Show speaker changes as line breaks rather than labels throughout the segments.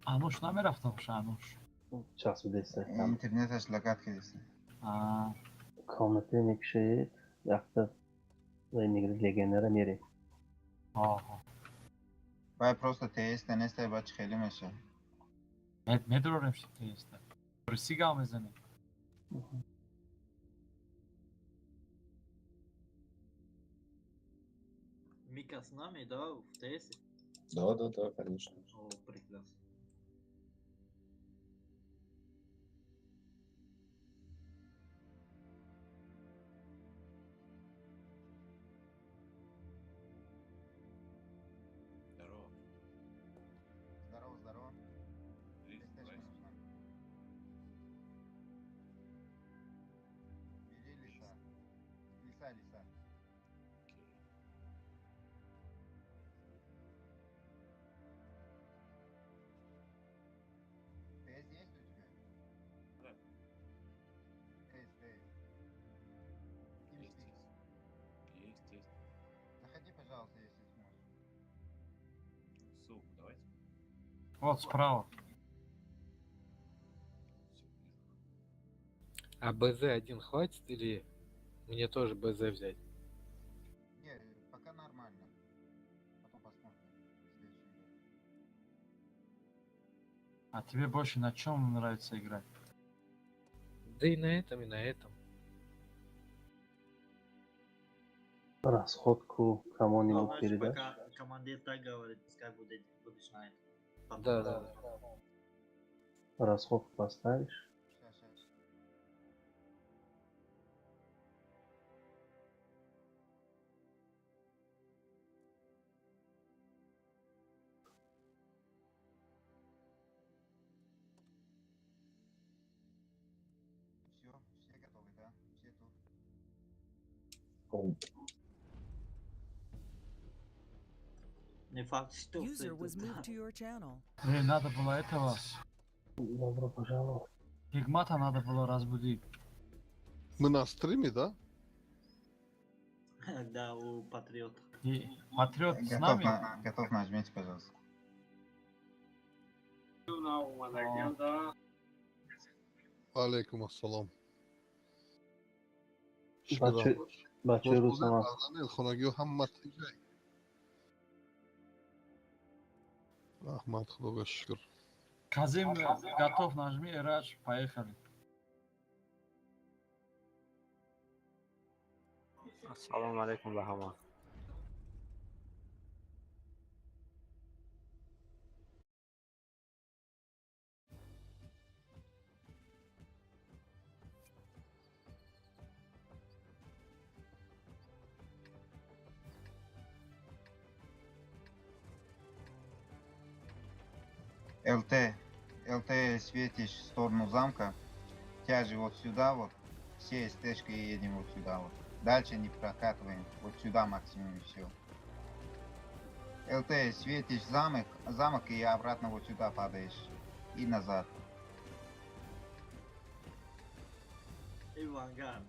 Anush نمیرفتم Anush.
چسب دسته
اینترنتش لگت کردیسته.
کامنت میکشید رفته و میگرد لگنره میری.
آها.
باید просто тест несте باید خیلی میشه.
میدونم що ти есть. Присігав میزنی.
Мика с нами, да, в ТС?
Да, конечно.
О, прекрасно.
Здорово.
Здорово.
Лиз,
Тест
давай.
нужна. Бери лиса. Лиса.
Окей.
Тест есть у тебя?
Да.
Тест.
Есть. Есть.
Заходи, пожалуйста, если сможешь.
Ссылку давайте.
Вот справа.
Все, вижу.
А БЗ-1 хватит или мне тоже БЗ взять?
Не, пока нормально. Потом посмотрим. Следующий год.
А тебе больше на чем нравится играть?
Да и на этом, и на этом.
Расходку кому-нибудь
Значит,
передашь?
пока командир так говорит, пускай будешь на это. Потом.
Да.
Расходку поставишь?
Сейчас. Все готовы, да? Все тут.
Не факт, что все
User was
тут.
moved to your channel.
Надо было этого.
Добро пожаловать.
Игмата надо было разбудить.
Мы на стриме, да?
Да, у патриота.
И Патриот с нами?
Готов нажмите, пожалуйста.
Алейкум ассалам.
بچه رو سلام.
خونگی همت جای. Ахмад, Худога шүкір.
Казим готов, нажми, Рач, поехали.
Ассаламу алейкум, Бахама.
ЛТ светишь в сторону замка. Тяжи вот сюда вот. Все СТшкой едем вот сюда вот. Дальше не прокатываем. Вот сюда максимум и все. ЛТ светишь замок и обратно вот сюда падаешь. И назад.
Иванган.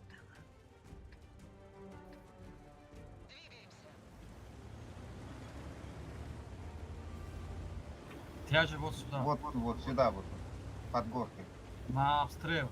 Тяжи вот сюда.
Вот сюда вот. Под горкой.
На обстрел.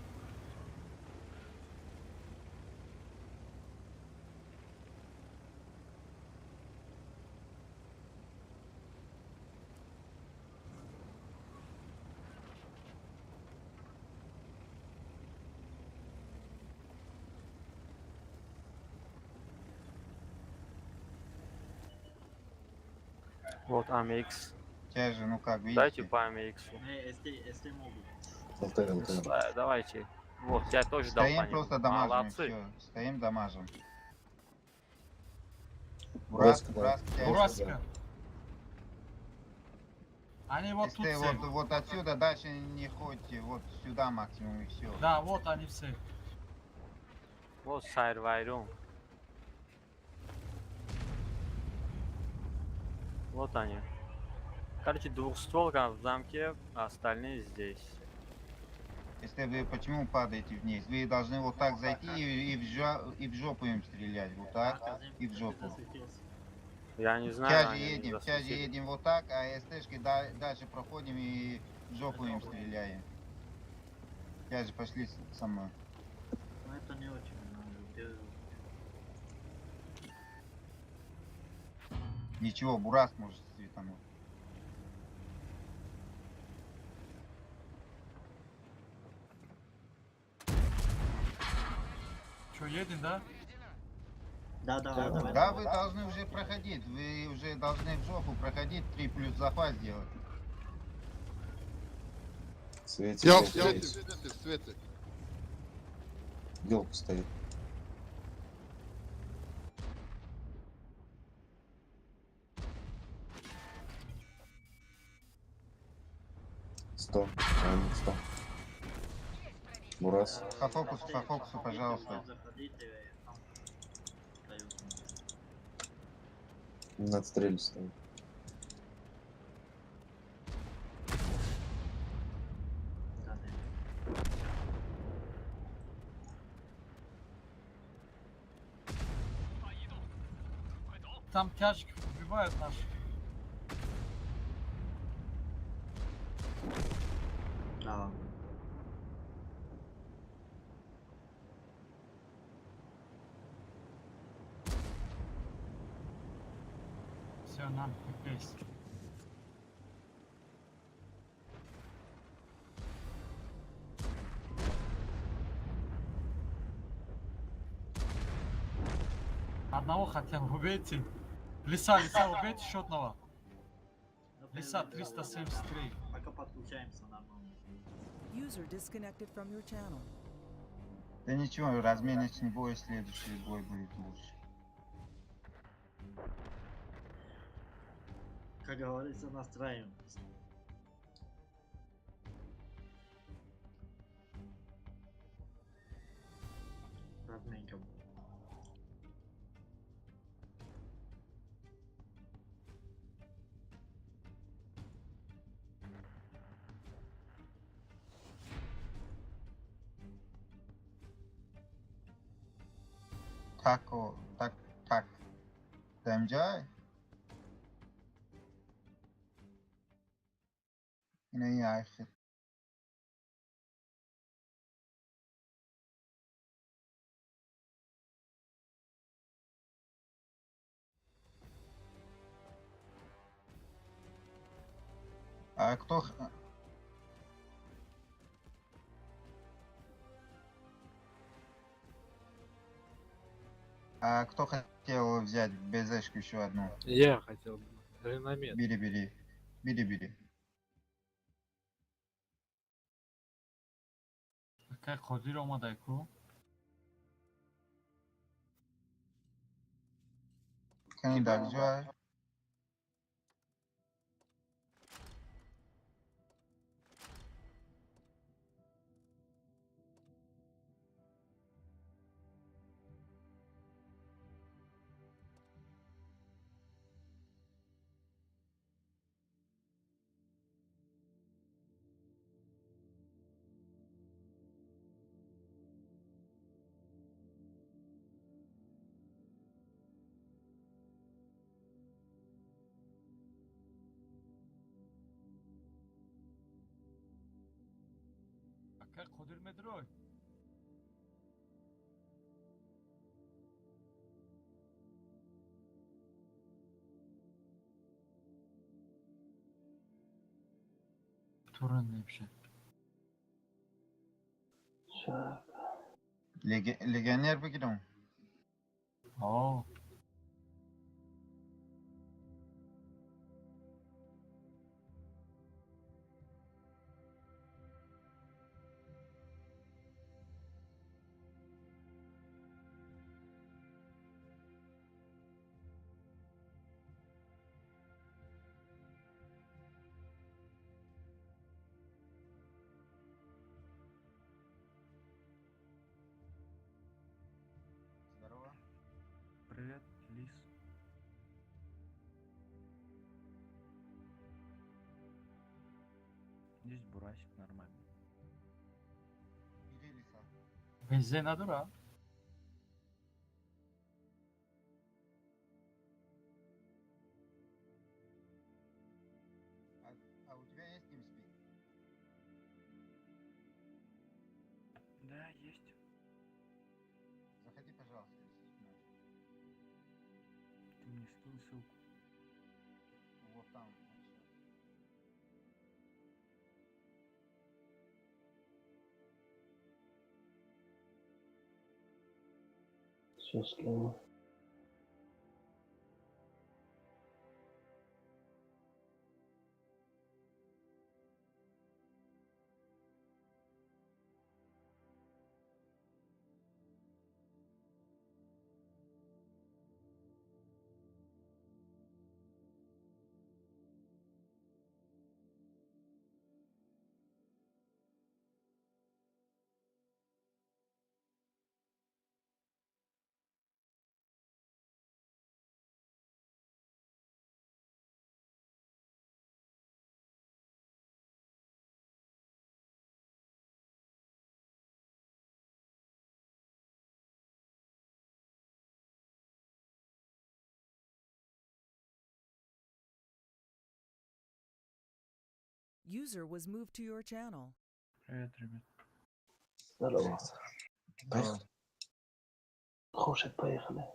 Вот AMX.
Тяжи, ну как видите.
Дайте по AMX.
СТ могут.
Давайте. Вот, я тоже дал по
Стоим
ним.
просто дамажим.
Молодцы.
Все. Стоим дамажим.
Братска,
Бураска. Они вот тут
Если
все.
вот отсюда дальше не ходите, вот сюда максимум и все.
Да, вот они все.
Вот Сайрвайрун. Вот они. Короче, двухстволка в замке, а остальные здесь.
Если вы почему падаете вниз? Вы должны вот так зайти и в жопу им стрелять. Вот так и в жопу.
Я не знаю,
Сейчас же едем вот так, а СТшки дальше проходим и жопу им стреляем. Кяжи, пошли со мной.
Ну это не очень надо.
Ничего, Бурас может светануть.
Что, едем, да?
Да,
Да,
давай.
Да, вы должны уже проходить. Вы уже должны в жопу проходить. 3 плюс захват сделать.
Свете,
Я в
свете,
свете, в свете.
елка стоит. Сто. Сто. Бурас.
По фокусу, пожалуйста.
Заходите, там дают.
На отстреле стоит.
Да, да.
Там тяжких убивают наших.
Да.
Все, нам пипец. Одного хотя бы убейте. Лиса убейте счетного. Лиса 373.
Пока подключаемся нормально.
User disconnected from your channel.
Да ничего, разменочный бой, следующий бой будет лучше.
Как говорится, настраиваемся. Разменька.
Так. Демджай? Yine iyi Ayşe. А кто... А кто хотел взять БЗшку еще одну?
Я хотел бы. Реномет.
Бери.
Как ходили омадайку?
Канидаг Джой.
А как ходили метро? Туран вообще.
Так.
Legioner бігідом.
О,
Здорово.
Привет, Лис. Здесь Бурасик нормально.
Бери лиса.
бензин дура.
А у тебя есть TeamSpeak?
есть.
Заходи, пожалуйста, если сможешь.
Ты мне скинь ссылку.
Вот там. вот сейчас.
Все скину.
User was moved to your channel.
Привет, ребят.
Здорово.
Поехали.
Хошек, поехали.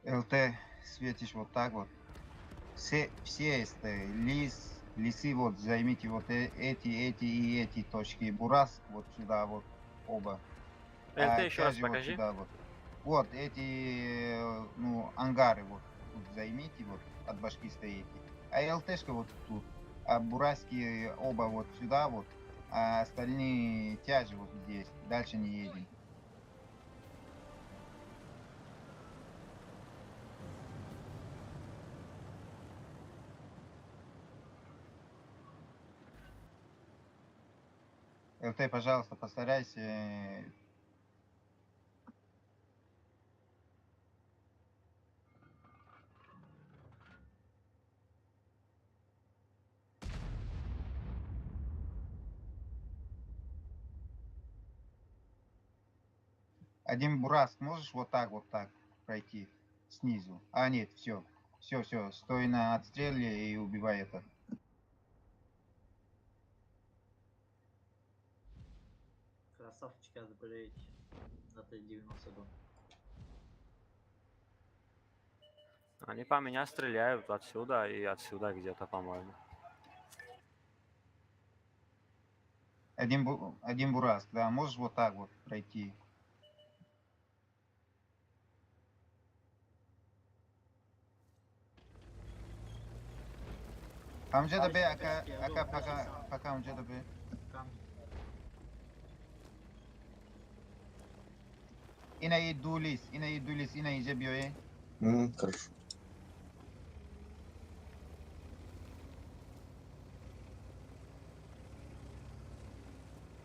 ЛТ светишь вот так вот. Все лисы вот займите вот эти и эти точки. Бурас вот сюда вот оба.
ЛТ еще раз
Тяжи вот
покажи.
сюда вот. Вот эти, ну, ангары вот тут займите, вот от башки стоите. А ЛТшка вот тут. А бураски оба вот сюда вот. А остальные тяжи вот здесь. Дальше не едем. ЛТ, пожалуйста, постарайся. Один бурас можешь вот так пройти снизу? А, нет, все. Все. Стой на отстреле и убивай это.
Красавчик отбрить на Т-92.
Они по меня стреляют отсюда и отсюда где-то, по-моему.
Один бурас, да, можешь вот так вот пройти. Amca da be aka paka amca da be.
Камни.
Ina dulis, ina iyice bir
Хорошо.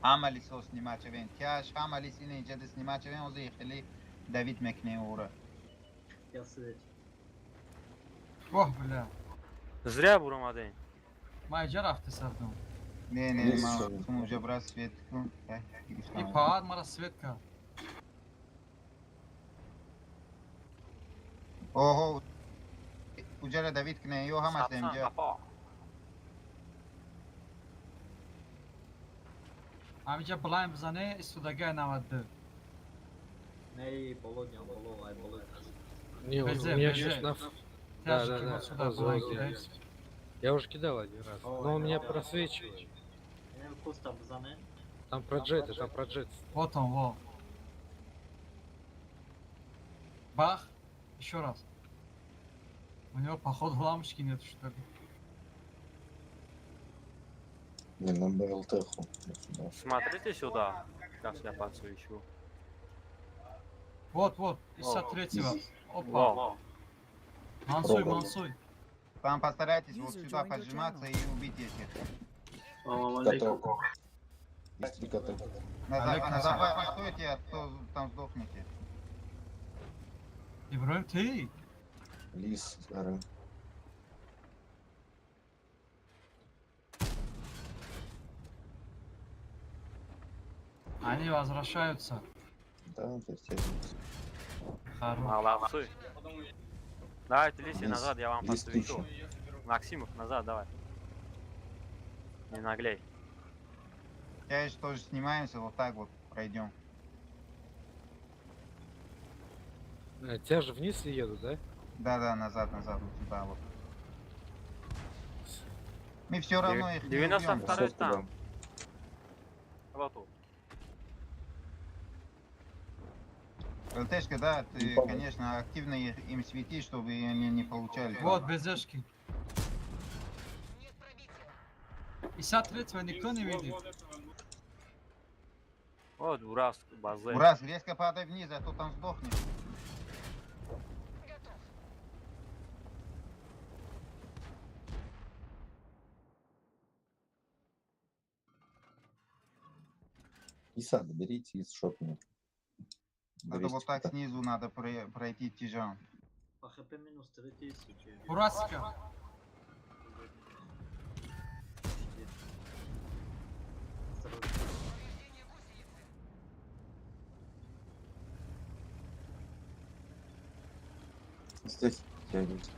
عملي صوص سنيماتشفين كاش عملي سيني جد سنيماتشفين وزي خلي دافيد مكني ورا.
Я свет.
Ох, бля.
Зря вурmadın.
Майджар автосардом.
Не,
Есть
ма,
что-нибудь?
сум уже брат свет.
И паад мара светка.
Ого. Уджара Давид кне йо хамаш
Sapsan
демce.
kapa.
Амиджа блайм бзане истудага 92.
Ней, Болодян, Боло, ай, Боло.
Не, вот
Безе,
у меня
безе.
сейчас на...
Тяжкий
Да,
вот сюда
вот
блайм
сзади.
кидай.
Я уже кидал один раз.
Ой,
Но у меня
да.
просвечивает.
Ней, Коста Бзане.
Там проджеты, там проджеты.
Вот он, во. Бах. Еще раз. У него, походу, лампочки нет, что ли.
Не, нам бы ЛТху.
Смотрите сюда. Сейчас я подсвечу.
Вот, 53-го. Опа.
Во.
Мансуй,
Пробовали.
мансуй.
Там постарайтесь вот
User
сюда
joined your
поджиматься
channel.
и убить этих.
Готов. Есть рикота.
На захват стойте, а то там сдохнете.
İbrahim ты?
Лис с горы.
Они возвращаются.
Да, вертелись.
Хорош.
Молодцы. Давайте, Лиси,
Лис-
назад, я вам
Лис
подсвечу.
1000.
Максимов, назад, давай. Не наглей.
Сейчас тоже снимаемся, вот так вот пройдем.
Тебя же вниз едут, да?
Да, назад, вот сюда вот. Мы все равно их не
92
убьем.
Второй
Высотку
там.
дам.
Вот тут.
ЛТшка, да, ты,
Не помню.
конечно, активно им свети, чтобы они не получали.
Вот, безешки. 53-го никто не видит.
Вот, Урас, базы.
Ураз, резко падай вниз, а то там сдохнешь.
Иса, доберите из шотни.
Надо вот так снизу надо пройти тяжам.
По хп минус 3000.
Бурасика.
Здесь тянете.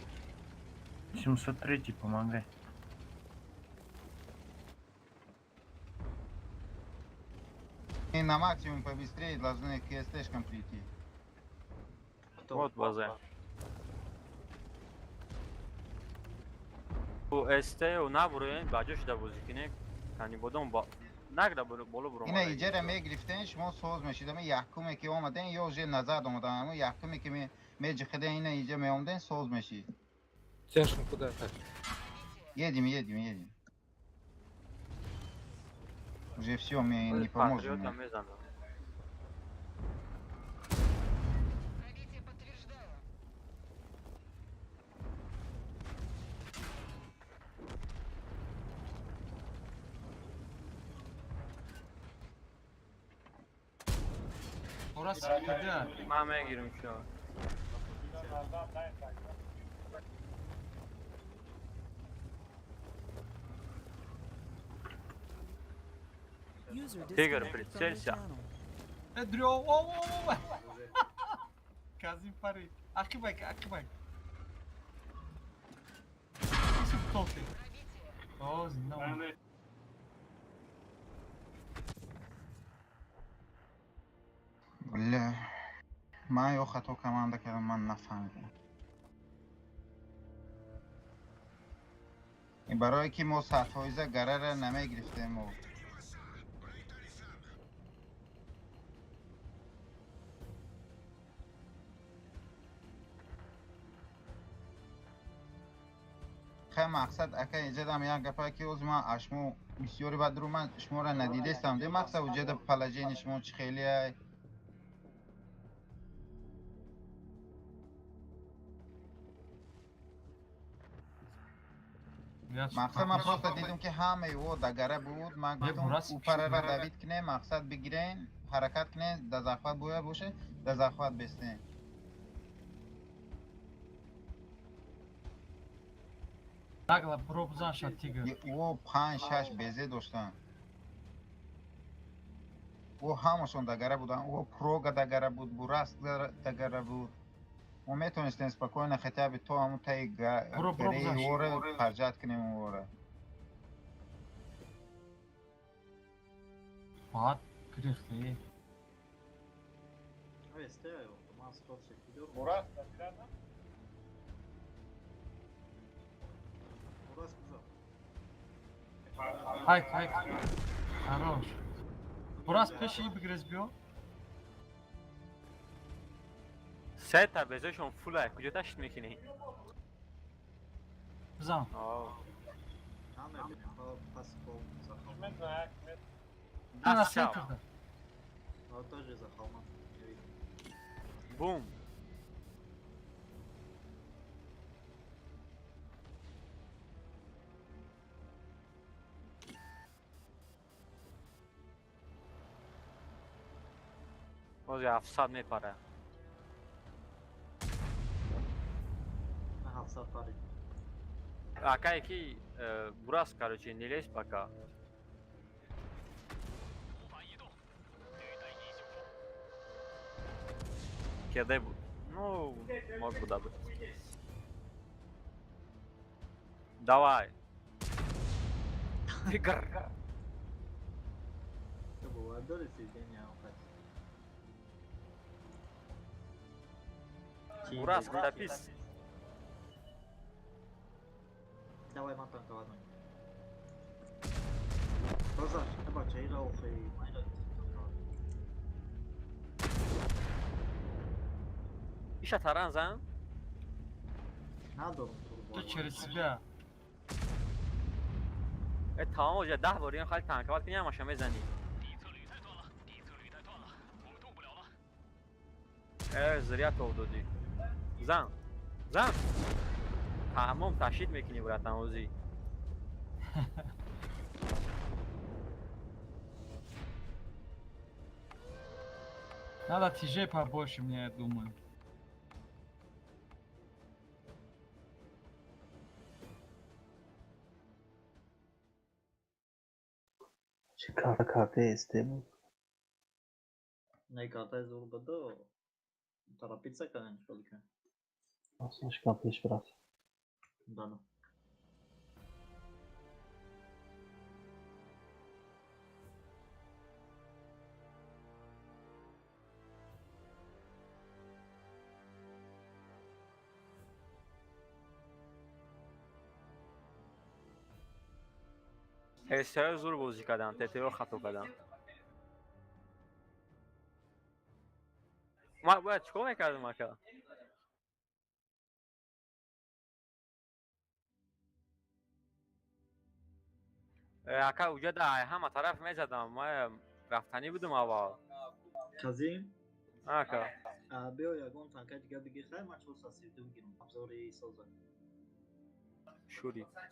703 помогай.
И на максимум побыстрее должны к СТшкам прийти.
Вот базы. Bu ST اونا بروین بچه شده بازی کنه کنی بودم با نگره bolу برو
اینا ایجر می گرفتن شما سوز میشید اما یحکمی که اومدن یا اوجه نزد اومدن اما یحکمی که می جخده اینا ایجا می اومدن سوز میشید.
Тяжко куда?
Едем. Уже все, мы не поможем.
Patriot میزنم.
Burası kırdı.
من میگیرم شو.
User
Tiger,
disconnected from your
прицелься.
channel.
Edrio. Kazim parei. Aqui vai. Isso toque. Oh, não.
بله من یا خطا کمانده کردم من نفهمیدم. این برای که ما سطحایزه گره را نمی گرفتیم و خیلی مقصد اکا اینجا دم یک گفه که از ما اشمو بسیاری بد رو من شما را ندیده استم ده مقصد وجود پلجین شما چی خیلی های مقصد من پروستا دیدم که همه او دگره بود من گفتم
براس
او پره را
کشور.
دوید کنه مقصد بگیرین حرکت کنه دزاخوات بویا باشه دزاخوات بستین
Nagla probuzan şat Tiger.
او 5-6 بزه داشتن او همشون دگره بودن او پروگ دگره بود براس دگره بود ما میتونستیم سپکوین خطاب تو همون تای
برو
گره
بزن.
او را پرجات کنیم او را
Fuat kırıktı.
Evet, stereo. Mas korse gidiyor.
Murat,
Burası güzel.
Hayk. Хорош. Burası peşi bir grizbiyo.
سه تا بزشون فوله کجا داشت میکنی؟
Zam.
Tam ne bileyim. Pasif ol. Zahalma.
Kmet знает, Kmet.
Ana center'da.
O тоже zahalma.
بوم. باز 700 میپره.
من 700 پارید.
Ака які бурас, короче, не лезь пока. Кидай буд. Ну, мог бы добыть. Давай. Тигр.
تو باور داری سیدنی هم خواهد.
Бурас, топись.
Давай من танковать. Роза, ты бачишь, я ухи, майда.
Иша таран зан.
Надо.
تو через себя.
تمام وجه 10 بار این خالی تنکوات کنی همشون بزنی. زریعت اودودی. زن. زن. تمام تشدید میکنی برای تنوزی.
Надо тяжей побольше, мне, я думаю.
چه کارت استیبل.
Не карта зор бада. Торопиться, конечно, только.
Аслышка пеш брат.
Да, ну.
استرال زور بازی کردن، تترو خطا کردن. ما باید چیکار میکردم اکا؟ اکا اونجا در همه طرف میزدم، ما رفتنی بودم اول.
Казим,
اکا
بیا یگان تانکه دیگه بگی خیلی من 432 بگیرم ابزاری سازه.
شوری.
خیلی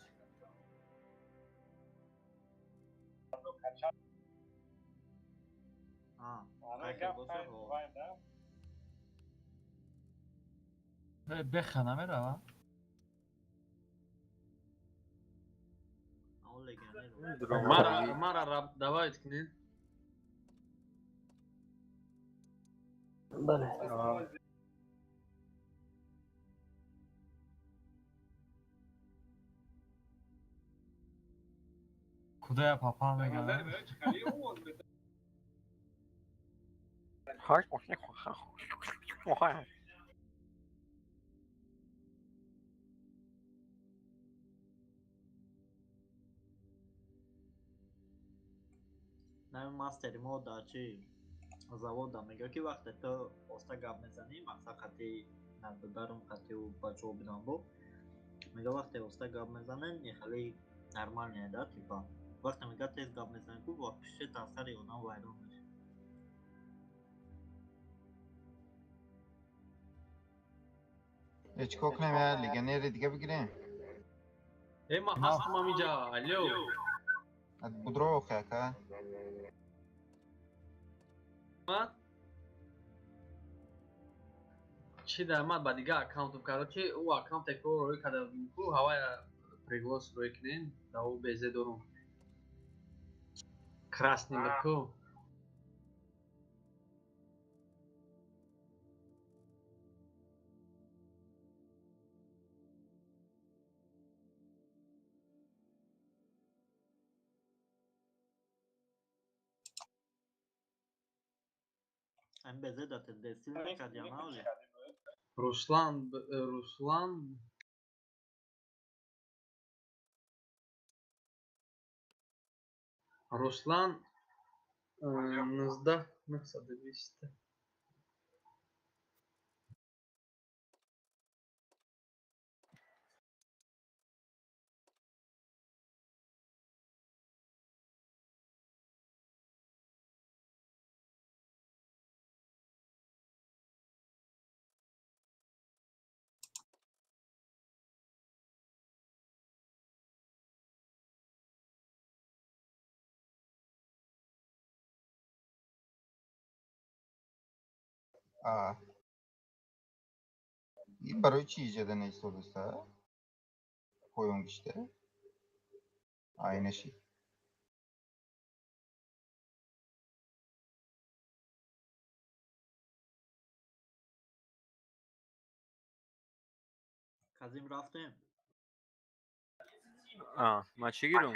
باشه
بخنمه رو.
اون لگنه رو.
درام
مرا دوایت کنین.
بله.
کدای پاپا میگم.
نه ماستری ما در چی завод да мега ки вақте ту оста гап мезанӣ мақсад хати навбарум хати у бачаҳо бидам бо мега вақте оста гап мезанен хеле нормал не да типа вақте мега тез гап мезанӣ ку ва пишти тафсари онам вайрон меша.
چیکار کنیم یا لیگنر دیگه بگیریم؟
ما هستم اینجا. الو.
بودرو خیکا.
چی در من با دیگه اکانتم короче او اکانت کو روی کرده کو هوای приглас روی کنین دا او безе дорум. Красный легко.
ам безе да те дестил мекард я на оли
Руслан Руслан 19 900.
А. И барочи ижада не истодуса. Koyun işte. Aynı şey.
Казим рафтем.
ما چی گیرم؟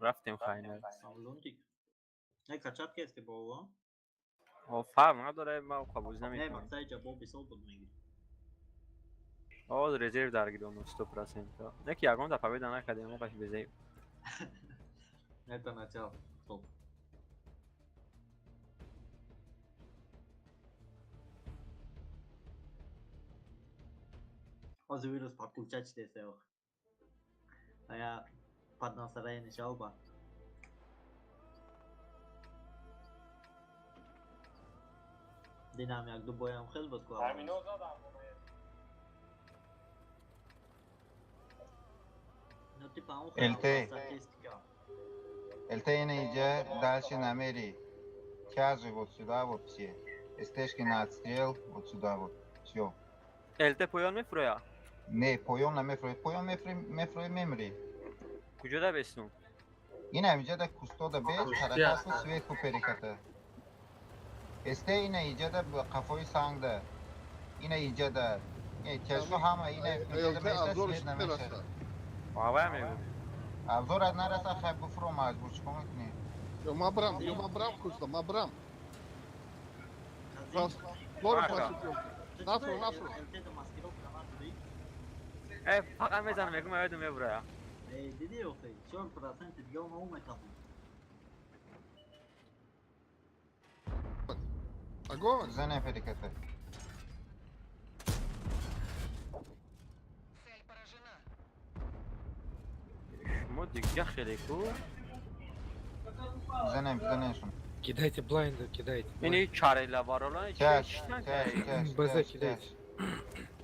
رفتیم خاینه.
Савлунтик. Качат кесте бова.
فرق نداره ما قبول
Не,
نمیکنیم.
мақсади ҷавоб ҳисоб буд мегир.
резерв даргиром 100%. Неки ягон да победа накардем, мы пошли безей.
Это начал. Стоп. Ҳозир вирус пакулча чидесеё. Ая под настроение шалба. Динам як ду боям хел буд куа. Ну типа он
Эльтей.
статистика.
Эльтейна идет дальше на мэри. Тяжи вот сюда вот все. Эстешки на отстрел вот сюда вот. Все.
الته پویان میفرویا.
Не, поем на мефро. Поем мефро мемри.
کجا دا بستون؟
این اینجا دا کوستو دا بیش حرکت و سویت کو پریکته. استه این اینجا دا قفای سنگ ده. این اینجا دا. تشو همه این اینجا دا میشه سویت نمیشه.
واقعا میگم.
ابزار از نرسه خیلی بفرو مجبور چکم کنی.
يوم ابرام كوستا ما ابرام
Казим.
لورا
Ага.
فاسو نافرو نافرو
Эльте да маскировка надо.
فقط میزنم میگم یادم میبره.
دیدی اوکی 40% دیگه ما اون مکافون.
огонь
زنه پریکته.
شما دیگه خیلی کو.
زنه شون.
Кидайте блайнды, кидайте.
اینی چاره وارولان
Тяж,
چی
тяж, тяж,
БЗ
тяж,
кидайте.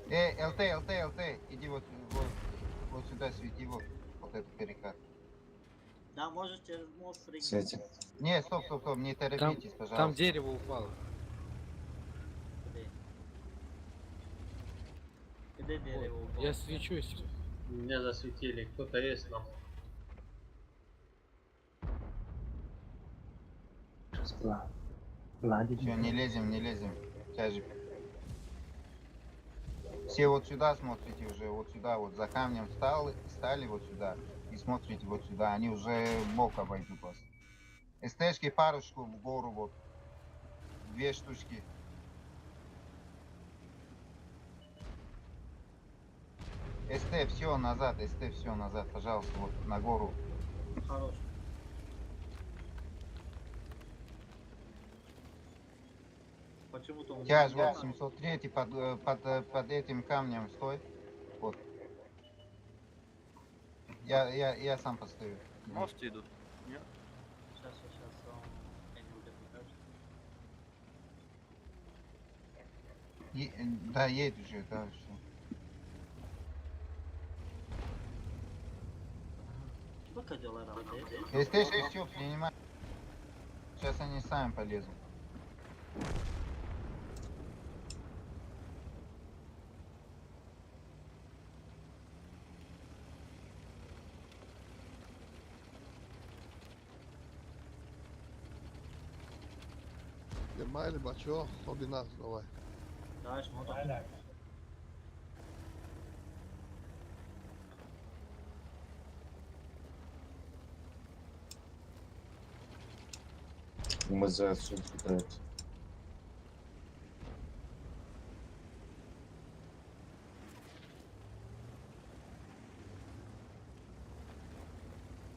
тяж. ЛТ, иди вот сюда свети вот этот перекат.
Да, можешь через мост прыгнуть.
Светим.
Не, стоп, не торопитесь, пожалуйста.
Там дерево упало.
Где? Где дерево?
Я свечусь.
Меня засветили, кто-то есть нам.
Владик.
Все, не лезем. Тяжи. Все вот сюда смотрите уже, вот сюда, вот за камнем стали вот сюда и смотрите вот сюда, они уже бок обойдут вас. СТшки парочку в гору вот, 2 штучки. СТ, все назад, пожалуйста, вот на гору.
Хорош. Почему-то он...
Тяж, вот 703 под этим камнем стой. Вот. Я сам постою.
Мост идут.
Сейчас, я не буду покажу.
Да, едет уже, да, все.
Сколько дела работает?
СТшки все принимай. Сейчас они сами полезут.
Майли бачо хоби нас давай
Да, смотрим.
МЗ отсюда кидают.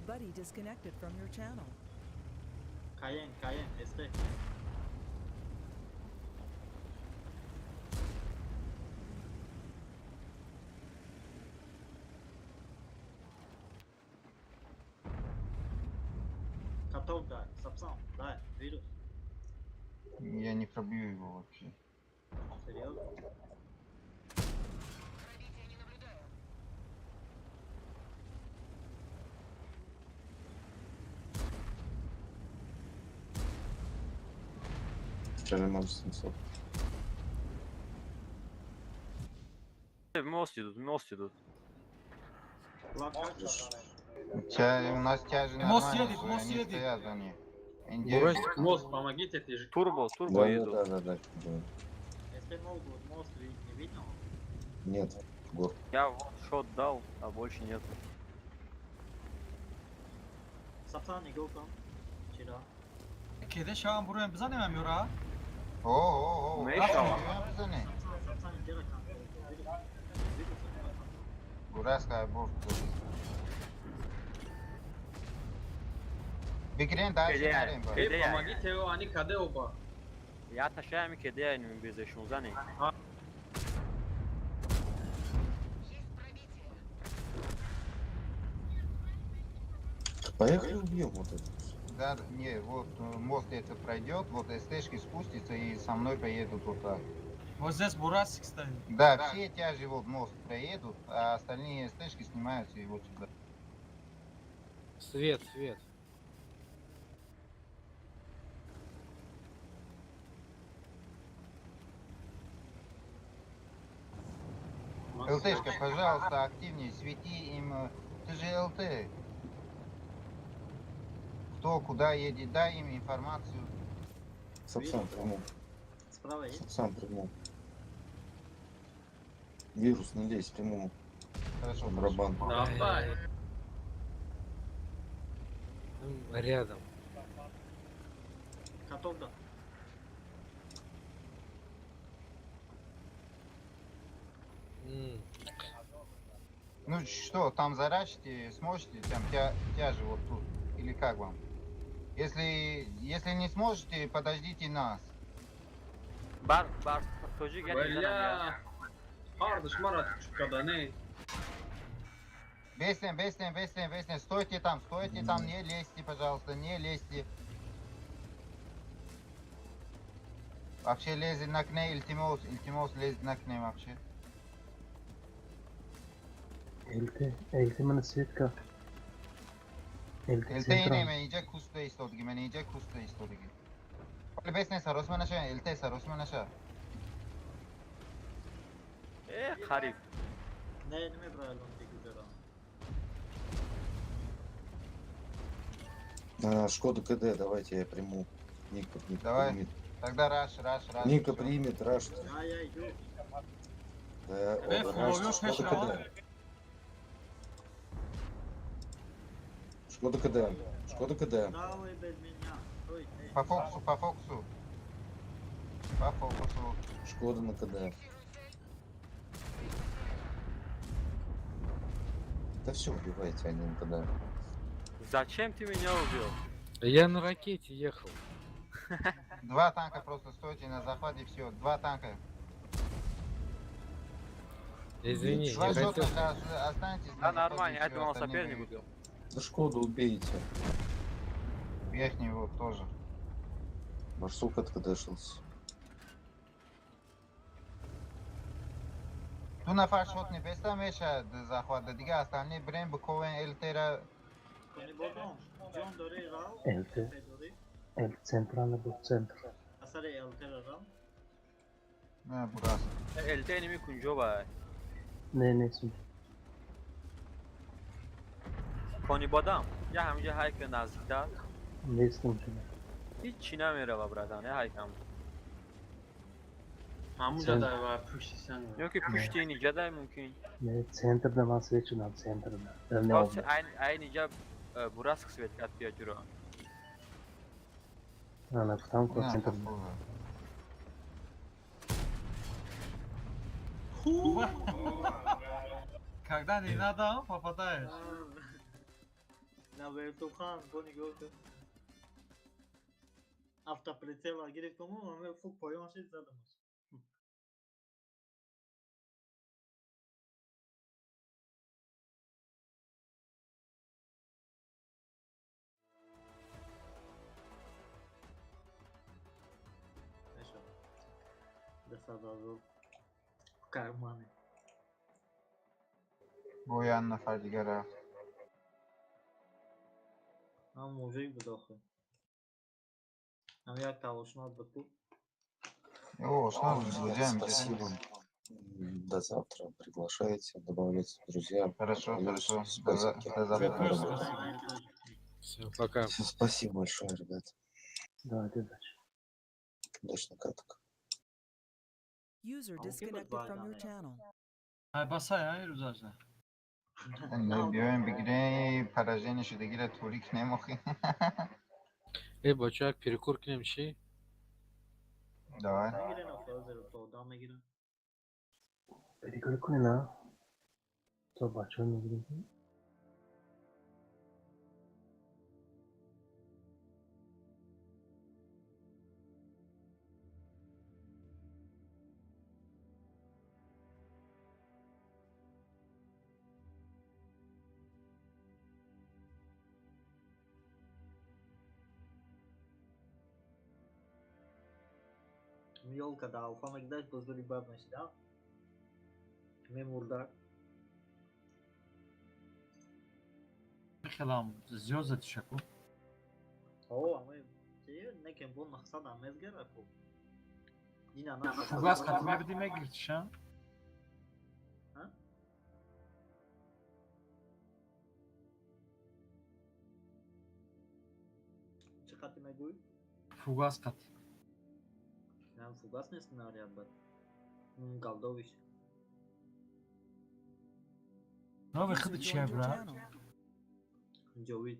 Buddy disconnected from your channel.
Cayenne, este. Каток дай, сапсан, дай, вирус.
Я не пробью его вообще.
Серьезно?
Вчера 0700.
Мост идут.
У нас тяжи
Мост
нормальные,
едет,
же,
мост
они
едет.
стоят за ней. Они
Бурастик.
держат.
Мост, помогите, ты же.
Турбо
Да,
едут.
да.
Если могут мост не видно,
Нет, гор.
Я вот шот дал, а больше нет.
Safran Eagle Chira.
Kede şu an buraya bize ne yora?
О,
Меша.
за ней.
Safran direkt
Бурасская бурка. Бигрен дальше
Кеде,
нарем.
кеде.
Помогите его, они каде оба.
Я тащаю кидаю без 16.
Поехали убьем вот это.
Да, не, вот мост это пройдет, вот СТшки спустится и со мной поедут вот так.
Вот здесь Бурасик стоит.
Да, все тяжи вот мост проедут, а остальные СТшки снимаются и вот сюда.
Свет.
ЛТшка, пожалуйста, активнее, свети им. Ты же ЛТ. Кто куда едет, дай им информацию.
Сапсан прямом.
Справа есть?
Сапсан прямом. Вирус, не лезь прямому.
Хорошо,
Барабан.
Давай.
Рядом.
Готов да.
Ну что, там заращите, сможете, там тяжи вот тут, или как вам? Если не сможете, подождите нас.
Бар, тоже
Бля. Ардыш, Марат, когда не.
Беснен, стойте там, не лезьте, пожалуйста, не лезьте. Вообще лезет на кне, Ильтимос лезет на кне вообще.
Elte mana Svetka. Elte
Илте
Central.
ине иже куста истодиги, мен иже куста истодиги. Оле беснен саросма наша, Илте саросма наша.
Хариф.
Не ме правилно ти губера.
Шкода КД, давайте я приму. Ника
Давай.
примет.
Тогда раш.
Ника
всё.
примет, раш.
Я иду.
Да,
Ловлю
раш, Шкода
фешера.
КД. Шкода КД. Шкода КД.
Давай без меня. Стой, эй.
По фокусу.
Шкода на КД. Да все, убивайте, они на КД.
Зачем ты меня убил?
Я на ракете ехал.
2 танка просто стойте на захвате, все. 2 танка.
Извини,
Два
я
Два
хотел...
шота останетесь.
Да, нормально, я думал, соперник
убил.
убил.
Да Шкоду убейте.
Верхний вот тоже.
Барсук откадешился.
Ту нафар шот не беста меша захват. Дига остальные брем бковен Элтера.
Кони бодом. Джон дори рал.
Elte.
Дори.
Elte Central bu centr.
Асаре элтера рал.
Не, бурас.
Eltenimi Kunjova.
Ne sun.
Koni Badam. یا همینجا هایک نزدیکتر
Neslim şunu.
هیچی نمیره و برادر نه هایکم
همونجا در و پشتی سن.
یا که پشتی اینجا ده ممکن
Ne centerda mas veçin al centerda. Ne
خاص
oldu?
این اینجا براس کسویت کات بیا جرا
Ana tam ko
Не,
centerda.
Когда не надо, попадаешь.
На вертухан, кони гото. Автоприцела гире кому, аме фук појон шит задамаш. Нешо. Да сада в кармане.
Боян нафар дига рафт.
Ам мужик бдохе. Ам як талошнат бу.
О, что с друзьями?
Спасибо. До завтра. Приглашайте, добавляйте в друзья.
Хорошо,
Плюс
хорошо.
с
До
пацаки.
завтра.
Плюс,
Работаем.
спасибо.
Все, пока.
Всё, спасибо большое, ребят.
Давайте удачи.
Удачных каток.
User disconnected from your channel.
Hay basay hayır uzajda.
بیایم بگیریم پراژین شدگی توریک نمخی.
بچه ها پریکور کنیم چی؟
давай.
میگیرن افراد رو تا میگیرن.
پیدیکوری کنی نه؟ تو بچه ها میگیریم.
Елка, да, уфа гдать позволи бабность, да? Мемурда.
خیلی زیاد تشکر.
О, а мы некем был махсана мезгера ку. Дина на.
Fugas katına bir dime girtişen.
Ha? Çı katı meguy?
Fugas kat.
Yani fugas ne scenariyo bak. Galdoviş.
Ne
User
vakit
joined
çiğ
your
bra?
channel.
Jovid.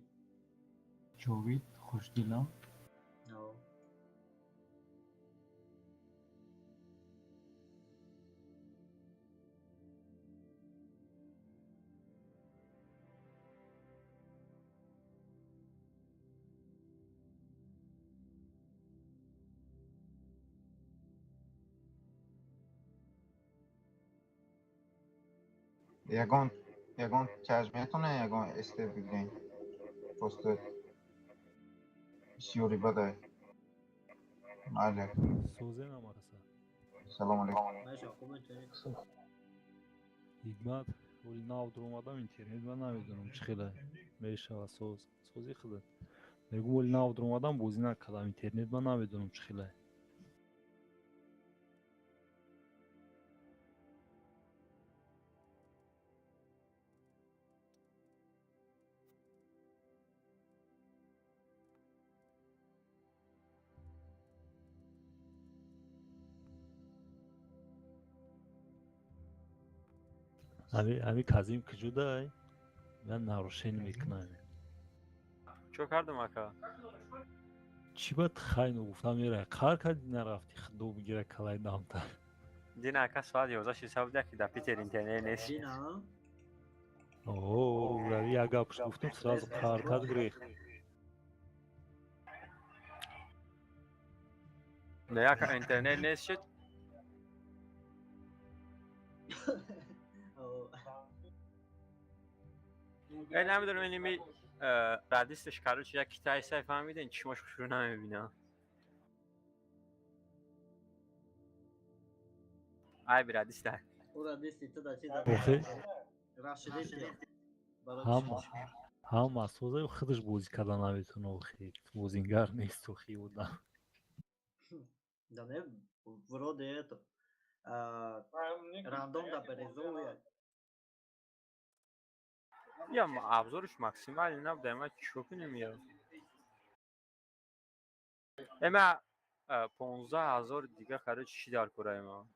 Jovid, hoş dilam.
No.
یگان چشمتونه یگان استر بگیرین. پست سیوری بده. ماله.
سوزه نمارسا
سلام علیکم.
Meşa خوبه چه؟
хигмат оли нав дурумадам интернет ва намедонам чӣ хела мешава созӣ хила мегум оли нав дурумадам бозӣ накардам интернет ва намедонам чӣ хела ами казим киҷудай ман нарушение мекунам
چو کردم اکا؟
чӣ бад хайну гуфтам мера қар карди нарафти худо мегира калай намта
دین اکا ساعت 11 буде که در پیتر اینترنت نیست.
Dina.
о рави як гапш гуфтам сразу қар кард гирехт
نه اکا اینترنت نیست شد. ای نمیدونم این می ردیستش کارو چیه که تایی سای فهمیدین چشماش رو نمیبینم. ای بی ردیسته.
Ora desti to da çida.
охе
Raşide çida.
ҳама созаю худаш бозӣ карда наметавонад охи бозингар нест охи одам
Да не, вроде это. Рандом да березовые.
یا ابزارش ماکسیمال نبوده اما چیکار کنیم یا اما 15,000 دیگه خرج چی در کره ما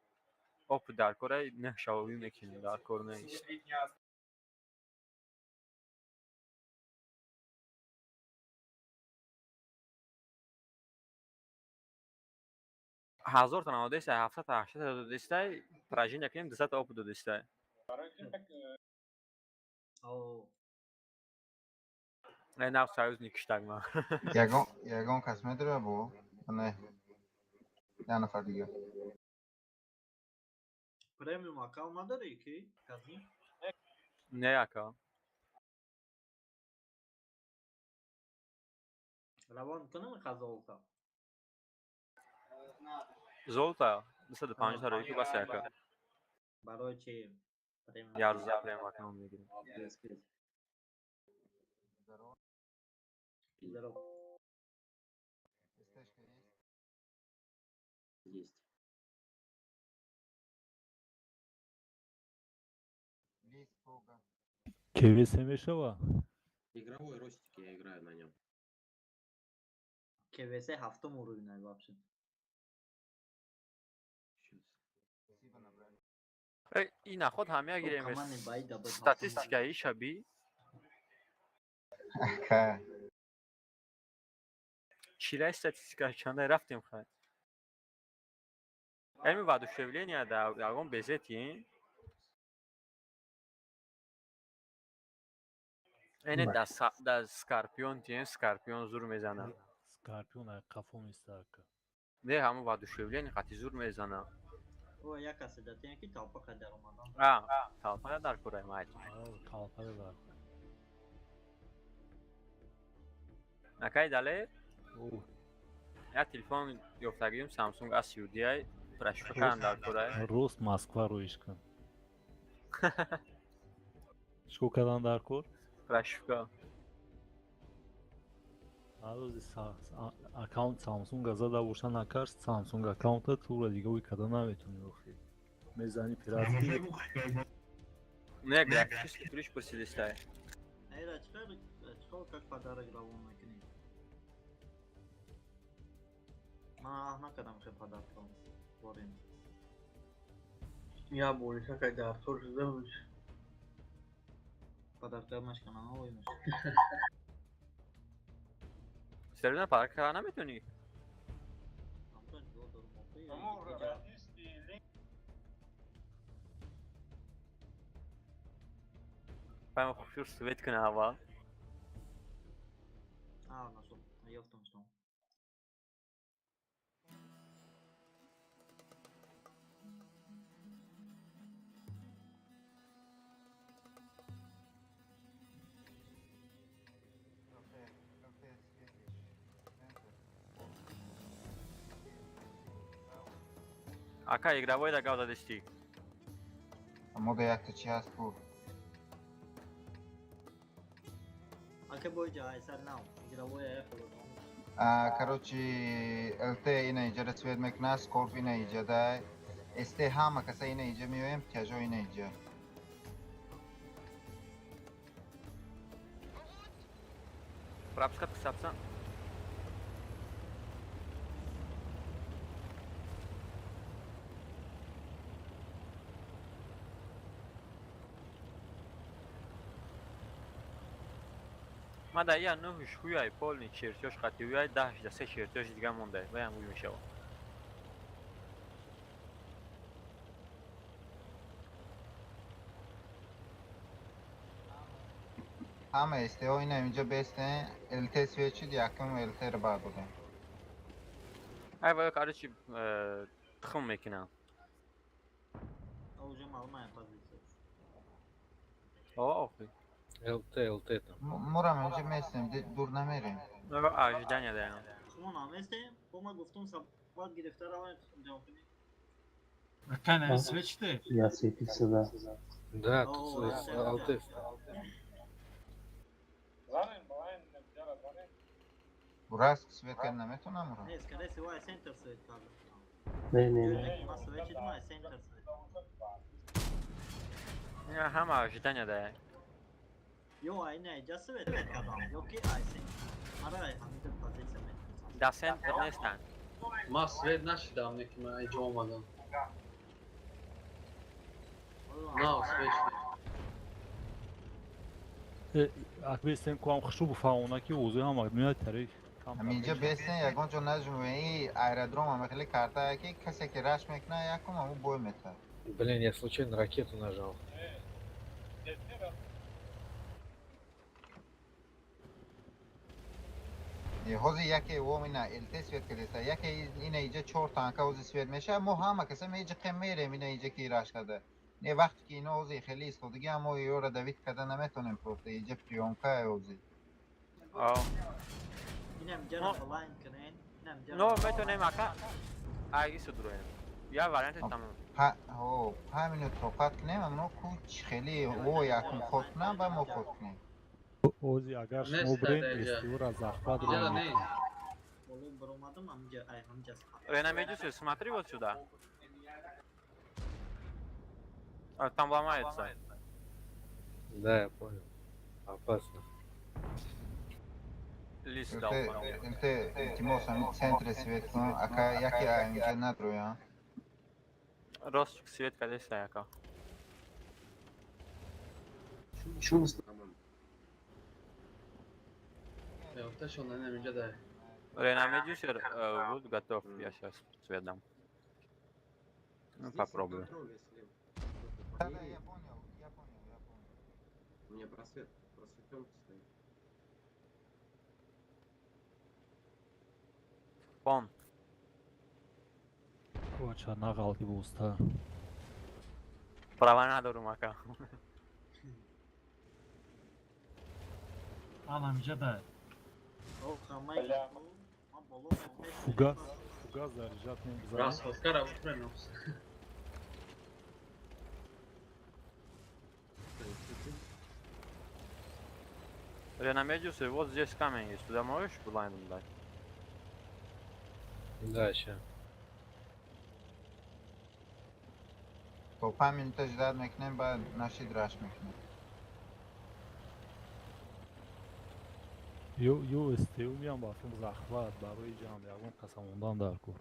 اپ در کره نه شوابی میکنیم در کار نیست 1000 تا نماده است 700 تا 800 تا دسته پراژین یکنیم 200 تا اپ دو دسته نه نه سایز نیکشتگ ما
یگان کسمه داره بو؟ نه یه نفر دیگه
Premium account نداره کی؟ کسی؟
نه یکا
روان کنم خزالتا
زولتا 250 تا روی بس یکا
برای چی؟
یا روزه پریم اکانت میگیریم
Есть.
испуга.
КВС мешава?
Игровой ростик, я играю на нем.
КВС ҳафтум уровень вообще.
Спасибо, набрали.
این نخود همه اگریم
Команды байда бод.
статистикаи шаби
Ака.
чилай статистика чанда рафтим хай эми воодушевление да ягон безетин эне да скорпион тин скорпион зур мезана
Скорпион ай қафо мистака.
не ҳамо воодушевление қати зур мезана
О, як аст да тин ки талпа кадар омадан.
талпа дар курай майт
Талпа дар.
накай дале я телефон ёфтагим Samsung A30 прошка кан дар курай
Рус Москва руишкан. Шко кадан дар кор?
прошка
Алози аккаунт Samsung зада боша накаш Samsung аккаунта тура дига уи када наметуни охи. Мезани пиратки.
не графический ключ посилистай
Эра чикар как подарок равон мекунӣ. Ман накардам ки подаркам борем.
Я боюсь, какая да, Артур сделаешь.
Подарка машкана оймаш.
сервина парк кара наметуни
Амра ҷо дорум оқи.
пам хушур свет кун аввал
Нашел. Ёфтам что.
ака игровой да гавда дишти
Мода як-то час пур.
Ака бойҷа айсар нав. Игровой айфон.
Короче, ЛТ ина иҷа цвет мекна, Скорп ина иҷа да. СТ ҳама каса ина иҷа миёем, тяжо ина иҷа.
пропуска писапсан ма да я ну шуяй полный чертёж хати уяй 10 чертёж дига монда ваям уй мешава
Ҳама СТО ина инҷа бестен, ЛТ свет шуд, якум ЛТ-ро бардодем.
ай вай короче тухм мекунам
Уже малмая позиция.
охи
ЛТ там.
Мурам инҷа местем, дур намерем.
ожидание даем
Шумо наместем? Бома гуфтум сабат гирифта равон ҷавоб кунед.
Какая свет что?
Я светился, да.
Да, тут ЛТ.
Бураск свет кан наметунам уро.
Не, скорее всего, я центр свет кардам.
Не.
Ма свет чидма, я центр свет.
ҳама ожидание даем
Ё айна иҷа свет кардам. Ё ки ай центр. Ара ҳамида позиция метавонам.
да центр нестанд
Ма свет нашидам, неки ман иҷо омадам. На, свет шуд.
Акбестен куам хушубу фаунаки узи ҳама миёд тарих.
Инҷа бестен, ягон ҷо наҷумем, ин аэродром ҳама хеле карта, ки касе ки раш мекна, якум ҳаму бой мета.
Блин, я случайно ракету нажал.
ҳозир яке вом ина ЛТ свет кардеста, яке ина иҷа 4 танка ҳозир свет меша, мо ҳама каса меҷиқем мерем ина иҷа ки раш карда. Не вақте ки ино ҳозир хеле истодагӣ, мо ёра давид карда наметонем просто, иҷа приёмка ҳозир.
Инам ҷара онлайн кунед.
но метонем ака айги судроем я варианти тамом
5 минут тоқат кунем, амно куч хеле о якум ход кунам, ба мо ход кунем.
Ози агар шумо бирем эстиора захват
Ҷара не.
Боло баромадам, ҳамҷа ай ҳамҷа сахаб.
Рена медюсы, смотри вот сюда. Там ломается.
Да, я понял. Опасно.
List
Te,
alfa.
te, Timo, sam centre svetlo, aka jaki AMG nadruja.
Rostик свет колеса яка.
Ты что, наверное, джедай.
Ренамедюсер вот готов, я сейчас цвет дам. Ну, попробую.
Да, я понял.
У меня просветленка стоит.
Пон.
Koça naqal gibi usta.
Права ندارم ака.
Anam jada.
Fugaz заряжатный
Раз, Оскара, устроился.
Ренамедюсер, вот здесь камень есть. Туда можешь блайндом дать?
Да, ща.
To 5 minute jdat meknem, بعد نشید رش meknem.
Yo isteu miam bafim zaxvat baroy jam yagum qasamondan dar kur.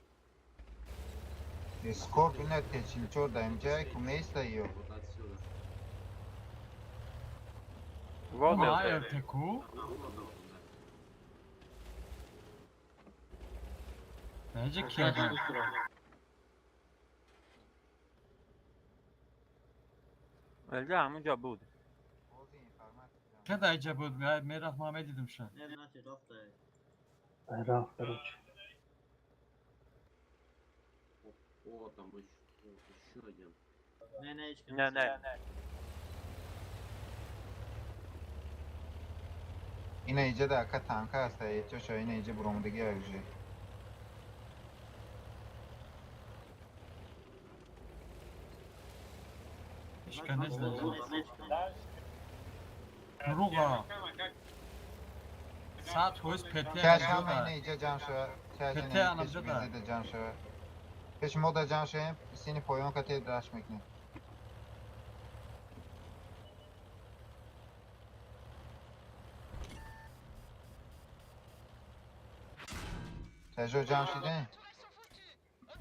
Сколько нет течил, даем джайку, место ее.
Вот отсюда.
Вот
Ama
это.
erteku. Bence ki adam.
Да, همونجا بود.
چه درجه بود؟ میرفت محمد دیدم شد.
Raf короче.
О, там еще один.
نه.
اینه اینجا در که تنکه هسته چه شا اینه اینجا برومدگی هایوشه
İşkence izleyeceğim. Duruğa. Saat hoş pete
کش هم
anamda.
اینه اینجا جمع شد کش
پته
اینه
anamda
کش
da.
بیزده جمع شد کش مودا جمع شد سینی پایان که تید رش میکنه تجو جمع شده؟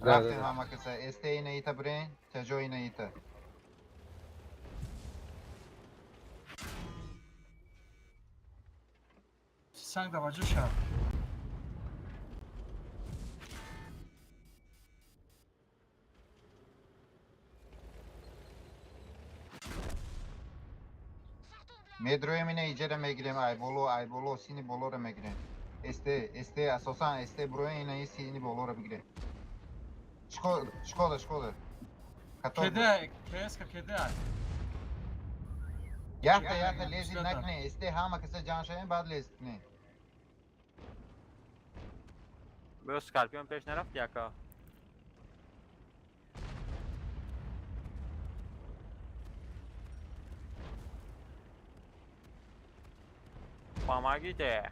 رفتیم همه کسا استه اینه ایتا برین تجو اینه ایتا
Sen de bacı şart.
مدرویم اینه ایجا رو میگیریم ای بولو سینی بولو رو میگیریم استه اساسا استه بروی اینه ای سینی بولو رو بگیریم شکوده
Kede, keska kede.
یخته لیزی نکنه استه همه کسا جان شدیم بعد لیز کنه
به اسکارپیون پیش نرفت یکا. Помогите.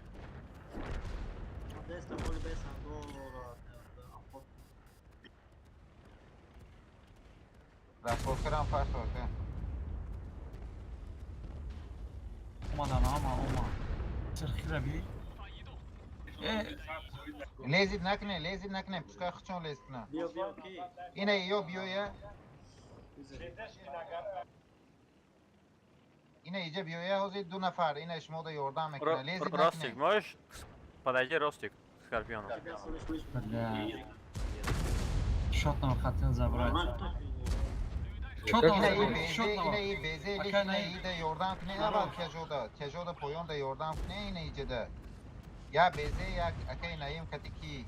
رفت کردم فرس ورده
Ama. Sırkı rabi.
لیزی نکنه پسکای خچون لیز کنه اینه یو بیویه اینه ایجا بیویه حوزی 2 نفر اینه شما دا یوردن میکنه لیزی
Ростик,
نکنه
можешь подойди Ростик к Скорпиону?
Бля. Şotla xatın zabrat.
اینه ای بیزه لیز اینه ای دا یوردن کنه اول تجو دا پویون دا یوردن کنه اینه ایجا دا یا بیزه یا اکی نایم کتی کی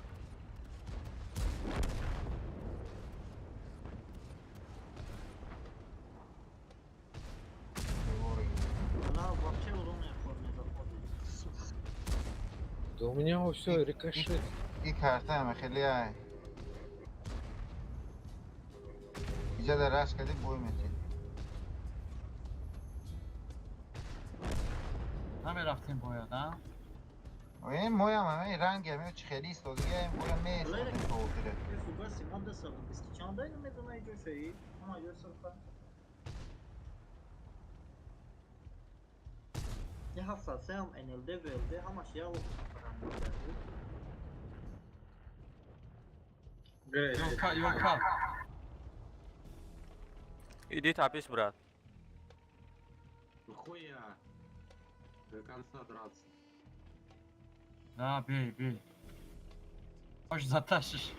Да у меня все рикошет.
این کرته همه خیلی های اینجا در رش کردی بوی میتی
همه رفتیم باید ها؟
و این موی هم همه رنگ همه چی خیلی استادگی این بوی هم میستاد این توتره
Я 707, НЛД, ВЛД, ҳамаш як
Ёлка.
Иди топись, брат.
Нахуя? До конца драться.
Да, бей. Может затащишь.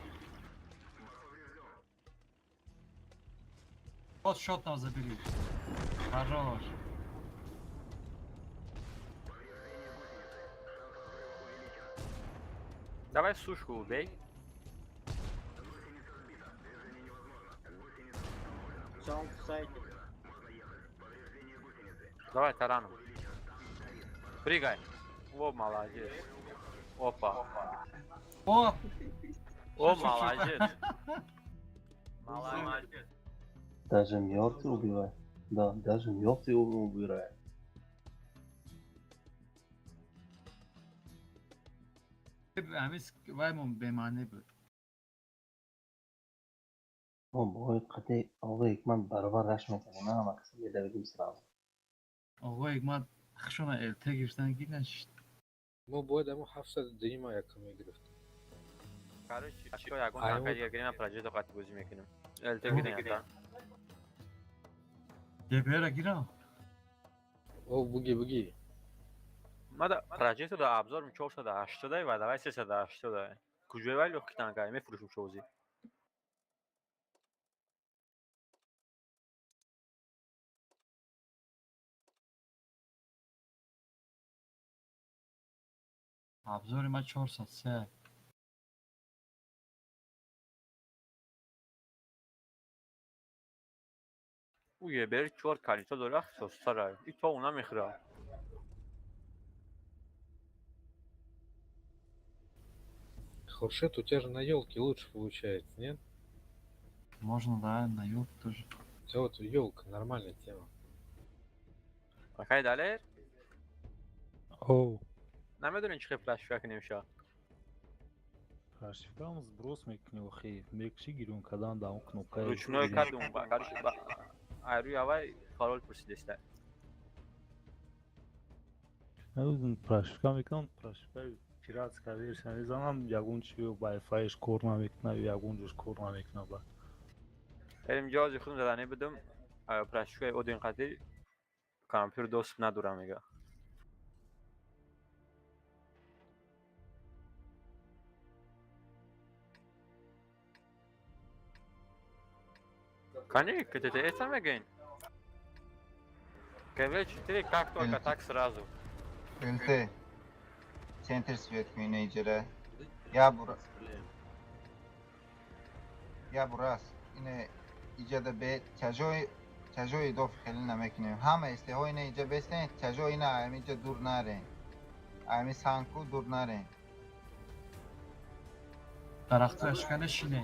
Вот счет нам забери. Хорош.
Давай сушку убей.
Сам в сайте.
Давай тарану. Прыгай. О, молодец. Опа.
О!
О, молодец. Молодец.
Даже мертвый убивает. Да, даже мертвый убирает.
Амис ваймон бемане буд.
Boy qat'iy og'ay hikmat baravar rashk میکنه نه مقصد یه دویدیم سراغ
آقا حکمت خشونه الته گرفتن گیرنش.
Мы боем ему 700 дюйма яком грифт.
Короче, ачко ягон танка гирем проджето qat bo'zi mekinim. Elta giring.
Gebera giram.
О, буги.
Мада проджето да обзор 480 ва давай 380. Кужевай лёгкий танка, мефурушим шоузи.
Обзори ма 403.
У ебер 4 калито дора состара. И то уна мехра.
Хуршет, у тебя же на елке лучше получается, нет?
Можно, да, на юг тоже.
Вот елка, нормальная тема.
Какая далее?
Оу.
نمیدونین چه فلش نمیشه.
Фальшификаем сброс мекнил хей. Мекши гирюн кадан да кнопка.
Ручной кадум ба. Короче, айру явай пароль просидесте.
Өзүн фальшификам мекнам, фальшификай пиратская версия. Не знам ягун чиё Wi-Fi корна мекна, ягун жуш корна мекна ба.
بریم جهازی خودم زدنی بدم پرشوی او دین قدی کامپیوتر دوست ندارم میگه Конечно, ты это again. КВ-4 как только так сразу.
ЛТ. Центр свет менеджера. Я бурас. اینه ایجاد به چجای دو خیلی نمیکنیم همه استهای اینه ایجاد بستن چجای اینه اینجا دور نره امی سانکو دور نره
درخت اشکال شینه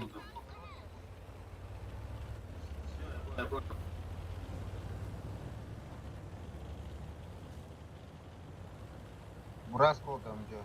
براس کردم اونجا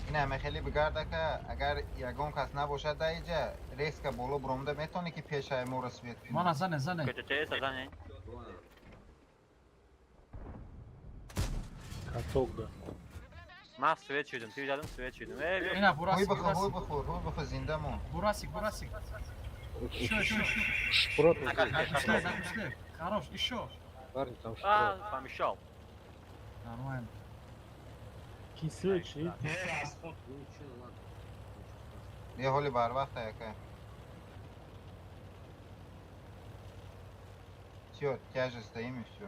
این همه خیلی بگرده که اگر یگان کس نباشد در اینجا ریسک بالا برامده میتونی که پیش های ما رسویت کنی
مانا زنه
زنه
Каток да.
من سویت شدم توی زدم سویت شدم
اینا
روی بخور زنده مون
براسик شو
Шпрот.
Нагушли. Хорош, еще.
Парни, там шпрот.
помешал.
Нормально.
Кислый.
یه حالی بر وقت یکه Все, тяже стоим и все.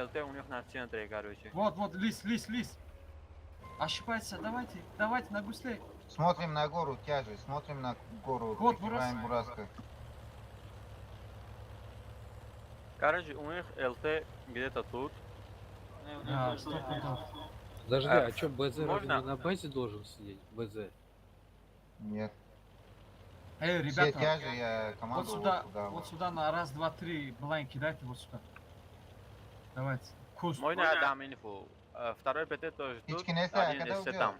ЛТ у них на центре, короче.
Вот, лис. Ошибается, давайте на гуслей.
Смотрим на гору, тяже, смотрим на гору.
Вот,
прикрываем Бураска.
Короче, у них ЛТ где-то тут.
Да, 100%.
Подожди, а чё, БЗ разве
можно?
не на базе должен сидеть? БЗ.
Нет.
Эй,
Все
ребята,
тяже, я команду
вот сюда на раз, два, три блайн кидайте вот сюда. Давайте. Куст.
Можно я дам инфу? Второй ПТ тоже тут.
Птички не
Один
когда
если
уже?
там.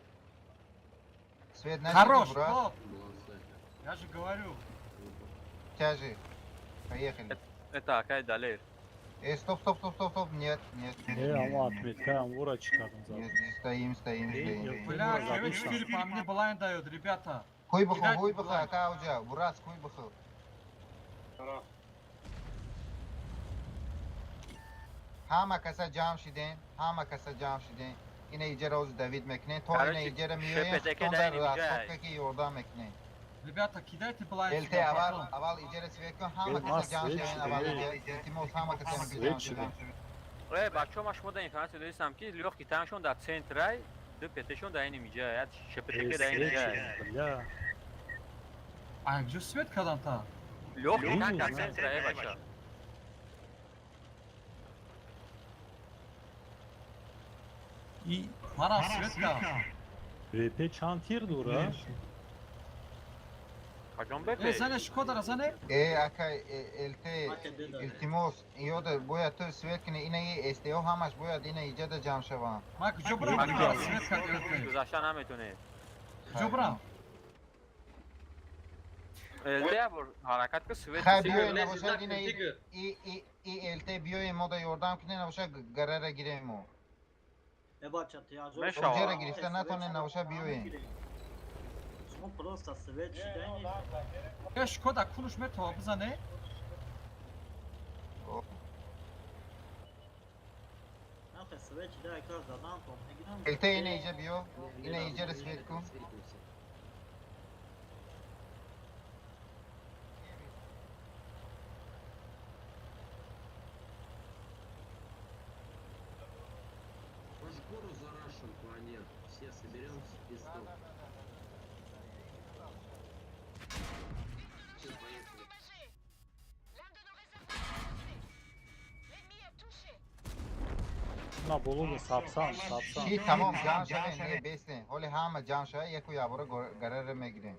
Свет на
Хорош,
брат.
стоп! Я же говорю.
Тяжи. Поехали.
Это Акай Далер.
Стоп. Нет.
Ama Atmet'e Amura çıkardım zaten.
Нет, стоим.
Бля, короче, 4 по мне блайн дает, ребята.
Хуй
Кидайте
бахал,
блайн.
ака уже. Бурас, хуй бахал. Hama kasa cam şiden. Yine iyice roz David mekne. To
Короче,
yine iyice miyoye.
şepeteke
Tonda
dayanayım,
rasokka ki yordan mekne.
Ребята, кидайте блайн.
Elte aval iyice svetko. Hama kasa cam
Elmas,
şiden. Aval iyice. Timos hama kasa cam şiden.
بچه ها شما در اینترنت داشتم که لیوخ کیتانشون در سنترای دو پتشون در این میجه یاد شپتکه در این میجه
Ya.
А где Светка-то?
لیوخ کیتان در سنترای بچه
İyi.
Mara Светка.
VP çantir dura.
کجان
Sen Şkoda razane?
Aka elte iltimos. Yoda boya tır svetkine yine esteo hamaş boya yine iyice de cam şavan.
Mak Jobra mı? Svetka diyor.
گذاشتن نمیتونه
Jobra.
الته حرکت که سویت
Khay
سیگر
biyo navşa yine i elte biyo moda yordam kine navşa garara gireyim o.
Eba çatıya zor.
Meşa.
Ujera girifte natone navşa biyo ye.
Şunu prosta svet şiden.
Ya Şkoda kunuş meto bzane?
Nafe svet şiden ekar zadan tom.
Elte yine iyice biyo. Yine iyice svetku.
По сбору зарашим планет. Все соберемся и стоп. Все, поехали.
Na bolu da sapsan.
Şey tamam can şavan ne besle. Holi hama can şavan yeku yavru garara megre.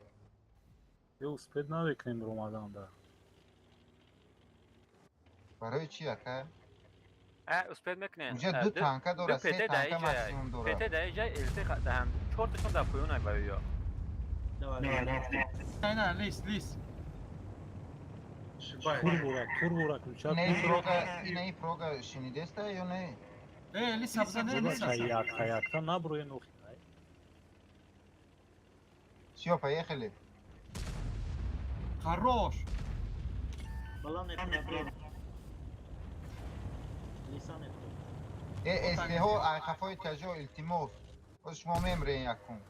Ya usped naveknem Romadan da.
Baraj çi aka?
اسپید میکنن
Uca du tanka dora se
پته
tanka
در
maksimum dora.
پته در جای الته هم چهارتشون در پایون یا
Aynen lis.
Tur vurak uçak.
Yine proga şimdi deste yo ne?
Lis abzane lis.
Kayakta na buraya nok.
Все, поехали.
Хорош.
Balan yapıyor. Lisan yapıyor.
استهو خفای تجو التماس. شما ممرین یکون.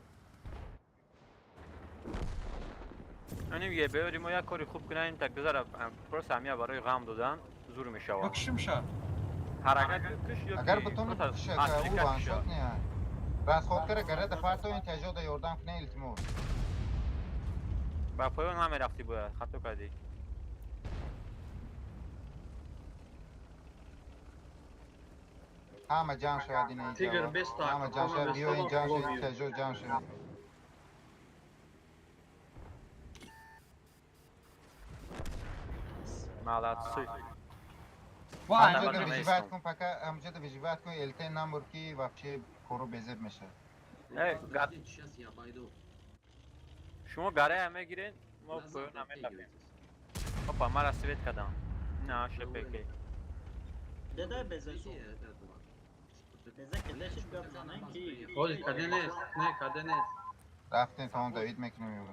یعنی یه بیاری ما یک کاری خوب کنیم تا گذاره پروس همیه برای غم دادن زور میشه
Bakışımşa.
حرکت کش یا
اگر بتون کشه که او وانشوت نه. راست خود کرده گره دفعه تو این تجو دا یوردم کنه التماس.
با پایون همه رفتی باید خطو کردی
همه جان شاید این
Tiger
اینجا.
best
همه جان شاید بیو این جان شاید تجو جان شاید.
مالاتسی
Vay.
همجا
Anladım.
da vijvat kن پکا همجا da vijvat کن الته نمبر کی вообще کورو بزب میشه.
Сейчас я обойду.
شما گره همه گیرین ما پایون همه رفتیم Опа, Мара свет кадам. На, шепеке.
Dede beze su.
Иди от этого.
Beze keleş yapacağına ki.
Oli, kadenes.
رفتیم تا اون دوید میکنیم.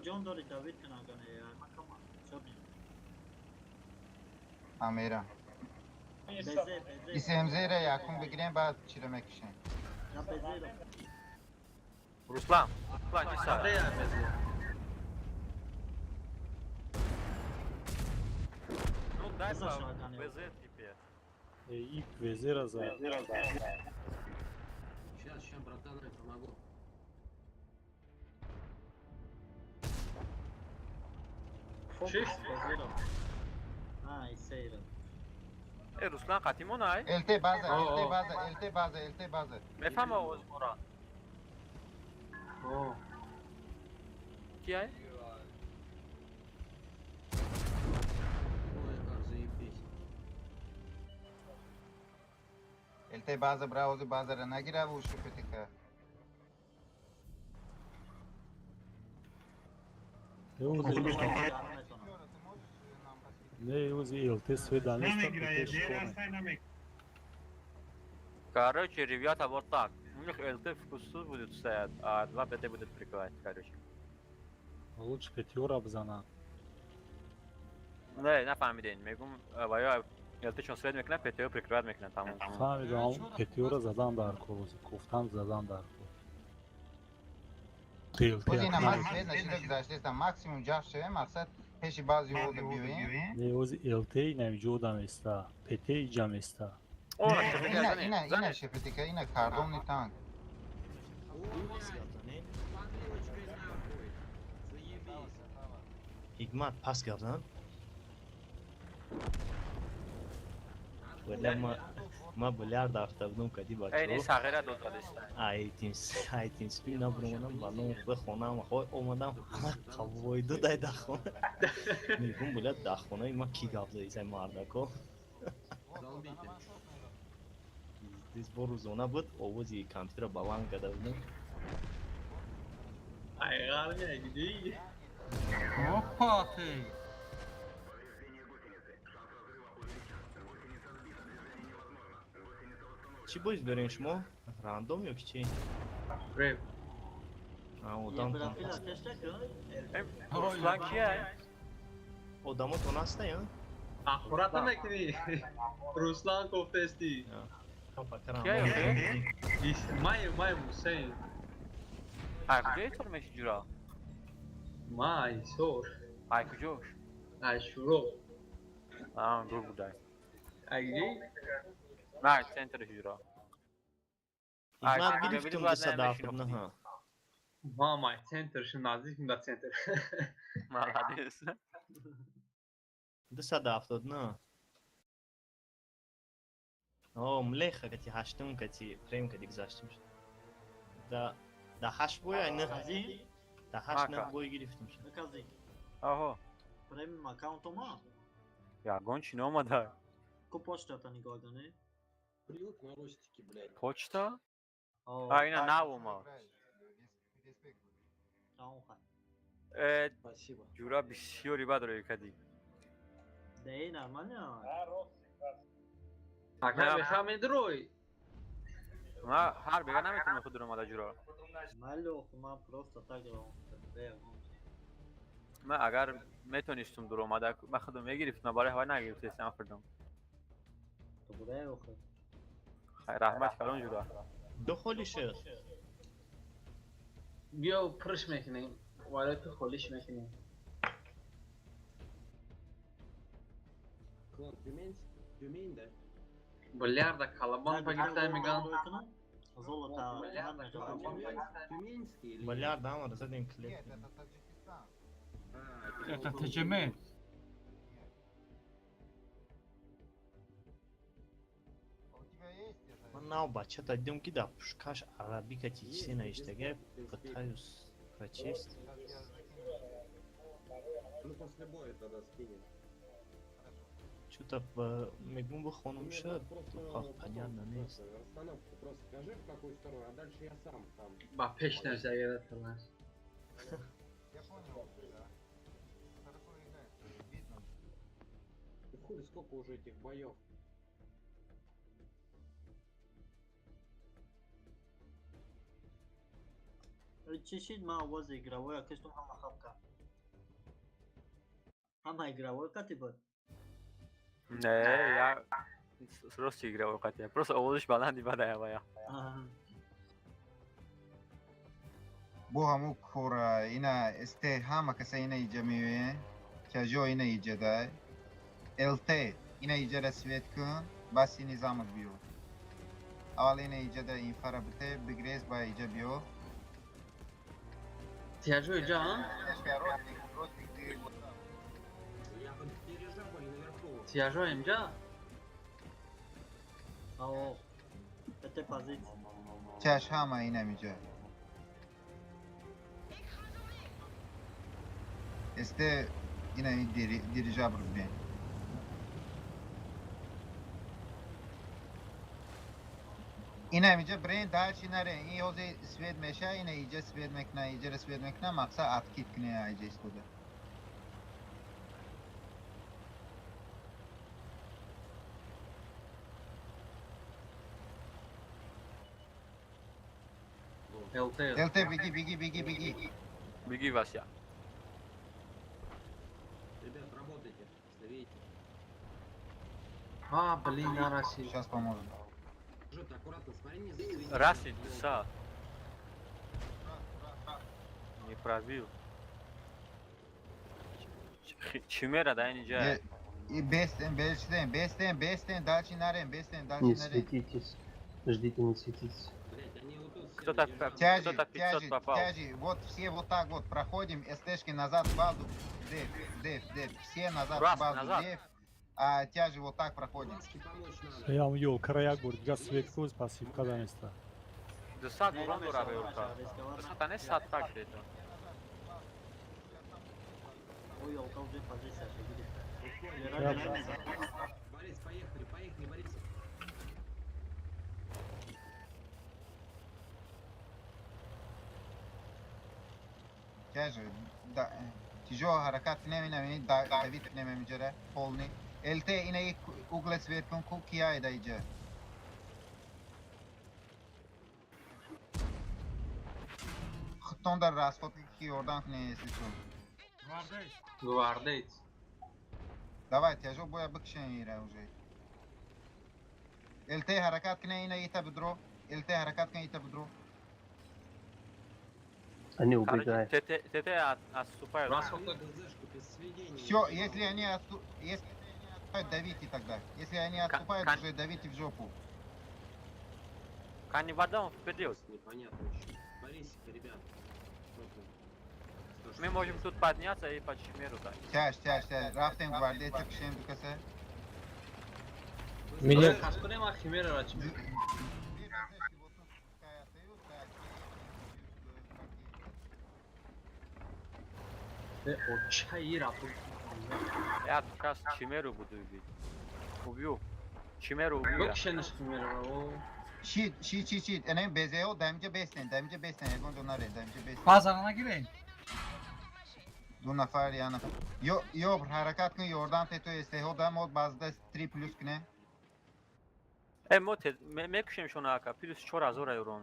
John Dory David kanagane ya. Makama. Sorry.
امیرا.
Beze.
اسم زیره یکون بگیریم بعد چی رو میکشیم.
Ya beze.
Ruslan. Ruslan git sağa.
Kade ya beze.
Ну дай
Kız aşağı
по
kanıyor.
ВЗ типе.
İlk vezir azar.
Сейчас, братан, я помогу.
Focus beze. Ha, iseyre.
Ruslan قتیمون های؟
الته بازه.
بفهم آواز مراد. کی های؟
Ой, как заебись.
LT bazı browser bazılarına girer bu şu petika.
Не, узи ЛТ сведа не ста.
Короче, ребята, вот так. У них ЛТ вкусу будет стоять, а 2 ПТ будет прикрывать, короче.
Лучше пятёра бзана.
Ne, nefahmidin. Megum bayağı lte چون سوید میکنه پتیو پریکرات میکنه تمام.
فهمیدم پتیورا زدن در کوز گفتن زدن در کوز.
Pozi na maksimum znači da zašto sam maksimum javše maksat peši bazı yolda biyoye.
Ne ozi LT nevcuda mesta. PT icam mesta.
Ina şefetika ina kardonli tank.
Hikmat pas kazan. ولی ما بلیار داشته بودم کدی بچه
این صغیره دو تا داشتن
آیتینس بی نبرمونم بالون به خونم خواه اومدم قوای دو دای دخونه میگم بلد دخونه ما کی گفته ایسای مردکو دیز برو زونه بود اوزی کامپیوتر باوان کده بودم
ای غالبه گیدی
Hoppa hey.
چی باید برین شما؟ راندوم یا که چی؟
ریب
اودام
Ruslan kiye?
Odamı tonasta ya?
Akkurat mı mekini? Ruslan koftesti.
Kiye yok ya?
May Hüseyin.
Ay kujayı sormuş cura.
May sor.
Ay kujoş.
Ay şuro.
Tamam dur buradayım.
Ay gidi?
Ne center cura.
İkmal giriftim de sadafırını ha.
Mamay center şu nazik mi da center.
Молодец.
ده صد هفتاد نه آه ملیخه که هشتم که پریم که گذاشتم شد ده هشت بوی نه ده هشت نه بوی گرفتم شد
Aho.
Premium account ma?
Ya гончи не омадай.
Ко почтата ни го не?
Привык на ростике, блядь.
Почта? А, ина навума.
Спасибо.
Jura بسیاری بد روی کدی.
Да нормально.
Aka بخوام دروی.
ما هر بگه نمیتونم خود رو ماده جورا.
Malo, ma просто так رو.
من اگر میتونستم درو ماده من خودم میگرفتم برای هوا نگرفتم فردم.
تو برای آخر.
خیر رحمت کلون جورا.
دخولی شد.
بیا پرش میکنیم. وارد تو خالیش میکنیم.
Клан Тюмень, да?
Bilyarda kalaban paketler mi gan?
Золото.
Тюменский или...
Боляр, да, он разоден клип.
Это Таджимейн.
من ناو بچه تا دیدم که در پشکش عربی که چیزی نوشته пытаюсь прочесть.
Ну после боя тогда скинем.
Что-то мигом бахоном шед, понятно не.
Расстановку просто скажи в какую сторону, а дальше я сам там.
Ba peş nevze yaratırlar.
Ты хули сколько уже этих боев?
چشید ما آواز ایگراوی کشتم همه خواب کرد. همه ایگراوی کتی بود.
نه یا راستی گره وقتی. Просто آوازش بلندی بده یا.
Bu hamu kora ina este hama kasa ina ijamiye. Kajo ina ijada. LT ina ijada svetku basi nizam biyo. Aval ina ijada infara bite bigres ba ijabiyo.
Tiyacı hoca ha? Tiyacı imca?
Ау. Это позиция.
Kaş hama ina mija. Este ina dirija burbe. اینجا برین دالچی نره این حوزه سوید میشه اینجا سوید میکنه اینجا سوید میکنه مقصد اتکیت کنه اینجا اسکوده ЛТ беги.
Беги, Вася.
Ребят, работайте, если видите.
А, блин, на России.
Сейчас поможем.
Жут, аккуратно, смотри, не засвети.
Раз и са. Не пробил. Чимера, да, не джай.
И бестен, дальше нарем,
Не светитесь. Ждите, не светитесь.
Блять, они вот тут
Кто-то
Тяжи,
500 попал.
тяжи, вот все вот так вот проходим, СТшки назад в базу, деф, все назад
Раз,
в базу,
назад.
деф, а тяжи вот так проходим.
Я ел края город, газ светку, спасибо, когда место.
Десат, уран дурабе урка. Десат, а не сад так это.
Ой, елка уже позиция,
Борис, поехали, Борис.
Тяжи, да, тяжелый харакат неминем, Давид немем джере, полный. ЛТ ине угле сверкун кукия ида иджа. Хтондар расход ки ордан кне сисун.
Гвардейц.
Давай, тяжелый боя быкшен ира уже. ЛТ харакат кне ине ита бедро, ЛТ харакат кне ита бедро.
Они убегают.
ТТ отступают.
Все, если они отступают, давите тогда. Если они отступают, уже давите в жопу.
Кани вода вперед.
Непонятно еще. Борисик, ребят.
Мы можем тут подняться и по чимеру так.
Тяж. Рафтем гвардейца кшем дукаса.
Меня... Хасkunem Химера рачим.
Я сейчас чимеру буду убить. Убью. Чимеру убью.
Бокшениш Химера.
Shit. Enem bezeo damage besten. Egon donare damage besten.
Pazarına gireyim.
दो नफर या नफर यो हरकत में योरदान थे तो ऐसे हो दम और बाज 3 प्लस कने
موت میکشیم شون آقا پلیس 4000 یورو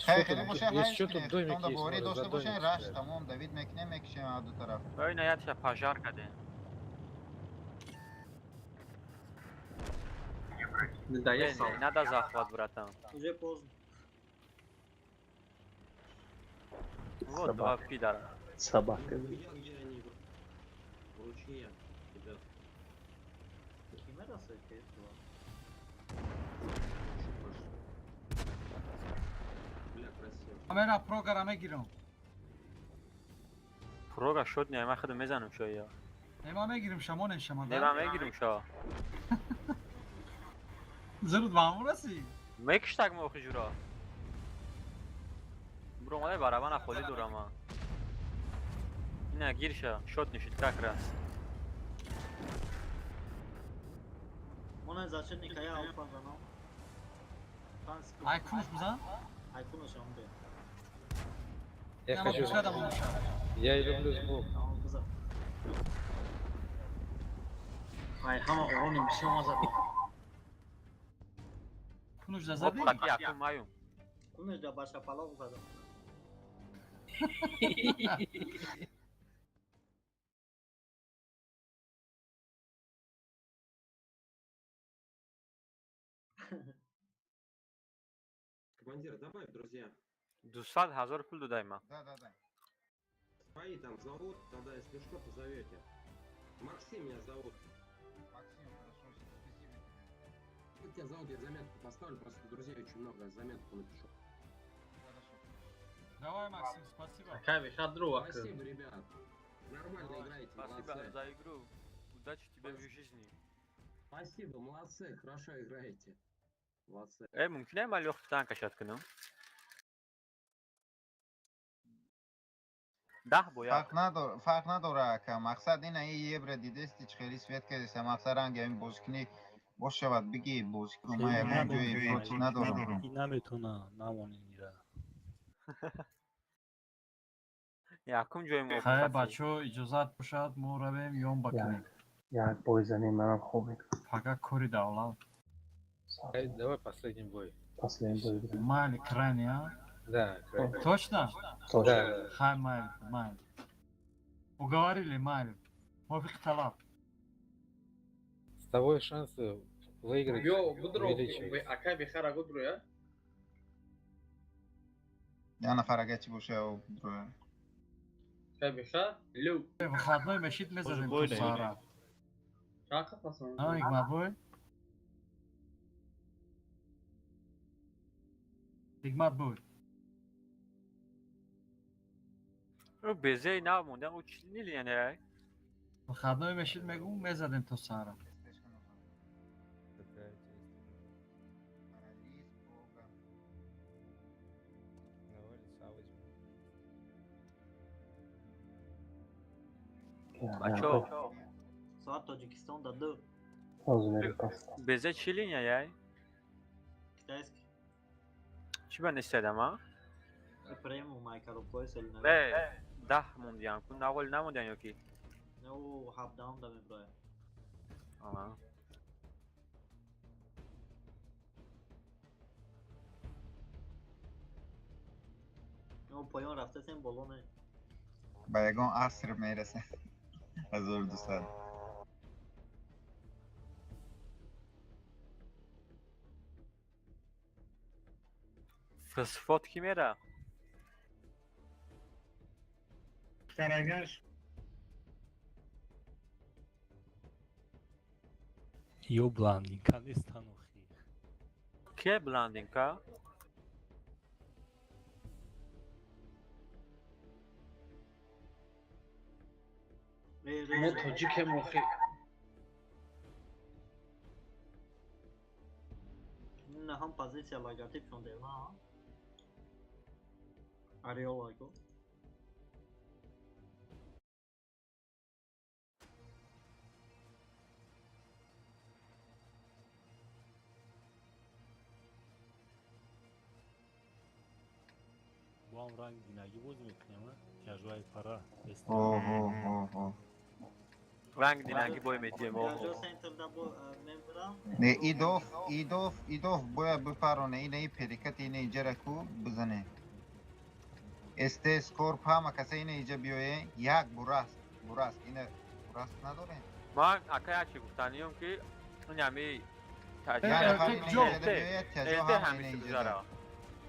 خیلی مشخص тут домик есть говори дошто бошен раш тамом давид мекне мекшем ад дو тараф
ой на ятша пожар каде надо захват братан
уже поздно.
вот два пидора
Собака.
Где они? Ручья, ребят.
Химера соответственно.
Бля, красиво.
Kamera programa girin.
پروگا شد نه من خودم میزنم شویا
Nemame girim şamon şamon.
نه من میگیرم شا
Zırd var mı burası?
میکش تک موخی جورا برو ماده برابر خودی دورما نه گیر شا شد نشید как раз
Ona защитника алфа занал.
Aykunuş mu lan?
Айкуно шамбе.
Я
Ama
хочу...
başka adam olmuş abi.
Я люблю звук.
Tamam kızım. Ay hama oğlum bir şey olmaz abi.
Kunuş da zaten.
вот так я маю
Kunuş da başka pala uzadı.
Командир, добавь, друзья.
200,000 пул дай ма
да
Свои там зовут, тогда если что, позовете. Максим меня зовут.
Максим, хорошо, спасибо тебе.
Как тебя зовут, я заметку поставлю, просто друзей очень много, я заметку напишу.
Хорошо.
Давай Максим, спасибо.
Кайви, хадру
Спасибо, ребят. Нормально играете,
спасибо
молодцы.
за игру удачи тебе в жизни
Спасибо, молодцы, хорошо играете. Молодцы.
ممکنه من لخت تانکشت کنم 10 боя
فرق نداره که مقصد اینه یه بر دیدستی چخیلی سویت که مقصد رنگ همین بازکنی бош шавад бигӣ бозикӯ ман ягон ҷои фотӣ надорам.
این نمیتونه نمونه میره.
Якум ҷои
Хай
мувофиқати.
бачаҳо иҷозат бошад мо равем ён бакунем.
Як бой занем, манам хуб мекунам.
Фақат кори давлат.
Давай последний бой.
Последний бой будем.
Майли крайний, а?
Да, крайний.
Точно?
Точно.
Да.
Хай майли. Уговорили майли. Мувофиқ талаб.
С тобой шансы выиграть
Yo, Budro,
увеличиваются.
акай бихара Budro, ya?
Я нафар агар чӣ боша дроя.
Акай биха? Лю.
Выходной мешит мезанем то сара.
Шақа пасан.
А, Игматбой? Игматбой.
Безе намонда, у чӣ нилияне?
Выходной мешит мегум мезанем то сара.
Бачо,
Saat Tojikiston da 2.
Rozumeli pasta.
безе чӣ линияй?
Китайский.
Чӣ ба нестедам, а?
Прямо майкро поясали на.
Бе, 10 мондиям. Кун наволи намондиям ёки?
Ну, хабдаун да мебрая.
Ага.
Ну, поён рафта сен боло не.
ба ягон аср мераса. 1200.
Фосфот ки мера?
Йо блондинка нест танохи.
Ке блондинка?
Мо тоҷике мохи.
На хам позиция логотип шунде ва. Ариол лого.
Бо ам ранг динагӣ боз мекунем, яжваи пара.
Ого.
Ранг динагӣ бой медием.
Яжо центр да бо мебрам.
Не идов бояд бипароне. Ина и перикат ина инҷа раку бизане. Эстес корп ҳама каса ина инҷа биёе. Як бураст. Ина бураст надоре?
Ман акая чӣ гуфтаниём ки инами
Як нафар ина инҷа биёяд, тяҷо ҳама ина
ҳамиси
инҷа
гузара.
да.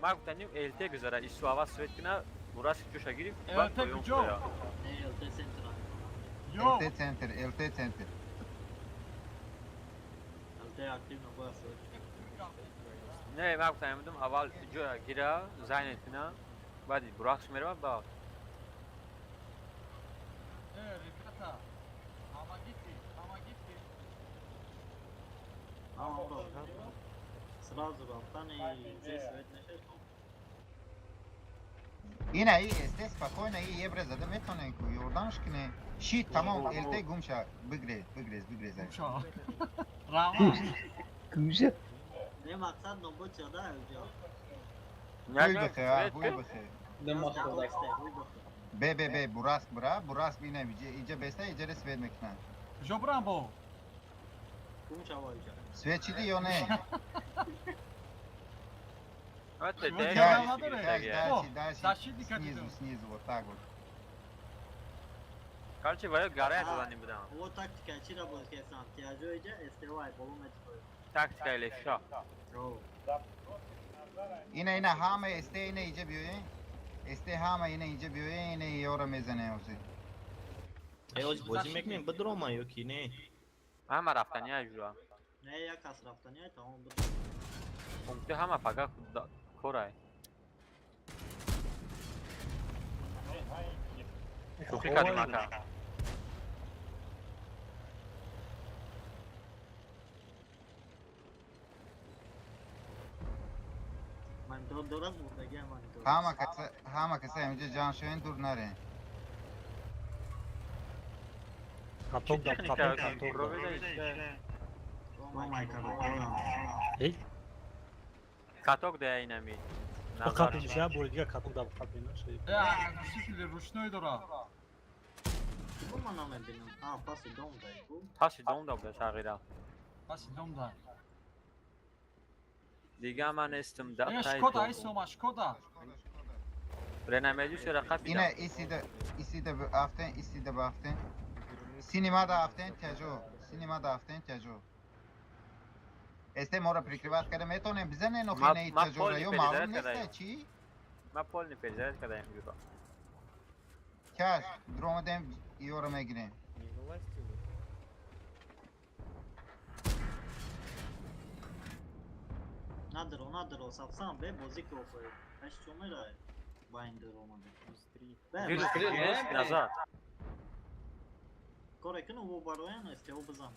Ман гуфтаним ЛТ гузара. Ису аваз свет кина бурас ҷоша гирифт.
ЛТ куҷо?
Не, ЛТ центр.
Ё.
ЛТ центр.
ЛТ активно бояс.
Не, ман гуфтаним будам аввал ҷоя гира, зайнет кина. Баъди бурас мерава баъд.
Ребята, помогите.
Сразу рафтан и здесь свет нешед.
Ина и эстес спокойно и ебре зада метоне ку ёрдамш кине. Шит тамом ЛТ гумша бигрез.
Рава.
Гӯша.
Не мақсад нобуд шуда ҷо.
Ҳуй бихе.
Нема худак.
Бе бураст бина иҷа беста иҷа свет мекунад.
Куҷо бурам бо?
Кум шавай ҷо.
Свет чиди ё не? Снизу вот так вот.
Короче, ваё гарая заданим будам.
Во тактика чӣ да бояд кесам? Тяҷо иҷа эстевай боло метои.
Тактикаи левша.
Ина ҳама эсте ина иҷа биёе. Эсте ҳама ина иҷа биёе, ина ёра мезане ҳозир.
Ой, бозӣ мекунем бидрома ё ки не?
Ҳама рафтанияй жуа.
Не, як кас рафтания тамом буд.
Пункти ҳама фақат корай. Шӯхӣ кардим ака.
Ман дорад бурдаги ман.
Ҳама каса инҷа ҷамъ шавен дур наре.
Каток да.
Ом با مایکروفون
ای
کاتوک ده اینمی
فقط میشه بولگیا کاتوک دا فقط نمیشه
شکل روشنایی داره.
بو من نمیبینم پاس دوم داری بو
پاسی دوم دا به تغییره
پس دوم داره.
دیگه من استم دا تای
شکودا ایسوما شکودا.
رنمدی چرا قفیدم
Yine isi de baften. Sinema da haften تجو. Sinema da haften تجو. Este mora prikrivat kare metone bizane no khine تجو ra yo malum neste chi?
ما پول نپذیرد که دایم جدا
Kaç dromadem yorum egre.
ندارو سبسام به بازی که اوفر هش چومه رای باینده رومانده
ویروس نزار
کاره کنو و باروین است که او بزن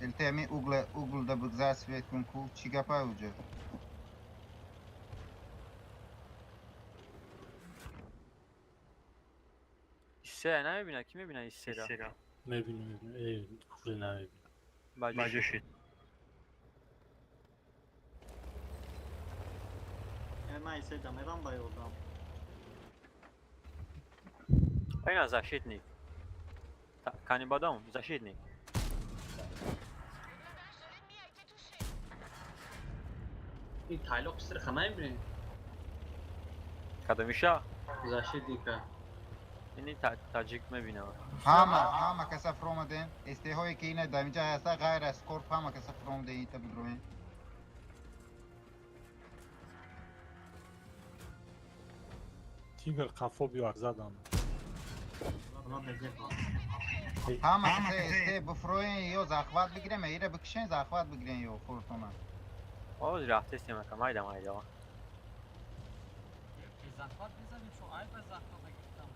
Elte mi Google da bugza svet kun ku chigapa ujo.
ایسته نمیبینه کی میبینه ایسته را
میبینم کفر نمیبینم
باجه شد
من ایسه دمیرم بایودم
اینا защитник канибадом защитник
این تایلوک سر خمه میبینی
کدومیشا
защитника
اینی تاجیک میبینه
Hama kasaf romaden. Este hoye ki yine damija hasta gayr az korp hama kasaf romaden ita bidroin.
تیگر قفا بیوار زدم
Hama este bufroin yo zakhvat bigire meire bikishin zakhvat bigire yo khortona.
آوز رفته استیمه مایده مایده
زخمت بزنیم شو آی به زخمت بگیرم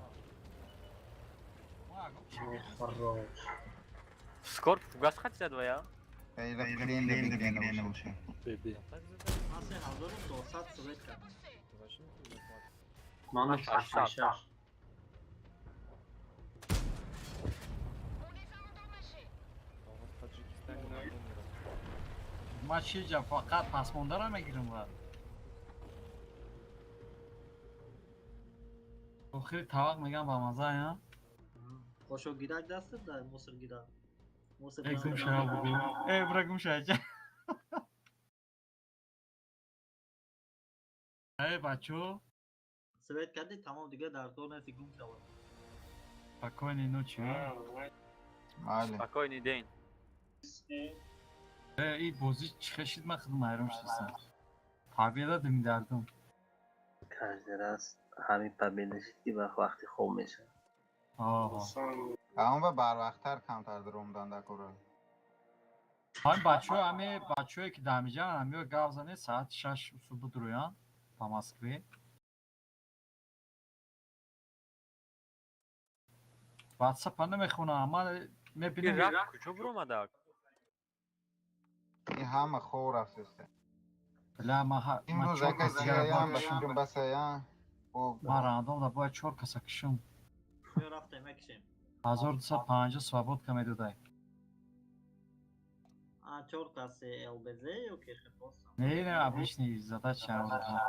سکورپ فوگاس خط زد ویا
Beyler clean de bigire ne olsun.
ببین
من 3200 سویت کردم
من 86
ما چی جا فقط پس مونده رو میگیرم باید خیلی طواق میگم با مزه ها
خوشو گیرک دستت در موسر گیرک
ای گم شما بگو ای برا گم شما جا ای بچو
سویت کردی تمام دیگه در طور نسی گم شود
پاکوین اینو چی؟
Male.
پاکوینی دین
ای بازی چی خشید من خودم ایران شدستم پابیده دمی دردم
کجدر است همین پبیلشتی وقتی خوب میشه
آها
Ama be bar vaqtar kamtar dromdan da ko'radi.
همین بچه هایی که دمیجن همه گاو زنه ساعت 6 صبح درویان با مسکوی واتساپ نمیخونه اما میبینیم
رفت کجا برو مدک
این همه خور است.
بله ما
این روز
چهار
اگه
کس دیگر
زیایم
باید کشم
بشیم بسایم.
ما راندوم دا باید 4 کس کشم
بیا رفتیم مکشیم
1250 سوابود کمی دودای
4 کسی البزه یا که خفاستم
نه ابلیش نیست زده چند روزه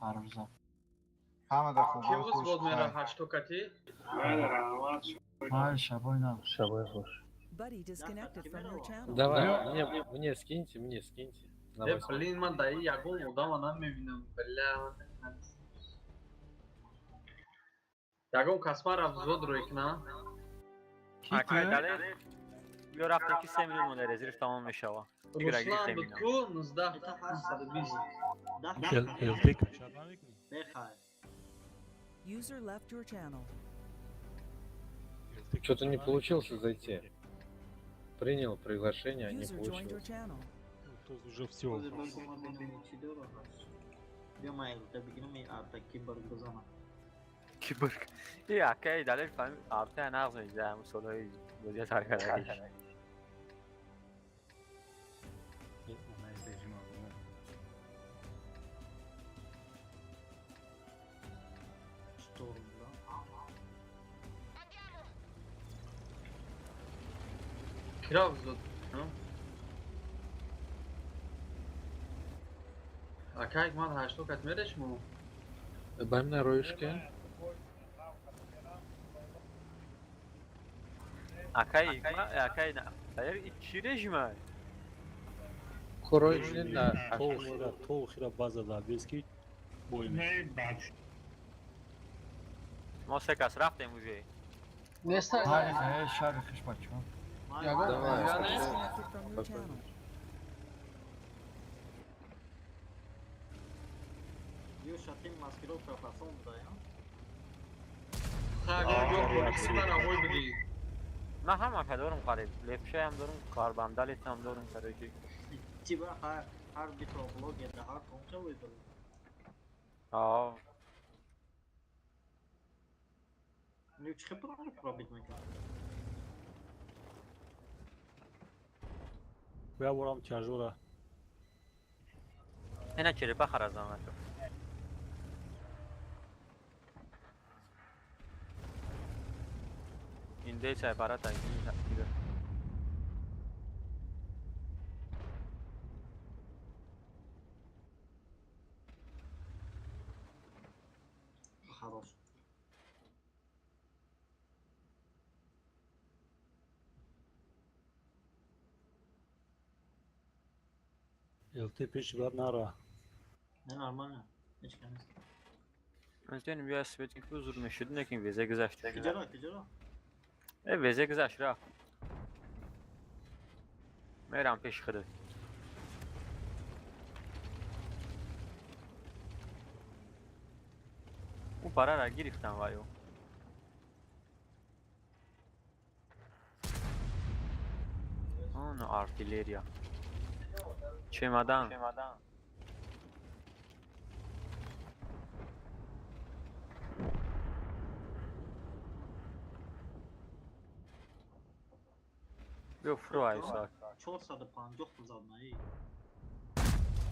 هر روزه
همه در خوب
کی بود میره 8 کتی
های شبای نه
شبای خوش
Buddy disconnected from your channel.
Давай, мне скиньте, на
ده
8.
بلین من دایی یکم مدام نمیبینم بله یکم کسما رفت زود روی کنه
اکای داره بیا رفته که 3 میلیون مونده زیرش تمام میشه و
روسلان بود کو 19 120
التک میشه نمیکنی
بخیر
User left your channel.
Что-то не получился зайти. Принял приглашение, не
User joined your
получилось.
channel.
تو уже все
بیا ما التا بگیرم این ارتکی برگ بزنم
کیبورگ یه اکای داره فهم آرته نغز میده همون سولهای بودیه ترکه
کراو زود اکایک من هشتو کت میرش مو
ببین رویش کن.
Akay ma akay na. Hayır içi rejime.
Koroyش نه.
تو خیره بازه دا بیسکی بوینه.
ما سه کس رفتیم اونجا.
Hayır şarkış بچه
Disconnected from your channel.
یو شاتیم ماسکیروفا فاسون بوده یا؟
خیلی yok polisi bana oy budi.
من هم دارم قریب. لفشه هم دارم کاربندالیت هم دارم کاری.
چی با هر بیتروبلوگ ده هر کنچه ویدو.
آه.
نیو چه پروبیت میکنه؟
بیا برام چارجوره.
اینا چیره بخر از آن تو. این دیت عبارت از این تفکیره.
خلاص.
التی پیش بر نره.
نه نرمانه. هیچ کنی.
Önce bir asbetin ki uzun meşhur ne ki vize güzel.
کجا؟
vize güzel ra. میرم پیش خودت. اون پاره را گرفتم وایو. آنو آرتیلریا. چمدان. Yo فرو aysa.
450 زدنایی.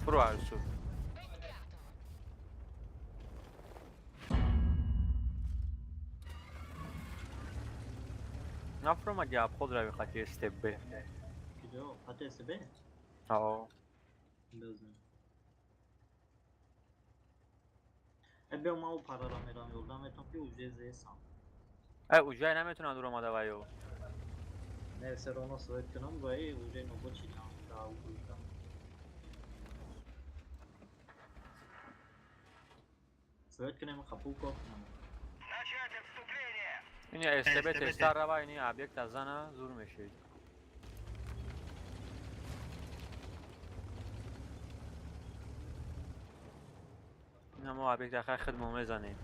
فرو aysa. نفرم اگه اب خود روی خطی استپ به.
کجا؟ خطی استپ به؟
آه.
بزن. ابی ما او پارا را میرم یولدم میتونم که اوجه زیستم.
اوجه نمیتونم دور آمده وایو.
نه سرانو سویت کنم وای اوجه نو بچینم تا اوجه. سویت کنم خپو کنم.
این استپ تستر رو اینی ابیکت از زنه زور میشه. اینا ما ابیکت آخر خدمت میزنیم.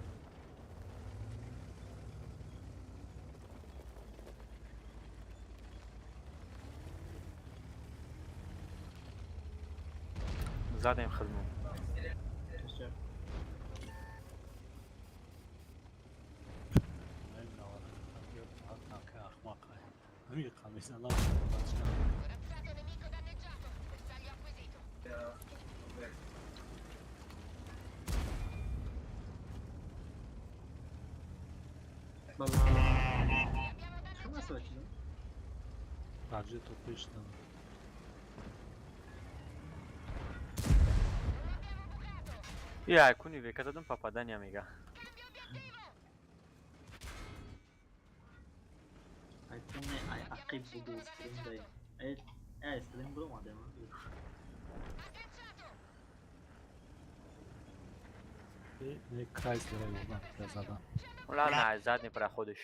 زدیم خدمت.
Come switch them.
Bardziej to pyszne.
Ya kuni ve kadın papadan yamiga.
Ay kuni ay akib budu stream day. Stream bulamadım.
Ne Chrysler'a yoldan biraz adam.
Ulan ne zadni para خودش.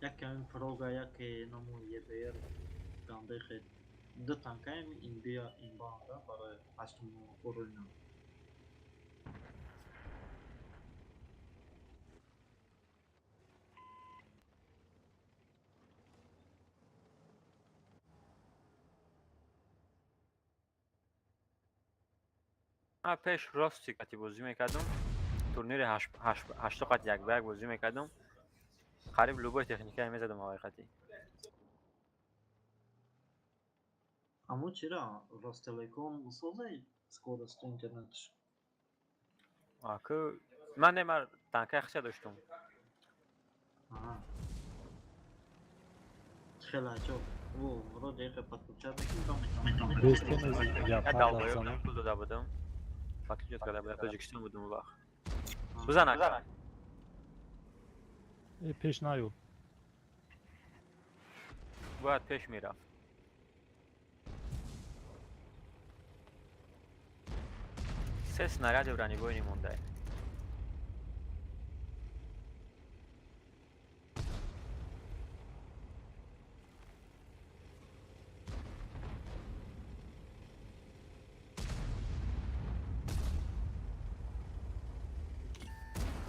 یک کمی فروگا یک نمو یه بیر گنده خید دو تانکایم این بیا این بانده برای هشتم اوروینا
پیش راستی کتی بازی میکردم تورنیر 8 قط یک برگ بازی میکردم قریب لوگوی تکنیکی میزدم حقیقتی
اما چرا راست تلکوم سوزه скорость اینترنتش
Akı mən demər tanka yaxşı düşdüm.
Aha. Çıkılaço. Bu vroде подключаться к
Restemiz
Ya
yapar
dalba yok,
Ramazan'ı.
pul da buldum. Patlıcı kadar böyle Özbekistan buldum bak. Uzana.
Peş nayo.
Bu at peş mira. Ses снаряды в бронебойной мунде.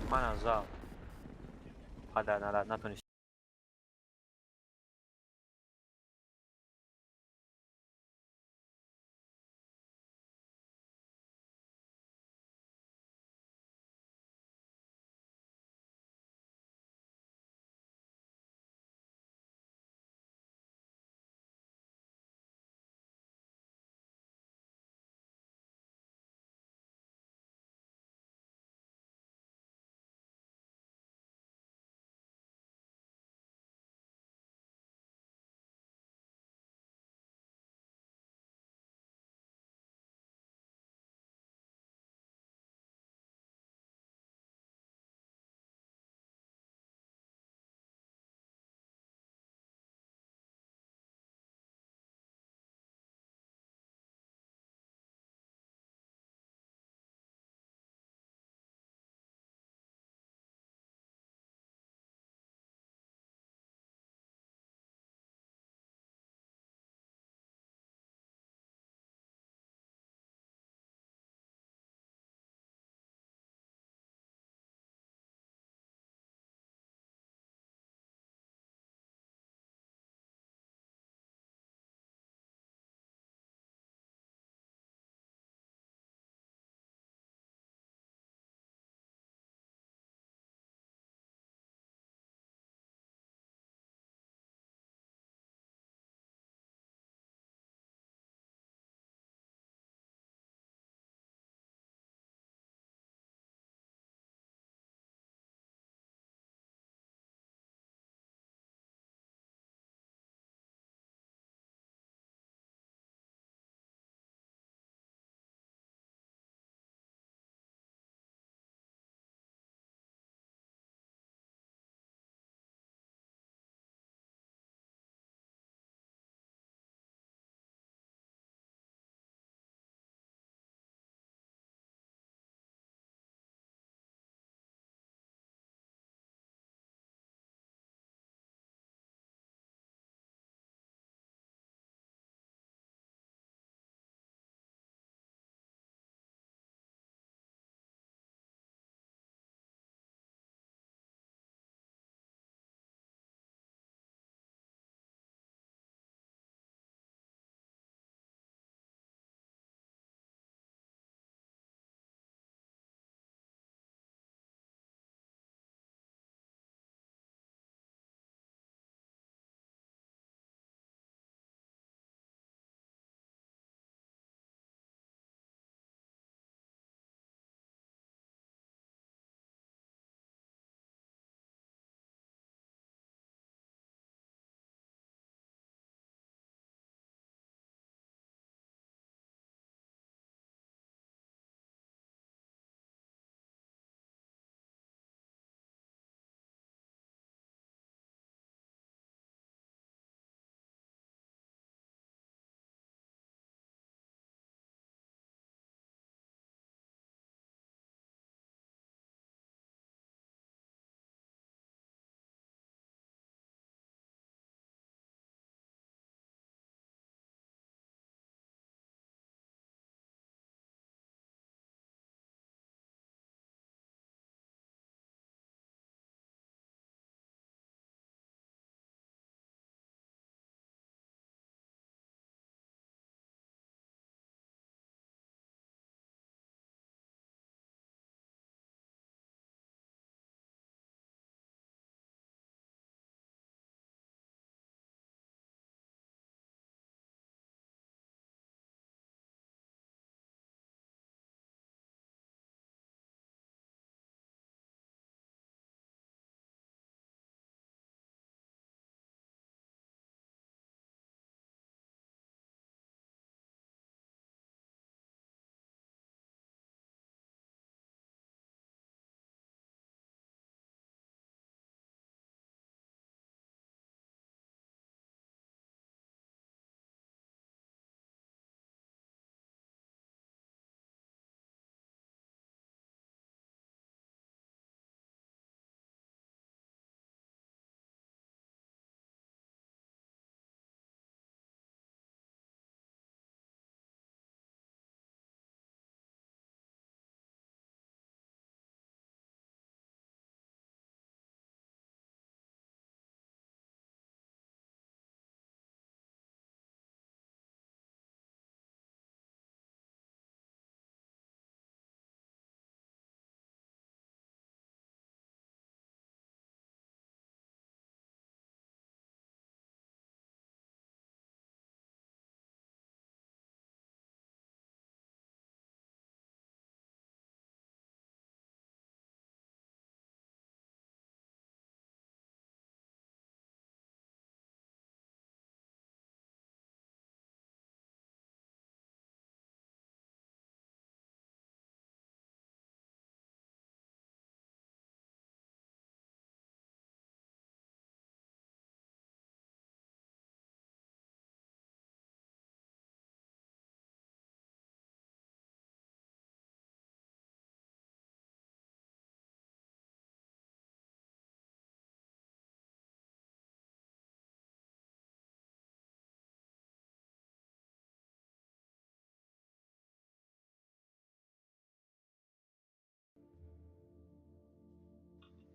Mana zал. Хада на то не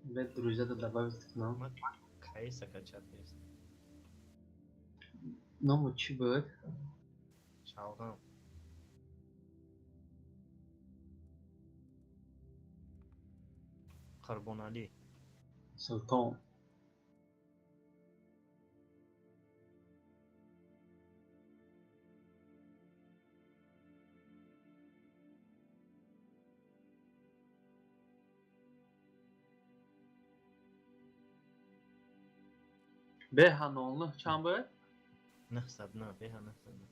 به درویزه ده добавить к нам.
Кайса качать есть.
Номер چی بود؟
Шалгам. Карбонали.
سلطان. به هنانlı چند بود؟
نحسبنا بها نحسبنا.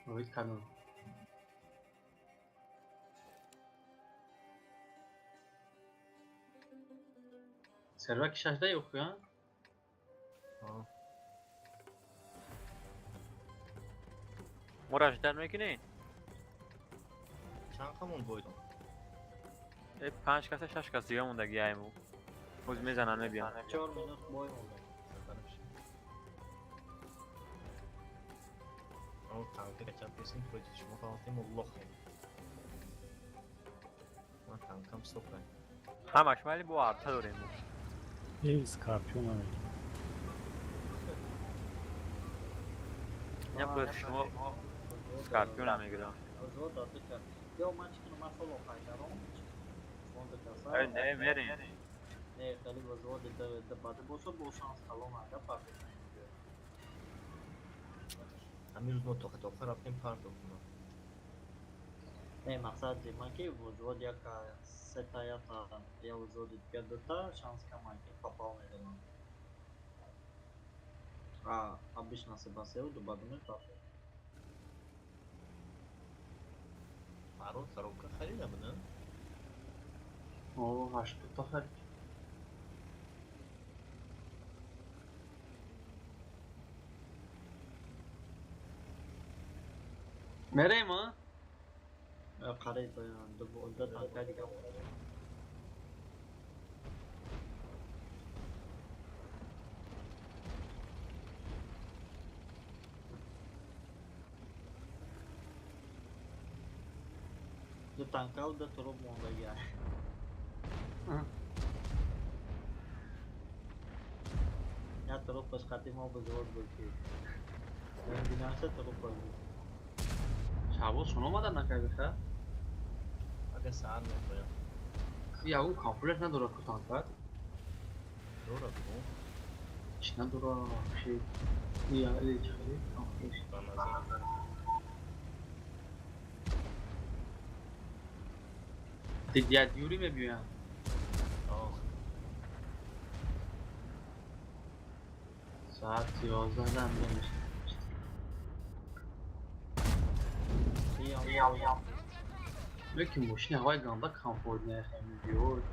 روید کنم. سرور که 16 yok ya.
مرش در میکنین؟
چند کمون بایدم؟
5 کس 6 کس دیگه مونده گیایمو. خوز میزنن میبیان.
4 minut boy oldu.
Ama tanka kaçabilirsin против şunu falan değil mi? Allah ya. Ama tankam sokar.
همش ولی با ارتا داریم.
یه اسکارپیون هم میگه.
نه خود شما اسکارپیون هم میگیرم.
Zor da tıkar. Ya maç günü masal okaylarım. Onda kasa.
ای نه میرین.
Ne خیلی وزود ده بعد بوسو بوسان سالون آده پاکت نمیگه.
همین روز ما تا رفتیم پارک کنم.
نه مقصد من که وزود یک ستا یا تا یا وزود دیگه دوتا شانس کم که попал میدونم. обычно се басеу до бадуме папе.
Мару коробка خریدم نه؟
اوه 8 تا خرید. میریم ها؟
قریب دو تانکا دیگه دو تانکا و دو تروب مونده گیا یا تروب پس خاطی ما بزرگ بودی بیناسه تروب بودی
شبا شما اومدن نکرده خب؟
اگه سر نکنم
یا اون کامپلت نداره که تانکر؟
دورا کن
چی نداره شید یا ایلی چه خیلی؟ دیگه دیوری میبیویم ساعت 11 دم نمیشه Belki ماشین هوای گنده کامفورت نخواهیم بیاد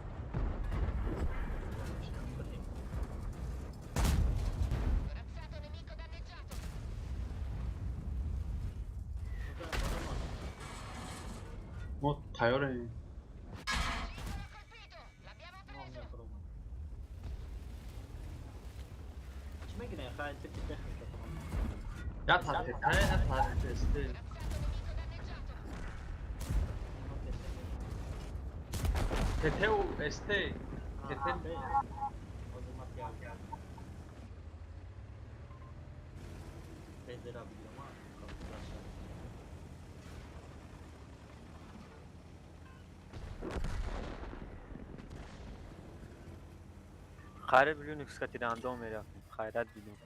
ما تیاره
چی میگنه خواهد تکی تکنیکه
یا تحت نه تحت استه تته و استه تته
خیره لینوکس که راندوم میره خیرت دیدیم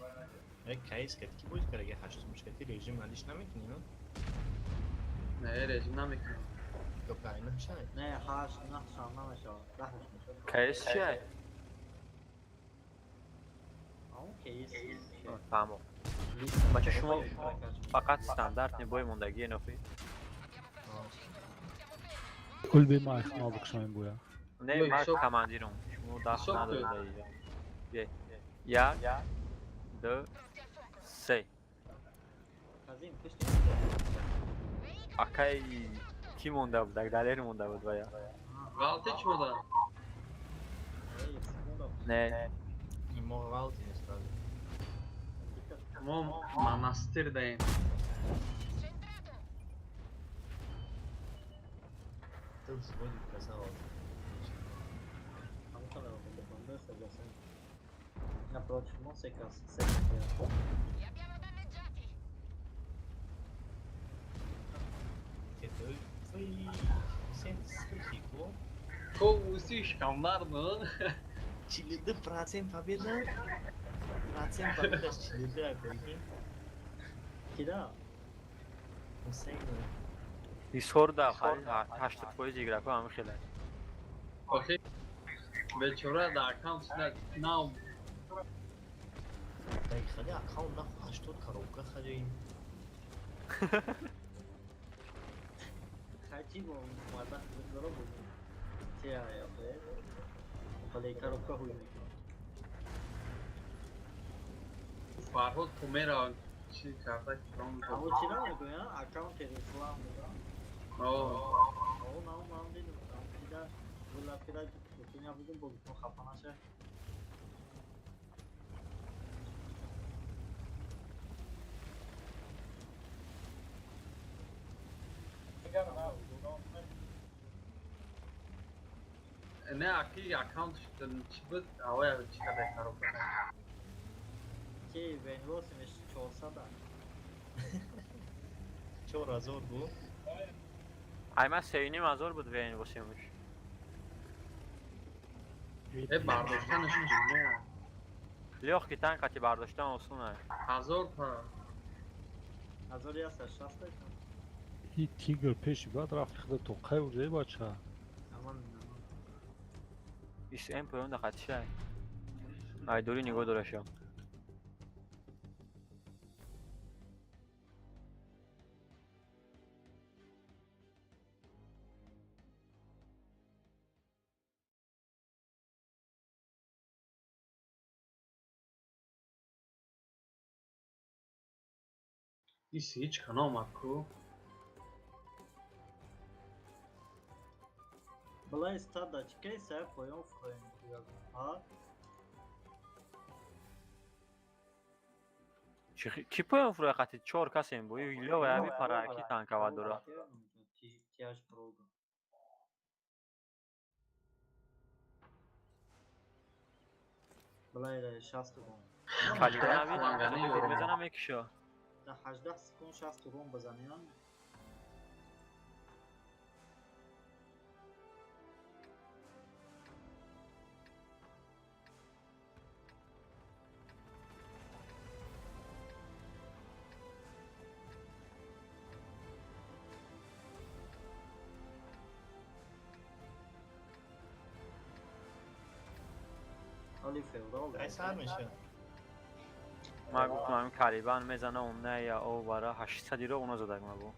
یک کیس که کی بود که اگه 8 مشکلی رژیم علیش نمیکنی نه
نه رژیم نمیکنی
تو کاری نمیشه
نه هاش نه شام نمیشه راهش میشه
کیس چیه
اون کیس
فهمم بچه شما فقط استاندارد نبای موندگی نفی
کل به ما اخمال بکشایم بویا
نه من کماندیرم شما دست ندارید دیگه یک دو سه
کازیم کشتی
اکی کی مونده بود دلیر مونده بود بایا
غلطی چی مونده
نه
این موقع غلطی نیست
ما منستر داریم.
Tu svodi kasao. Amuka la comando sta già approccio mo se cazzo se li abbiamo danneggiati. Che tu senti fico?
Musisz kamarno.
Чилиды процент победа. Процент победа с Чилиды опять. Кида. Хусейн.
دیسکورد آخری 80% جیگرافی هم خیلی
آخه بیچاره در اکانت ناو
خیلی اکانت نه 80 کاروکا خیلی خیلی با مادر بزرگ بود چه آیا خیلی کاروکا هوی
فرهاد کومرا چی کرده که
اما چرا میگویا اکانت اسلام میگم não دیدم دیدم ولی اخیرا دنیا بودم با تو خفه نشه
نه اکی اکانت چی بود آیا چی کرده کارو کنه
چی ونوسمش 400 4000 بود
ایما 3.5 بود وین واسیمش
برداشتنش نه
لیاخ که تنقتی برداشتن آسونه
1000 تا
1000 یا 60
این تیگر پیشی باید رفت تو قیوره بچه
امان
20 ام پایون دقیقی شای ایدوری نگاه دارشم
ایسی هیچ کنام اکو
بلا استادا چکه سر پایان فرند ها
کی پایون فرای قطعی 4 کسی این بایی ایلیا و همی پراکی تنکه و داره
تیاش پروگرام بلا 60 روم
کلیبا نبید میزنم یکیشو
تا 18 سکون 60 روم بزنیان حالی فیورال سر میشه
ما گفتم همین کلیبان میزنه اون نه یا او برای 800 رو اونو زدک ما بو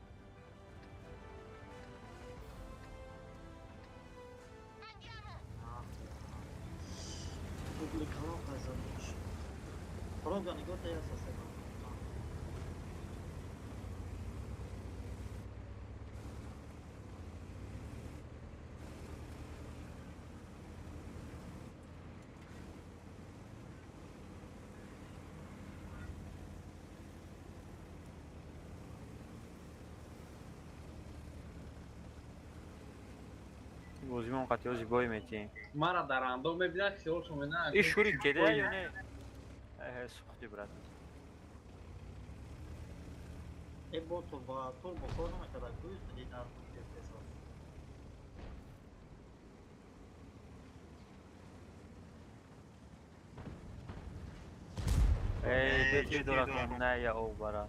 Pubblicano casamici. Organico te essa seconda.
بازی من قطعی زیبایی میتیم
مرا در اندام میبینه که سیول شما نه
این شوری کده یا نه سختی برد
E boto va turbo corno e cada cui di dar che peso.
بچه دارم نه یا او برد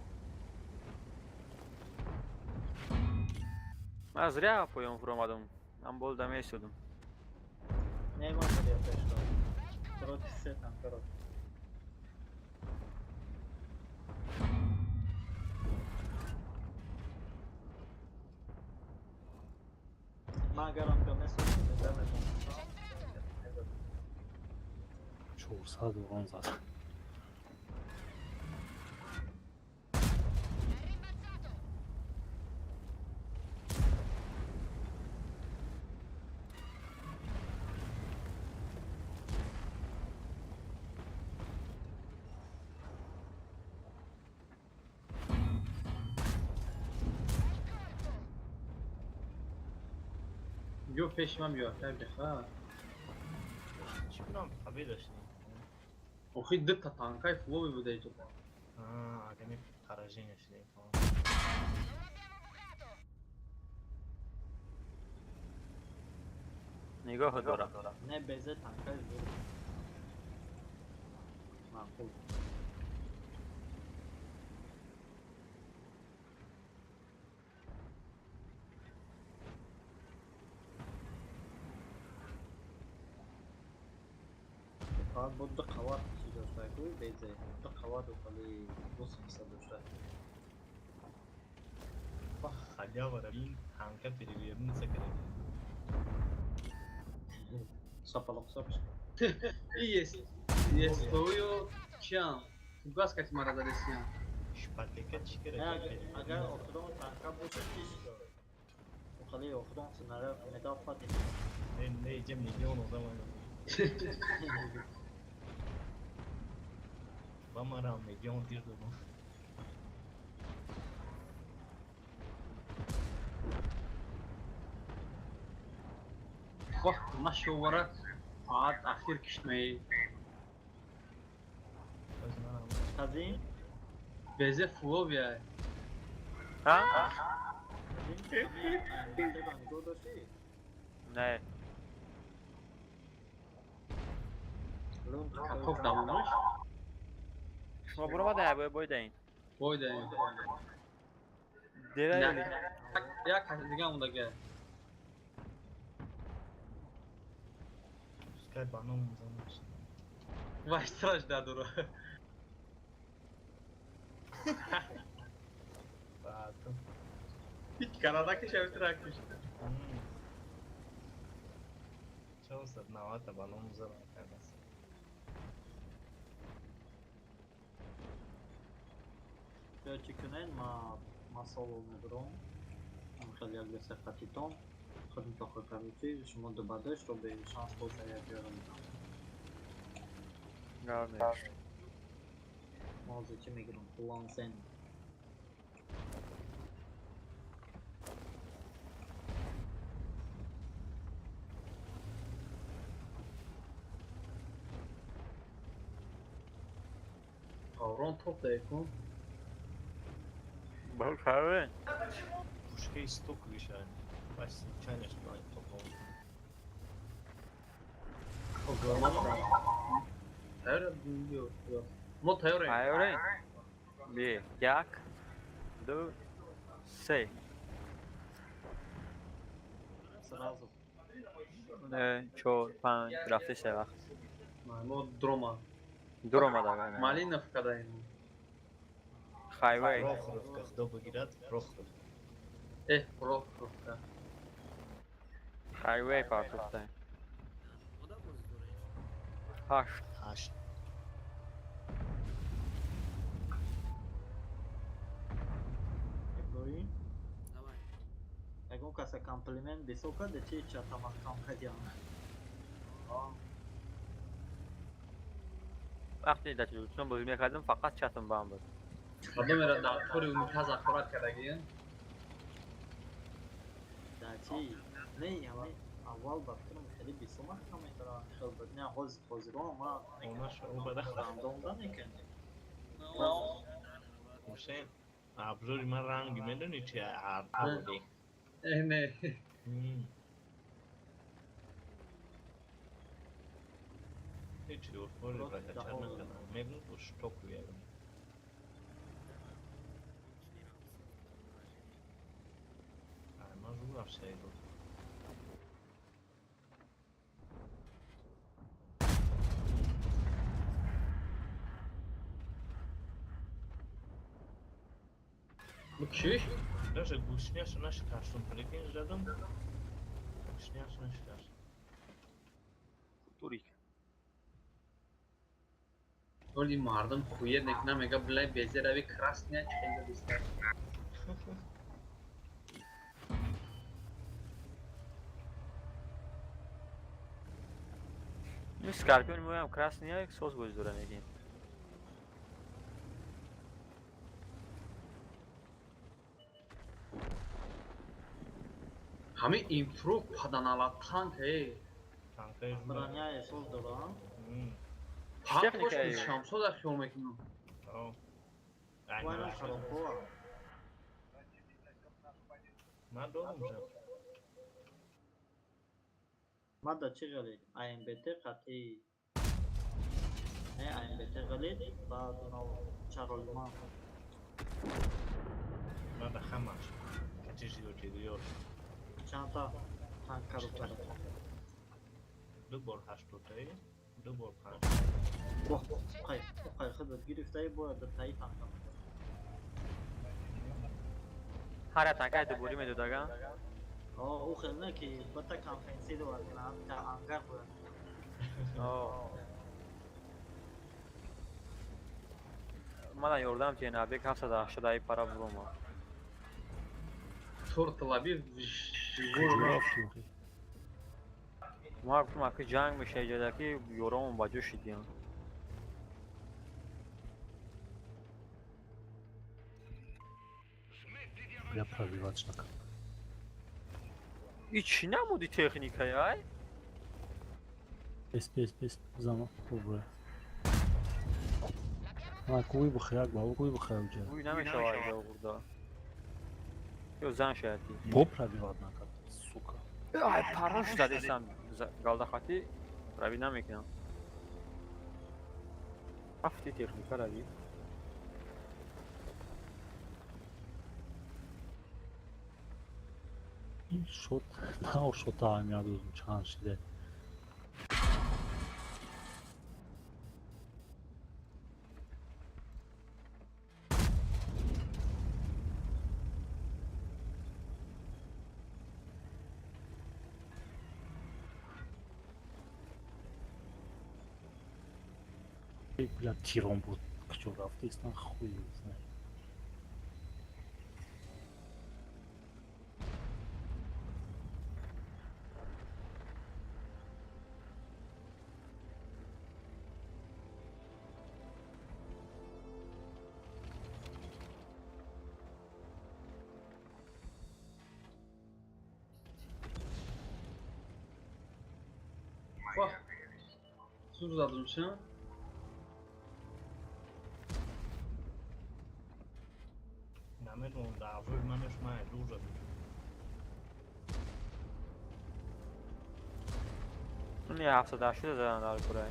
من از ریا پایون فرو آمدم من بولدم ایستودم
Ne ma che dia pesto. Però ti setan però. Magaram che ho messo il dame con
400 اون زد
بیا پیش من بیا کرد بخواه
چی کنم طبیعی داشتیم
اخی دو تا تانکای فلوی بوده تو با
اگه می خراجی نشدیم
نگاه دارم
نه بیزه تانکای زور معقول فقط بود دو قوات چی داشته کوی بیزه دو قوات و خالی دوست میسا داشته
خالی ها برای تانکا پریویرون سکره
سپالاق سپش
Есть твою чем? Фугас как мара дадесян.
شپتکه چی
نه
کرده
اگر اخدام تانکا باشه چیش داره و خالی اخدام سناره مدافعات
نه اینجا میلیون او زمان با ما را میلیون تیر دادم
Бах, нашего вора. А ахир кишмей.
قدیم
Безе фловия.
ها؟
دو داشتی
نه
لون
Хоп дамаш.
شما برو ما ده باید این
Бойда.
دیره
Я как дигам удаге.
سکای بانو مزانش
Вай страж да дура.
بعد
Канада ки шев тракиш.
چون صد نوات بانو مزانش کرده
یا چی کنین ما سالو نبرم من خیلی یک بسه خطیتون خودم تا خود کمیتی شما دو بدش رو به شانس خوش یک بیارم موضوع چی میگیرم پلان سن
Аврон топ да якун.
باید خرابه
پوشکه استوک بیشه بس چنش باید
Тайра бинго. Мо тайра.
تایاره بی یک دو سه
сразу
چهار پنج رفته سه وقت
Мо дрома.
دور آمده گنه
Малинов кадаем.
خیوه
رخ که خدا بگیرد رخ
Рох.
خیوه پارتوفته هشت
8
Ебой. Ego ca să compliment bisoca de ce ce ta mas cam cadian.
وقتی در تلویزیون بازی میکردم فقط چتم با هم بود
Adam era da طوری اون تظاهرات کردگی.
Da ce ne yani اول baktım خیلی بیسوما کم میترا خیلی نه حوز توزیرو ما
اوناش او بده
راندوم دا نکنه
حسین ابزاری من رنگی میدونی چی عرض بودی
نه.
هیچی ارفوری را کچر نکنم میگم توش توک بیارم من رو رفت سیدو
Bu kişi?
Даже гушняшо нашкашом, прикинь, жадам. Гушняшо нашкашом.
توریک
Оли мардам хуе некна мега блай безе рави красния чхенга диста.
این سکارپیون مویم کراس نیه سوز گوزدوره میگیم
همین اینترو پدانالا تانک
Tanker
Branya esol duran.
پاک شمسو در خیال میکنم
Vayna xarapova.
من دارم جا
Mada چی غلید؟ IMBT قطعی نه IMBT غلید بعد اونو چرالمان
من همش کچیشی رو که دیار
چند تا تانک رو کرد
2 بار 8 تایی 2 بار 5
خیلی خودت گرفته باید در تایی تانک رو
هر تنکای تو بوری میدو داگا
او خیلی نه که بطه کانفرنسی دو باید کنم تا انگر باید
من یوردم که نبیک 780 ای پارا بروم
تورت لابی
ما گفتم که جنگ میشه اینجا که یورام با جوش دیدیم
Я пробивать шаг.
هیچ نمودی تکنیکای ای
Пес, зама, убра. Куй бухяк, бабу куй бухяк джа.
بوی نمیشه وارد آورده یو زن شدی
Бо пробивать накат, сука.
ای پراش زدیستم گالده خاطی روی نمیکنم هفتی تکنیکا روی
Шот, на шота амяду чан шиде. Бля, тиром будет. Чё, рафтист нахуй, не знаю.
Sus zadım się.
نمیدونم دعوی منش من دور
اون یه 780 زدن در کره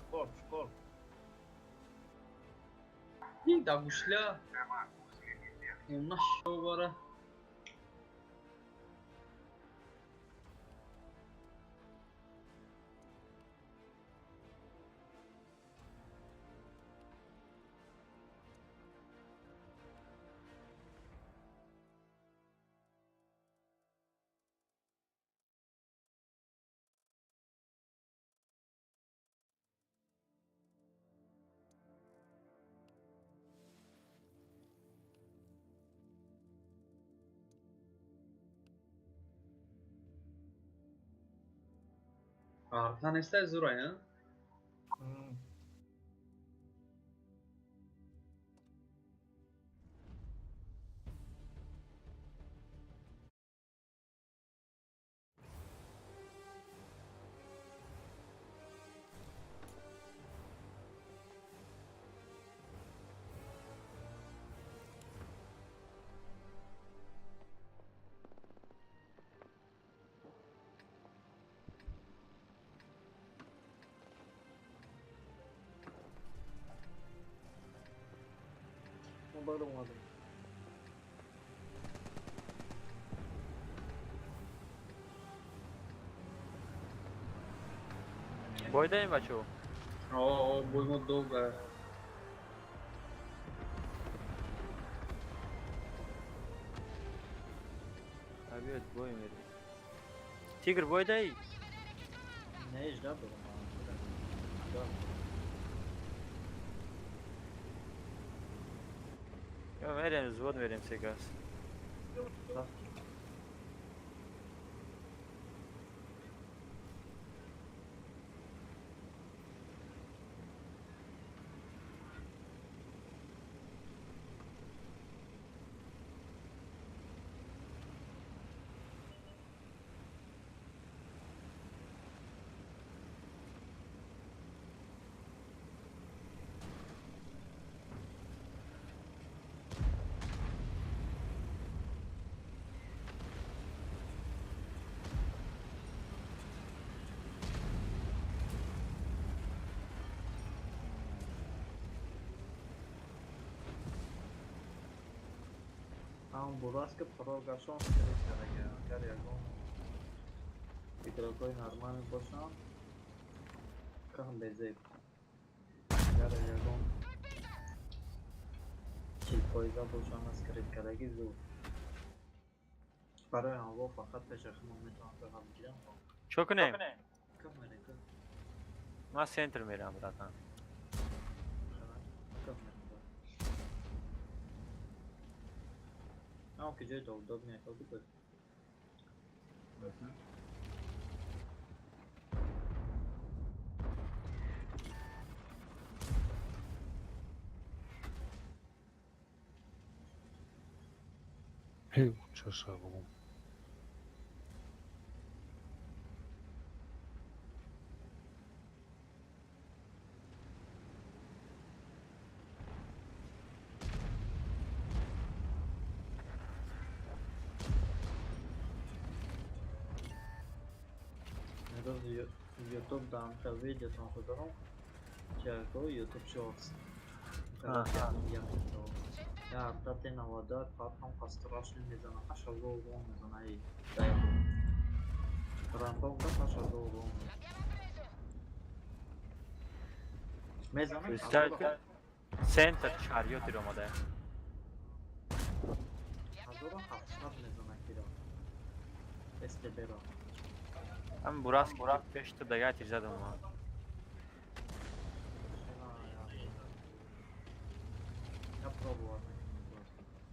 Шкоп.
İyi da güçlü. Onunla şov var. Artan ister zor ya.
Böyle olmadı.
بایده این بچه
بوی ما دو
بیاد بای میری تیگر بای دایی
نه اجرا برم
یا میریم زود میریم سیگاس
Am buras que prorrogação seria care agora. Игрокой нормальный башан. Как безе. Care agora. Чил поезда башан скрит караги зу. برای هوا فقط تشخیص میتونم بگم گیرم.
چو کنیم؟
کم میره که؟
ما سنتر میرم براتان
نه که جای داد میاد که بود.
Hey, çaşağım.
YouTube dám chtěl vidět na chodou, že jako YouTube Shorts. Já tady na voda, potom strašně میزنم، až دور میزنم ای دایو. رفتم که až دور میزنم.
سنتر شریعتی رو آماده.
هزار و هفتصد میزنم کیرا. استبرا.
هم براس که پیش تو دیگه تیر زدم ما.
Я пробовал.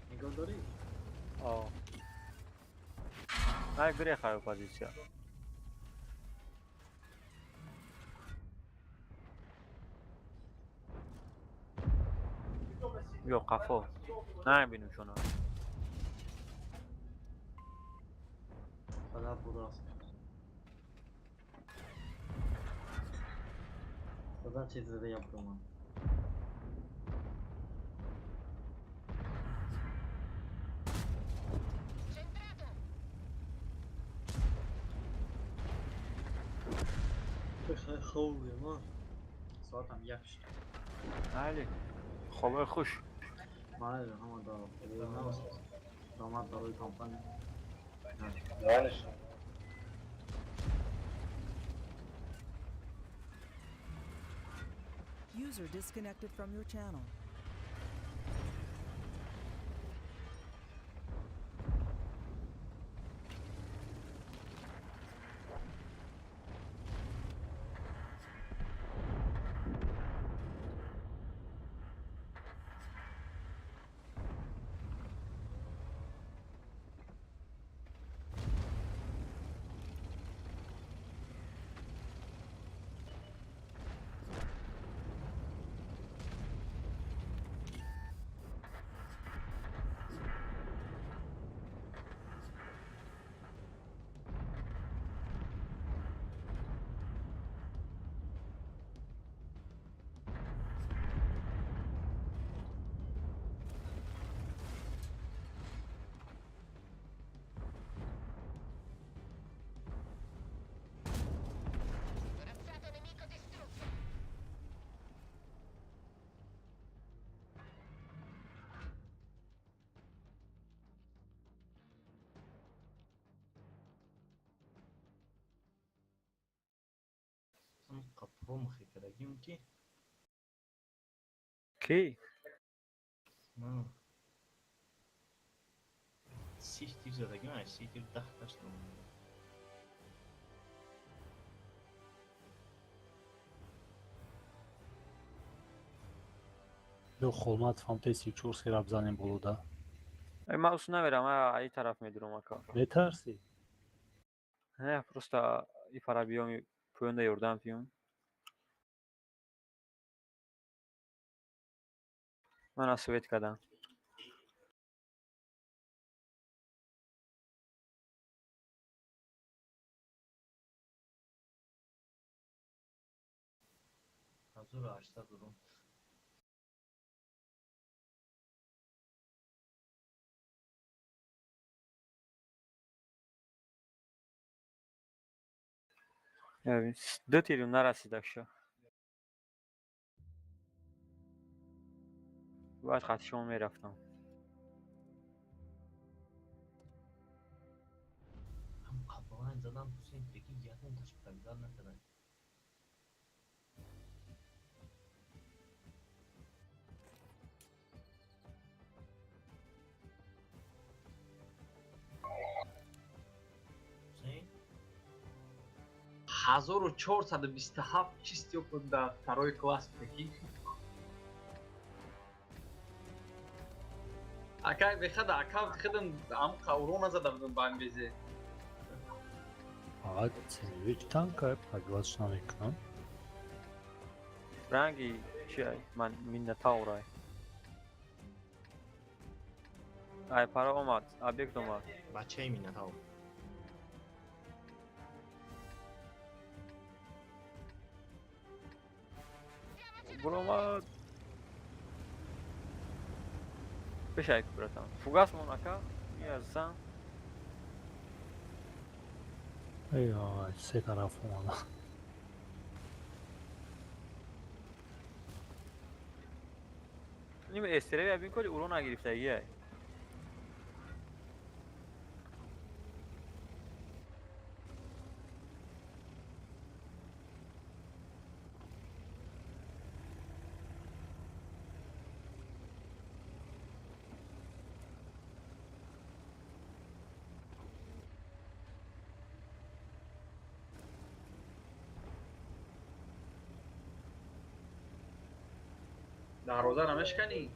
Не говори.
О. Ай, греха позиция. Yok kafo. Ne benim şunu.
Kadar burası. Zaten çizide yaptım onu. بخیر خوبه ما ساعتم یک شد.
بله خوبه خوش.
بله همه دارم دامت برای کامپانی.
User disconnected from your channel.
Kapı mı kırayım ki?
Ki?
Siktir zədəgən, ay siktir daxtaşdım.
Yox, olmaz fantezi 4 kere bzanیم buluda.
ماوس نمیرم ای طرف میدونم اکا
بترسی.
نه просто ای para بیام پوینده یوردم پیون من از سویت کردم
Hazır ağaçta durun.
ببین 2 تریلیون نرسید شو باید خط شما میرفتم
Hem kapılan zaten Hüseyin peki yakın taşıtabilir ne kadar? Hüseyin?
1427 чисти опыт до второй класс, прикинь. Акай бехада аккаунт хиден ам урона задавдым бам безе.
Ağaç sandviç tanka paglaşna میکنم.
رنگی چی من مینتاورای ای para اومد ابیکت اومد
بچه مینه ها.
برو اومد بشه براتم فوگاس موناکا یازم
ای ağaç سه طرف اومد.
نیم استری ببین کلی اورو نگرفتگیه
دروازه رو مشکنی؟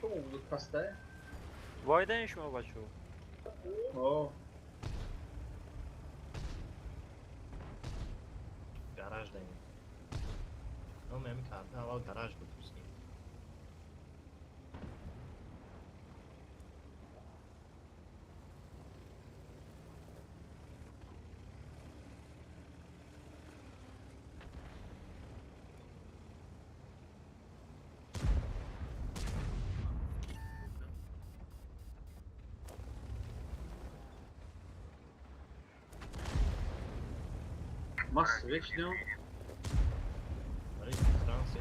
شو بود پسته؟
وایده این شما بچو
اوه
Garaj dayım. Ama benim kartı hava garaj bu Hüseyin.
Mas вечно.
Смотри, трансы.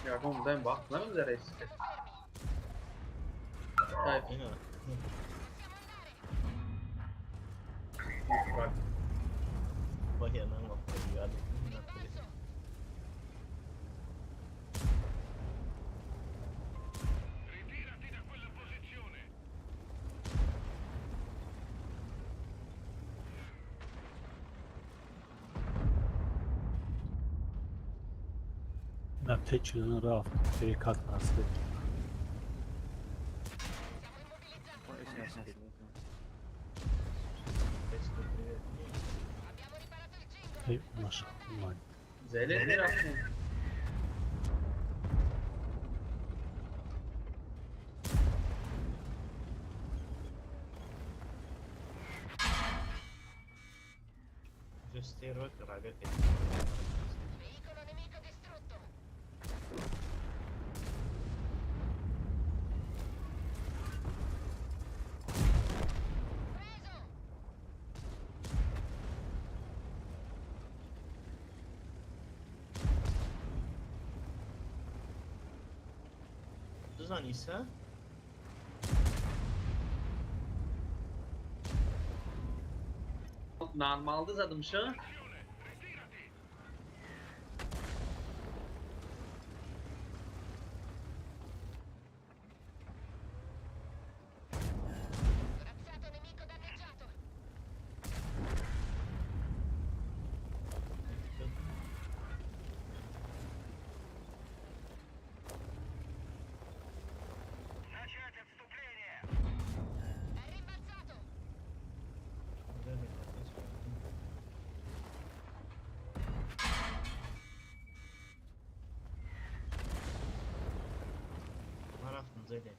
Ja, kom den bak. Non mi resti. Dai,
Yine. Bak yandan bak. Geldi.
من تچلون رفت شرکت هسته. ای ماشاءالله.
زلیت میرفتیم.
Gestire ragazzi. Düzen ise
Normalde zadım şu.
من رفتم زیده.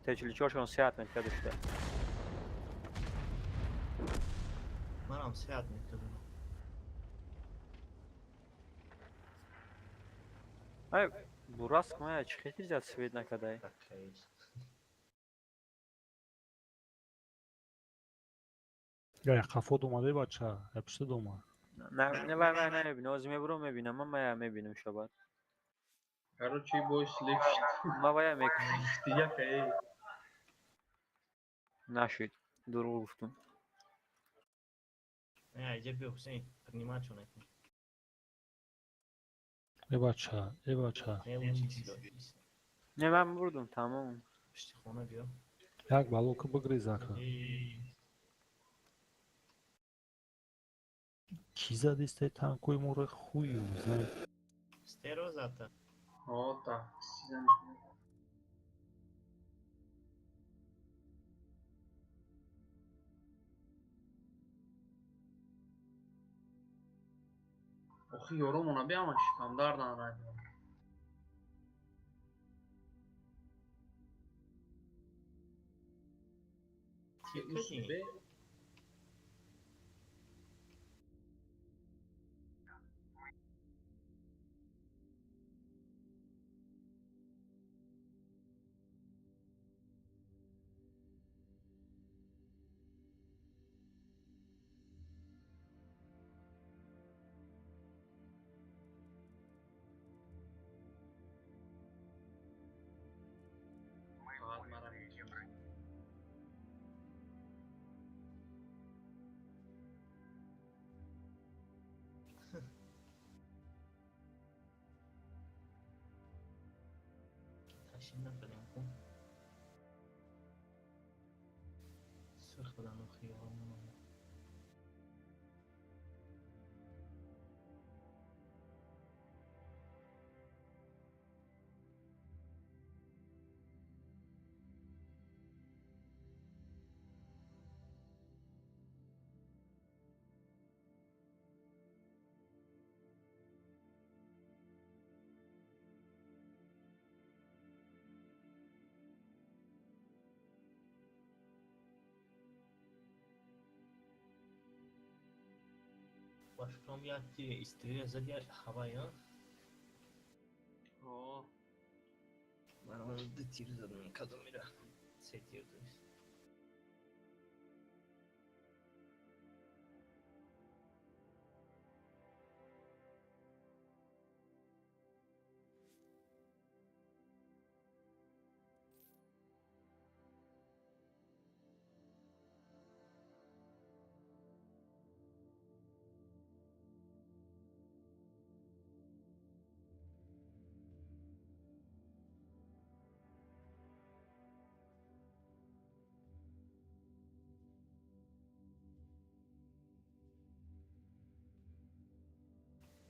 T44'un seyahat metre düştü.
منم 3 متر دارم.
Hayır, bu rast mı ya? Çıkıyız ya Svedna kadar.
خیلی.
یا خفاد اومده بچه هپشته دوما
Ne var ben ne bileyim. O zaman bunu mebinim ama ya mebinim şabat.
Короче, boy slift.
Ama ya mek
Ya hey.
naşit. Dur vuruştum.
نه عجب حسین پرنیمت شو نکن.
ای بچه ای بچه
نه اون چیزی داری.
Ne ben vurdum tamam.
پشت خونه بیا.
یک بلوک بگریز اکا کی زد استه تنکوی مور خوی زد
استرو زده.
O tak. Sizden. Okuyorum ona bir ama standardan radyo.
تیکنی.
Be.
تشین نکنیم کن. سرخ بدن و خیابون. Başkan bir attı istiyor zaten havaya.
O.
Ben orada tir zaten kadın bir setiyordu.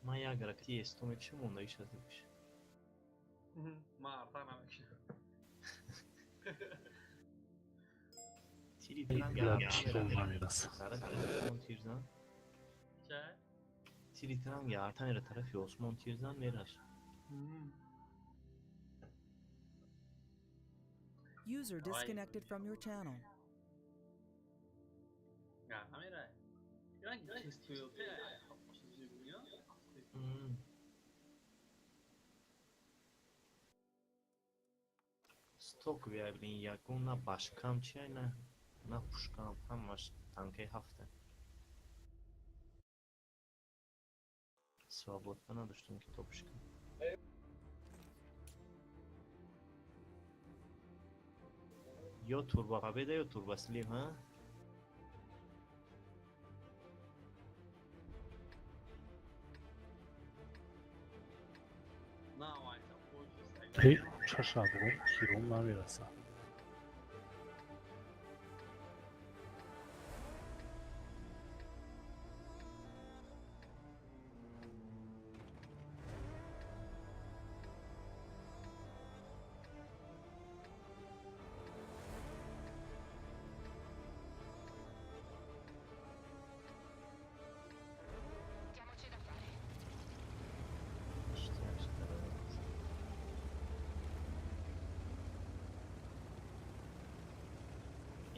Ma ja grakti jest, to mi Szymona iść odbyć.
Ma artamamış.
Tiri
ای
falan
بلد
ya.
چی دوما میرسه
Sara Osman Tirzan.
Şey.
Tiri falan ya artan yere tarafı Osman Tirzan meras.
User disconnected from your channel.
Ya kamera. Yani istiyor te.
Stok verdiğin yakınla başkam çayna. Na puşkam hamaş tankay hafta. Свободно надо, что не топушка. یا توربا قبیده یا توربا سلیم ها.
Şaşadı o. Kironlar verasa.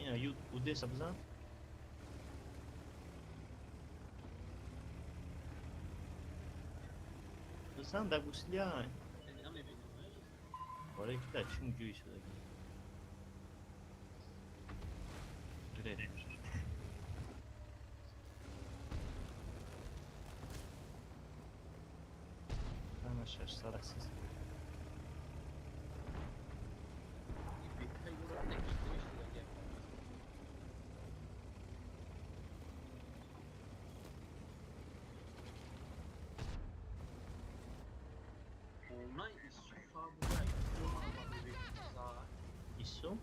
اینا یو بوده سبزن دوستان در گوسلیا برای که در چون جوی شده گره همه 600 Isso?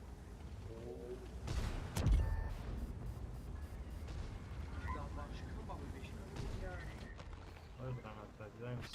Olha pra lá atrás, vamos.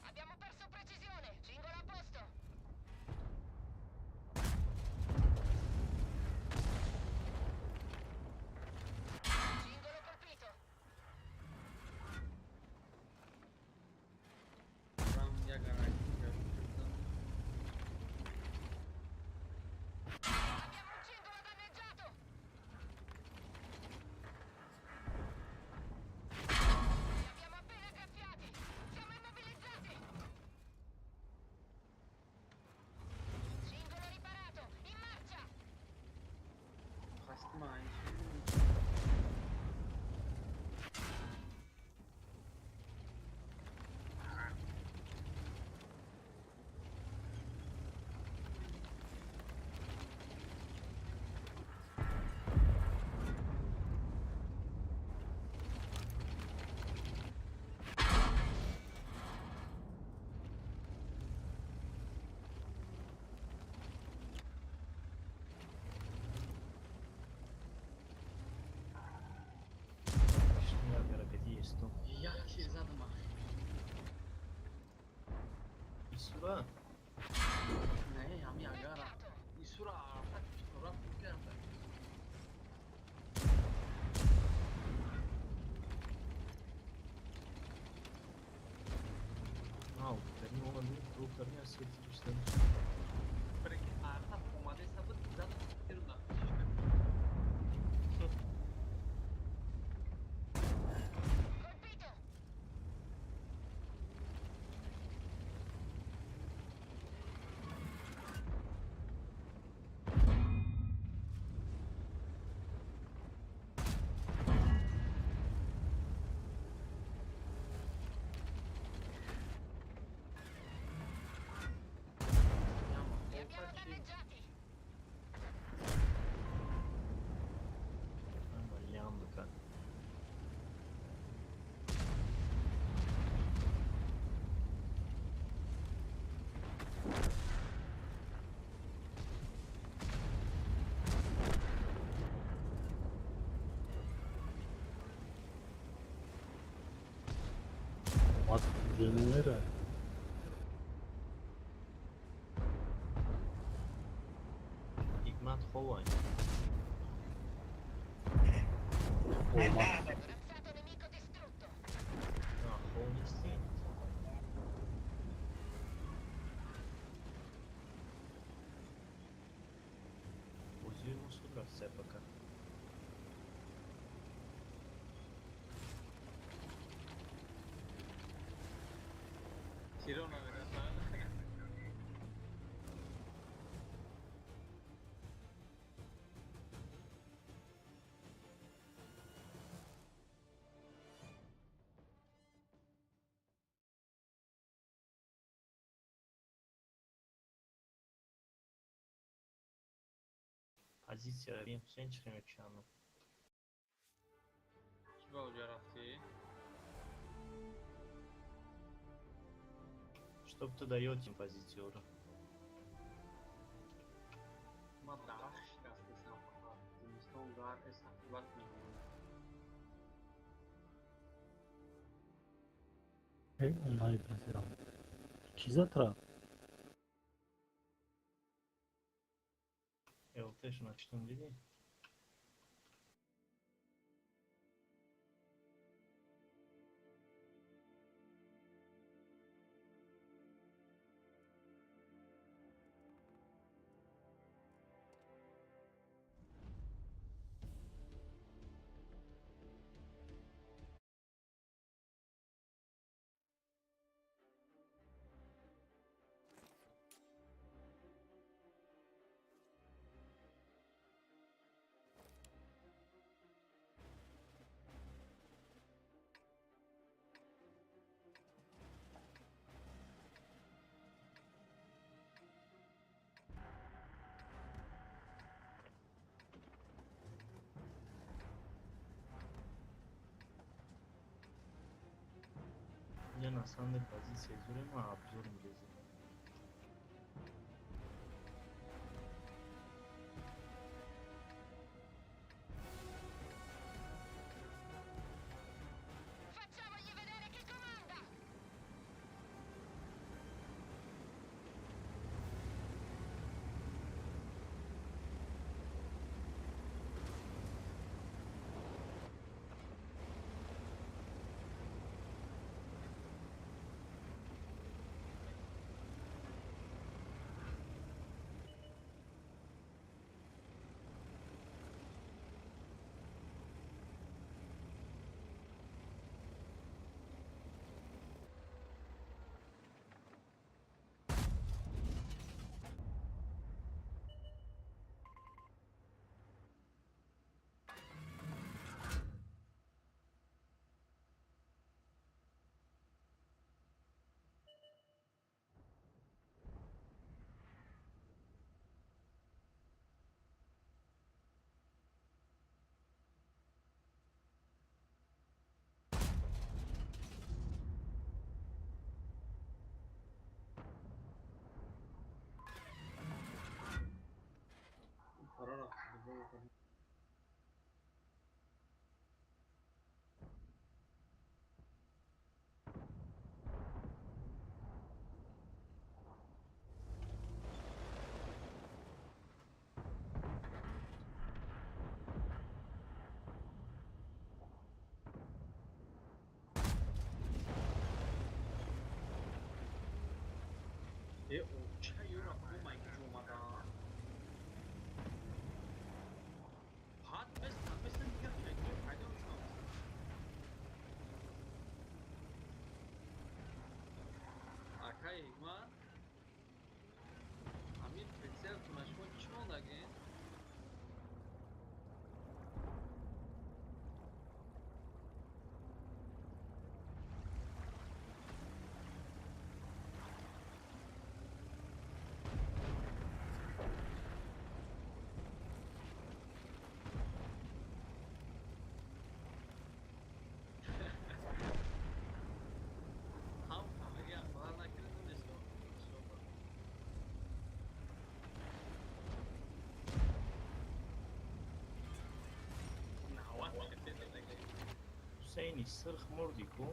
Abbiamo perso precisione. Cingolo a posto. Cingolo colpito. Abbiamo un cingolo danneggiato. Li abbiamo appena graffiati. Siamo immobilizzati. Cingolo riparato. In marcia.
Jak się zadma.
Isura?
Ne, ami agara. Isura artık fotoğraf çekiyorum ben.
Au, termin olabilir. Bu karıya sırtı
Perché artık pomade sapıt zaten tutuyorum da.
Colpito.
Genera.
Hikmat Hovay. No, Honesty. Uzimamo sutra sepaka.
Sirona vedrà.
Позиция Рим Сенчерами Чану.
چی با اونجا رفتی؟
Чтоб ты даете им позицию.
ما درخش دسترسم فقط زمستان گرم سخت میمونه.
Onları bezirəm. Kizatra.
ЛТшн açtım dedi. Я на самой позиции Зурема обзором лезет.
Facciamogli vedere chi comanda!
قرار چه یورا کمای که اومدن هات مثل دیگه خیلی پیدا میشم اکای من همین پرسیل کنشما چما داگه
Hüseyin'i sırf mordiko.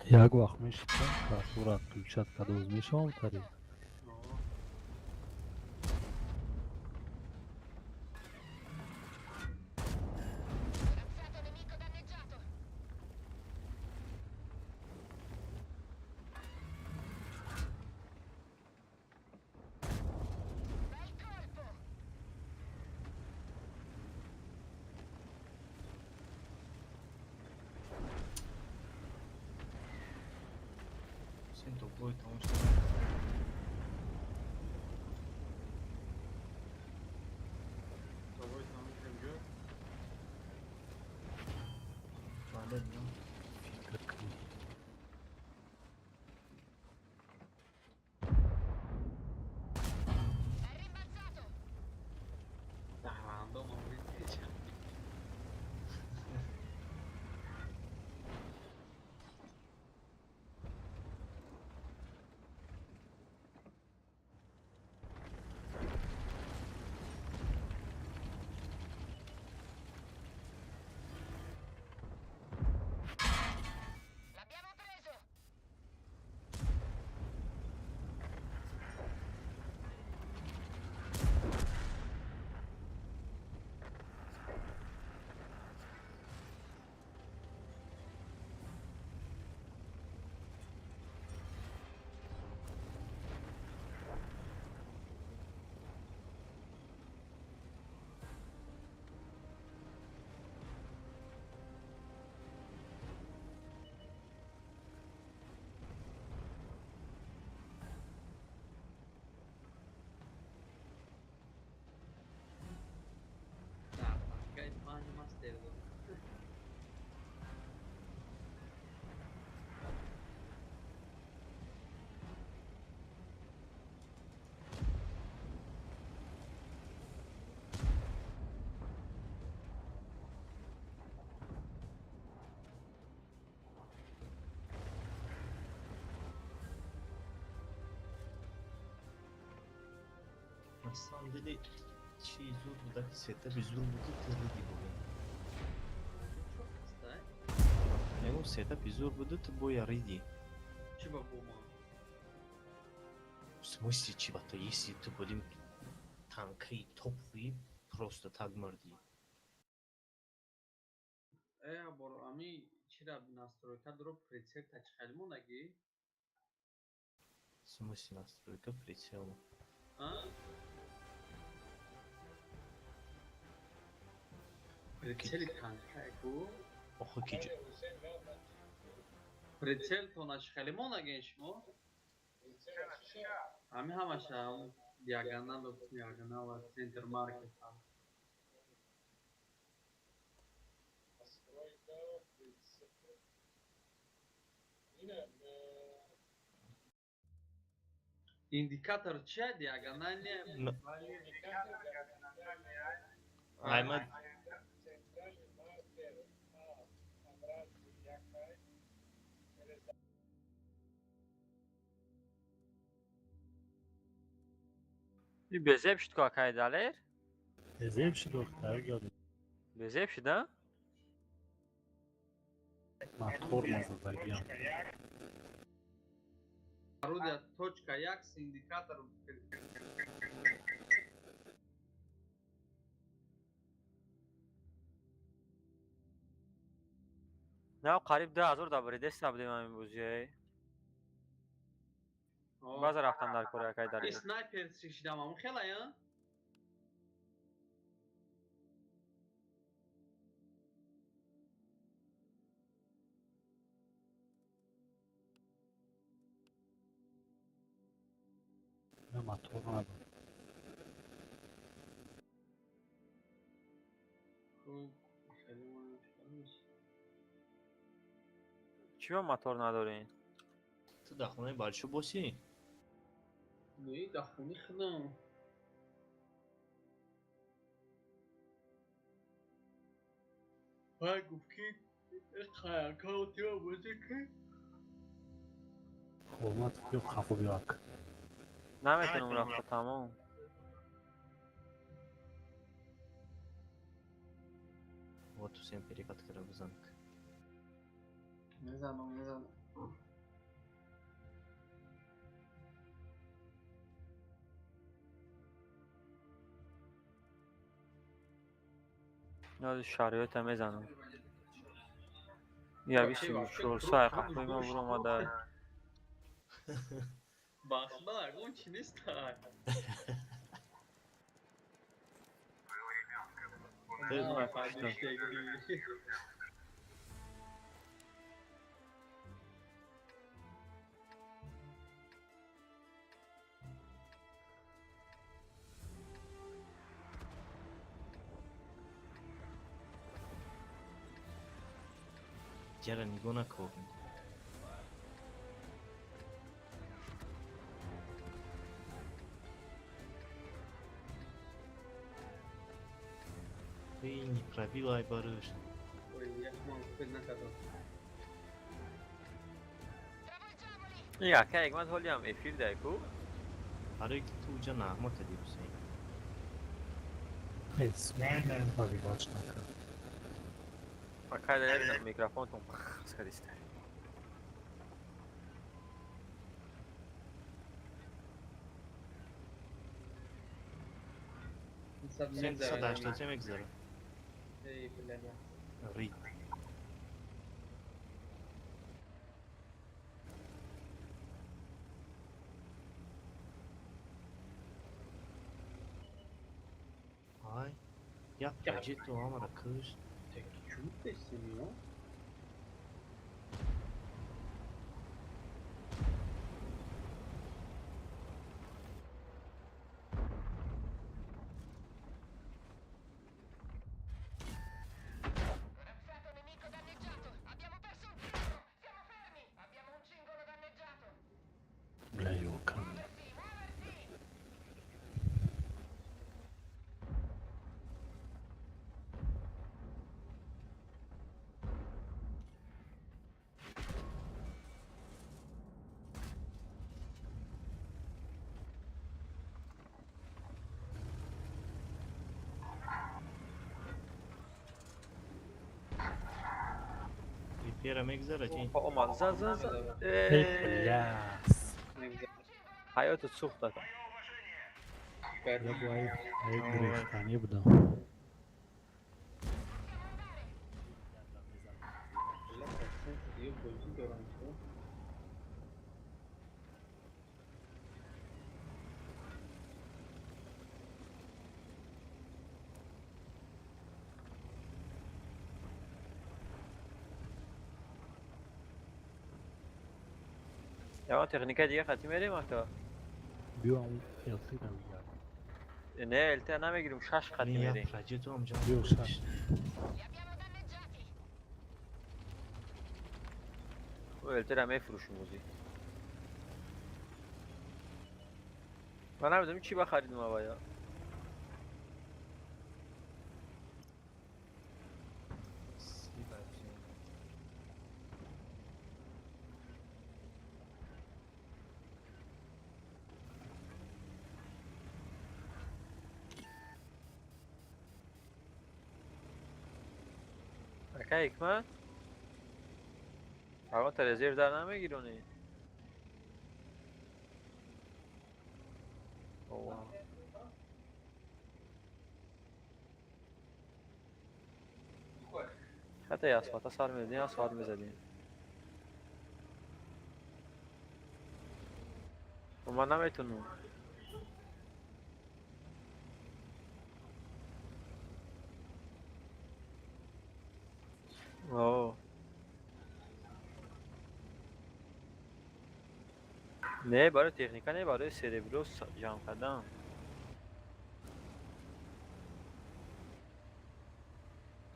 Як вақт мешитам, картура ключатка доз мешавам тари.
Sen toplu tamam işte.
Давай там кемгö.
Vale no.
Fikr qil.
Random ouvinte.
L'abbiamo preso!
Gayet animas derdi.
На самом деле, чи зур буда, сетапи зур буда тирди буда.
Стай.
Мегум сетапи зур буда ты бо яриди.
Чиба бума.
В смысле чего-то, если ты будем танки топовые, просто так морди.
Абор ами чира настройка дроп прицел тачхал монаги.
В смысле настройка прицела?
А? Прицел танкайку.
Охо киджа.
Прицел то начхали монаги шмо. Ами ҳамаша диагонал ва центр маркет ҳам. Индикатор чия диагональния?
Айма
И безепшит какая далер?
Безепшит дохтар ёд.
Безепшит, да?
Мотор мазадагиам.
Орудие точка як с индикатором.
نه قریب 10,000 دابری دست نبودیم همین بوزیه باز رفتن در کره کای داری
Sniper کشیدم همون خیلی یا؟
نه мотор ندارم.
چی موتور ندارین؟
تو در خونه بچه باشی؟
نه در خونه خودم های گفت که خیلی کاوتی ها بوده که
حرمت بیو خفو بیاک
نمیتونم رفت تمام
Вот всем перекат бزанк.
نزنم
نه شرایط هم میزنم یا بیشتر شورسای قهوه ما برو اومده
Bak onun için ister.
Tezgah
Hadi
işte.
işte gidiyor.
چرا نگاه نکن این پرویلای باروش
یا که یک من حالی هم افیر دایکو
برای که تو جا نغمه کدی بسید
اسمان پاویلاش نکن
فکر دارم میکروفون تون خسکر است
سنت 180 میگذره رید های یا پروژه تو هم را کشت
Çubuk besleniyor.
Razzato nemico danneggiato. Abbiamo perso un tiro. Siamo fermi. Abbiamo un cingolo danneggiato.
بلا يوكل
ریپیر میگذره چی؟
اومد زد
بلاس
حیات سوخت دادم
يا باي هيك ريختان يبدأ
Diyor golcü görüntü.
یا تکنیک دیگه خطی میریم اتا
بيوم يطير وياك
نه الته نمیگیریم 6 خطی
یا
میریم
پروژه تو هم جا
بيو شاش
و الته را میفروشیم موزی من نمیدونم چی بخریدیم آبایا اکا حکمت آقا ترزیر در نمیگیرونی اوه حتی اسفاتا سر میزدیم اسفات میزدیم و من نمیتونم اوه نه برای تکنیکا نه برای سریبروس جمع کردم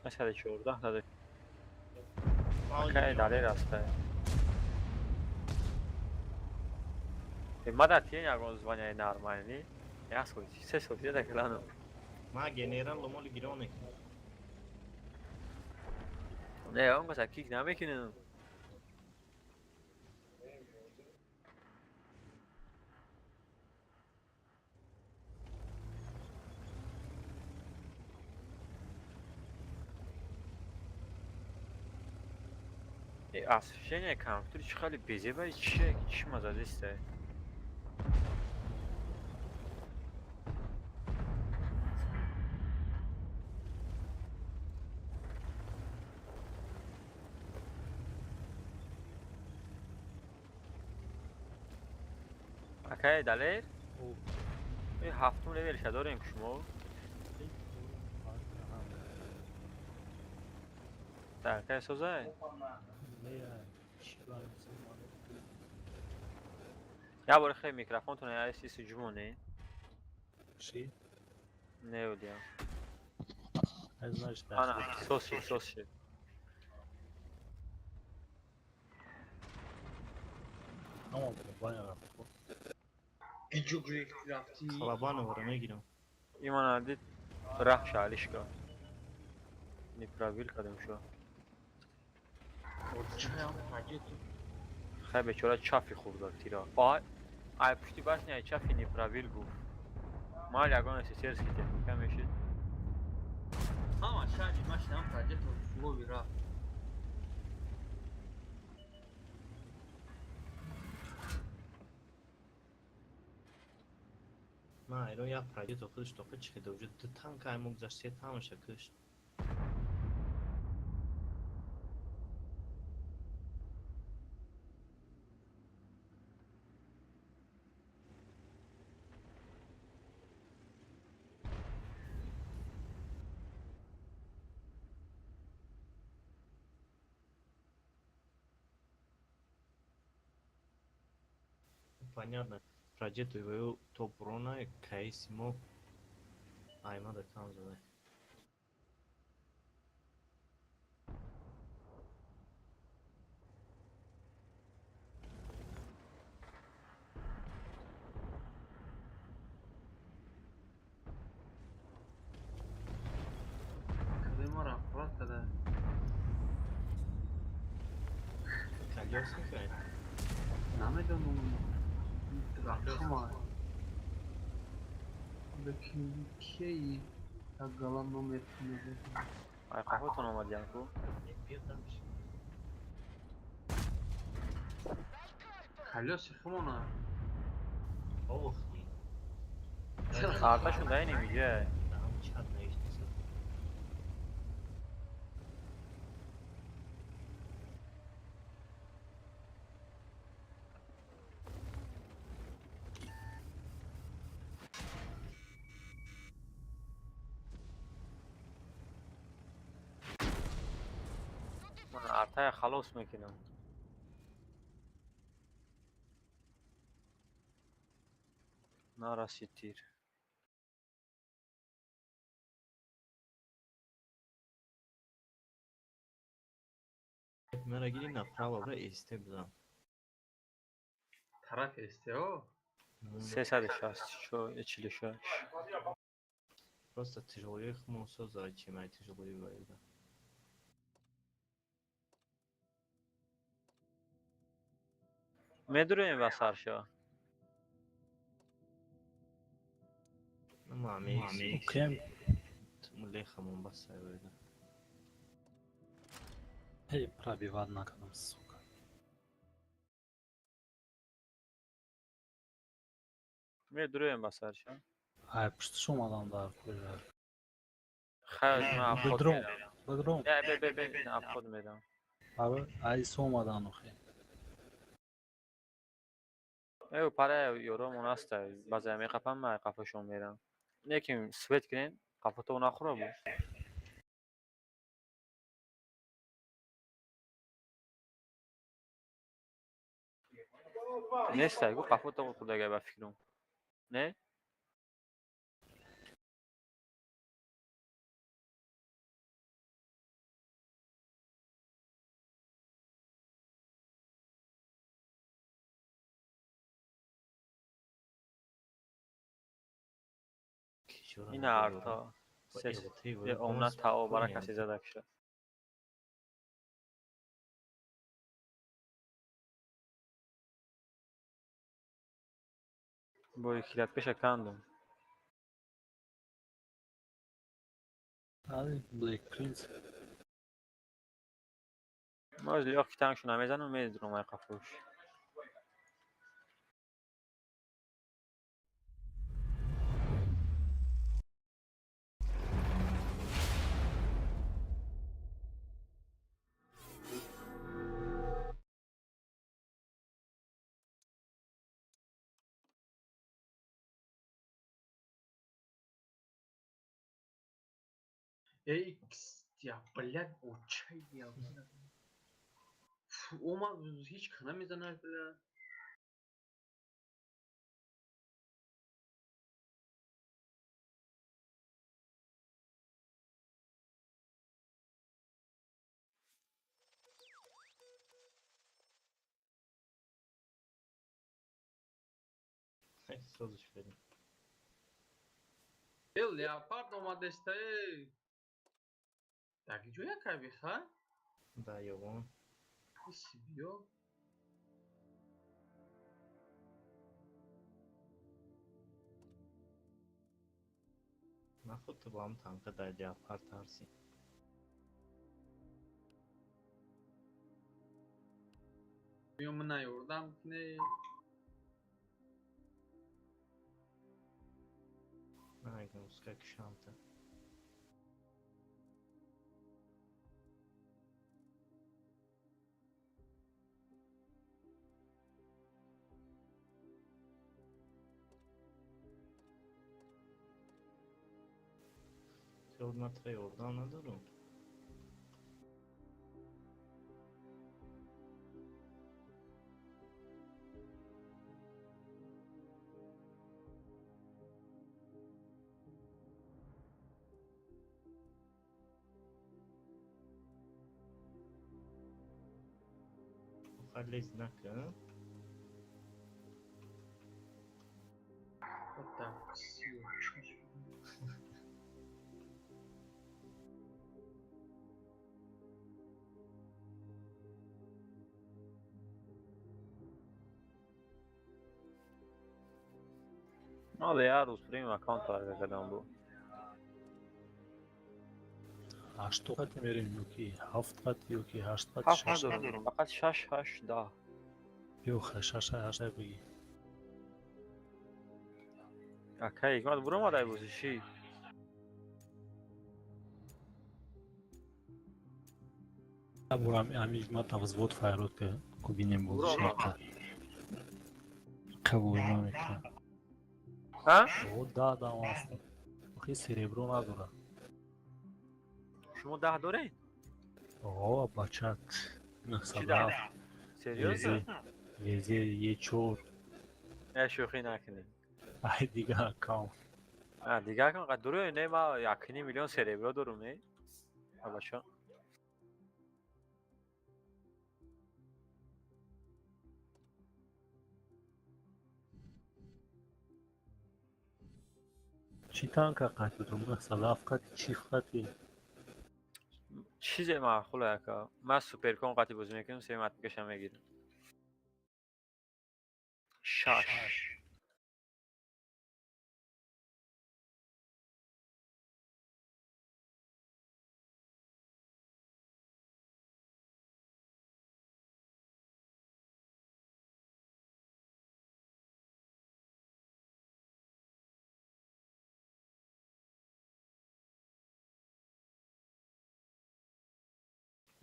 مثلا 14 داده okej dalej rastę ma da tieni jak on zwalnia normalnie ja schodzi se schodzi tak lano
ما گنیرم لومال گیرانه
نه on مثلا کیک نمیکنه освещение компьютер чихали безебай чиш мазазисте. Окей, далее. هفتم لولش داریم که شما در که سوزه یا باره خیلی میکروفون تونه یه سیسی جمونه
چی؟
نه ودیم
از نشت
آنه سوسی
اما بابا رفت
جوگری رفتی
خلبانو رو میگیرم
ایمان عدید راه شعلیش کن نیپراویل کدوم شو خیلی بچورا چافی خورد تیرا آی پشتی باش نه چافی نیپراویل گفت مال یگان سیسیرس که تکنیکا میشید
ها شاید ماش نام پراجکت فلو رفت
ما ایران یا پراجکت خودش تو چه که وجود دو تانک های مگذشته تماشه کشت Понятно. Проджет его топ-рона, кейсимо. Айма да там зове.
Къде има рапорт, къде?
Колеса кай.
Намедам рапорт. Bakayım şey galan nom etmedi.
آی قهوتون آمد یانکو
Колеса хмона.
Ох.
آرتاشون دایی نمیگه
Там чат наишнеса.
من آرتای خلاص میکنم نارسید تیر
Мера гири направо, бре, исте бзам.
Тарaf STO.
360 شو 46
Просто тяжелее хмусо, зачем я тяжелее войда.
میدونیم بسر شو
Мами,
Окей.
лехамон басай войда.
Ей, пробивать наконец, сука.
میدونیم بسر شو
Ай, пошли шум адамдар ko'rlar.
خیلی من افخود
Bedroom,
میدم
bedroom.
بی افخود میدم
Abi, ay so'madan o'xi.
ایو پاره یورو مناسته بعضی همی قفم من قفشون میرم یکیم سویت کنین قفتو نخوره بود نیست گو قفتو خود اگه بفکرم نه این آرتا یه امنت تا برای کسی زده کشه با کلیت پیش کندم
Hadi, Black Prince.
ما از لیاق که تنگشون نمیزنم میدونم های قفوش.
Икс, я, блядь, учай, я. Ома هیچ کنه میزنه بله.
سازش بریم.
Leopard اومده سته. Таки جویا که بیخواه؟
Да, یوان.
ایسی بیو.
من خودت با هم تنقه در جعفر ترسیم.
بیو من نیوردم کنه.
من اگه مسکه کشم تا. خدمت یوردان ندارم. خلیز نکن.
Так, сила.
ما دیگه روز پریم اکانت تارگت کردم بود.
8 قطع میریم یکی 7 قطع یکی 8 قطع
7
6
ندارم فقط 6 8 10.
بیو خشش 8 بگی.
اوکی ما برو ما دای بوزشی.
برو امیج ما تا وзвод файрот که کبینیم بوزشی قبول نمیکنم.
ها؟
او دادم اصلا. خیلی سریبرو نداره.
شما 10 دارین؟
آقا بچت
چی
نقصد
ده؟
هفت
سریوزه؟
ویزی یه چور
نه شوخی نکنید.
ای دیگه اکاونت
دیگه اکاونت قد داره نه ما 1.5 میلیون سریبرو دارم نه؟ بچه
چی تانکه قطع دارم نقصد هفت قطع چی قطعی
چیز معقوله که من سوپر کام قطعی بازی میکنم 3 مترکشم میگیرم. 6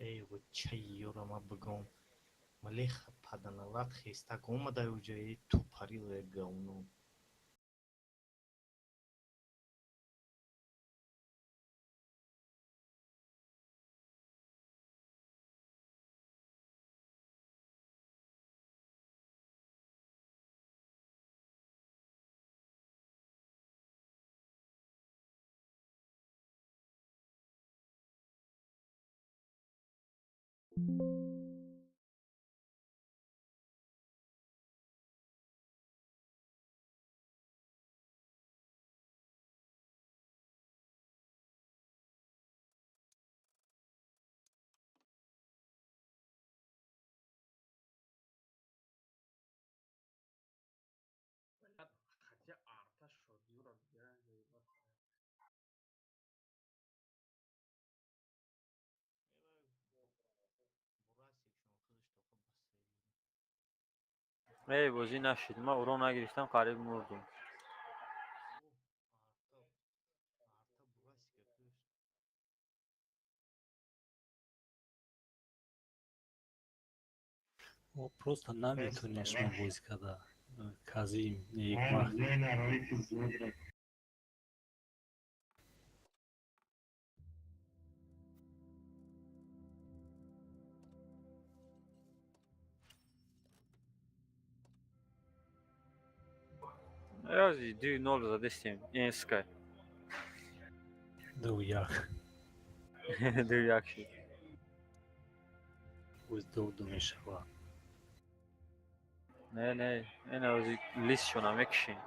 ای و چه یورا ما بگم. ملیخ پدنالات خیسته که اومده او جایی تو پریل گونو.
خطی ارتش شد یورا دیگه.
برای
بازی نشید، ما او رو نگرفتم قریب مردم.
ما просто نمیتونیم ما بازی کرده کازیم یک وقت
Yazı 2-0 zadestیم این سکای.
دو یک
2-1 شد.
باز دو میشه
نه این از لیست شونم یکشین.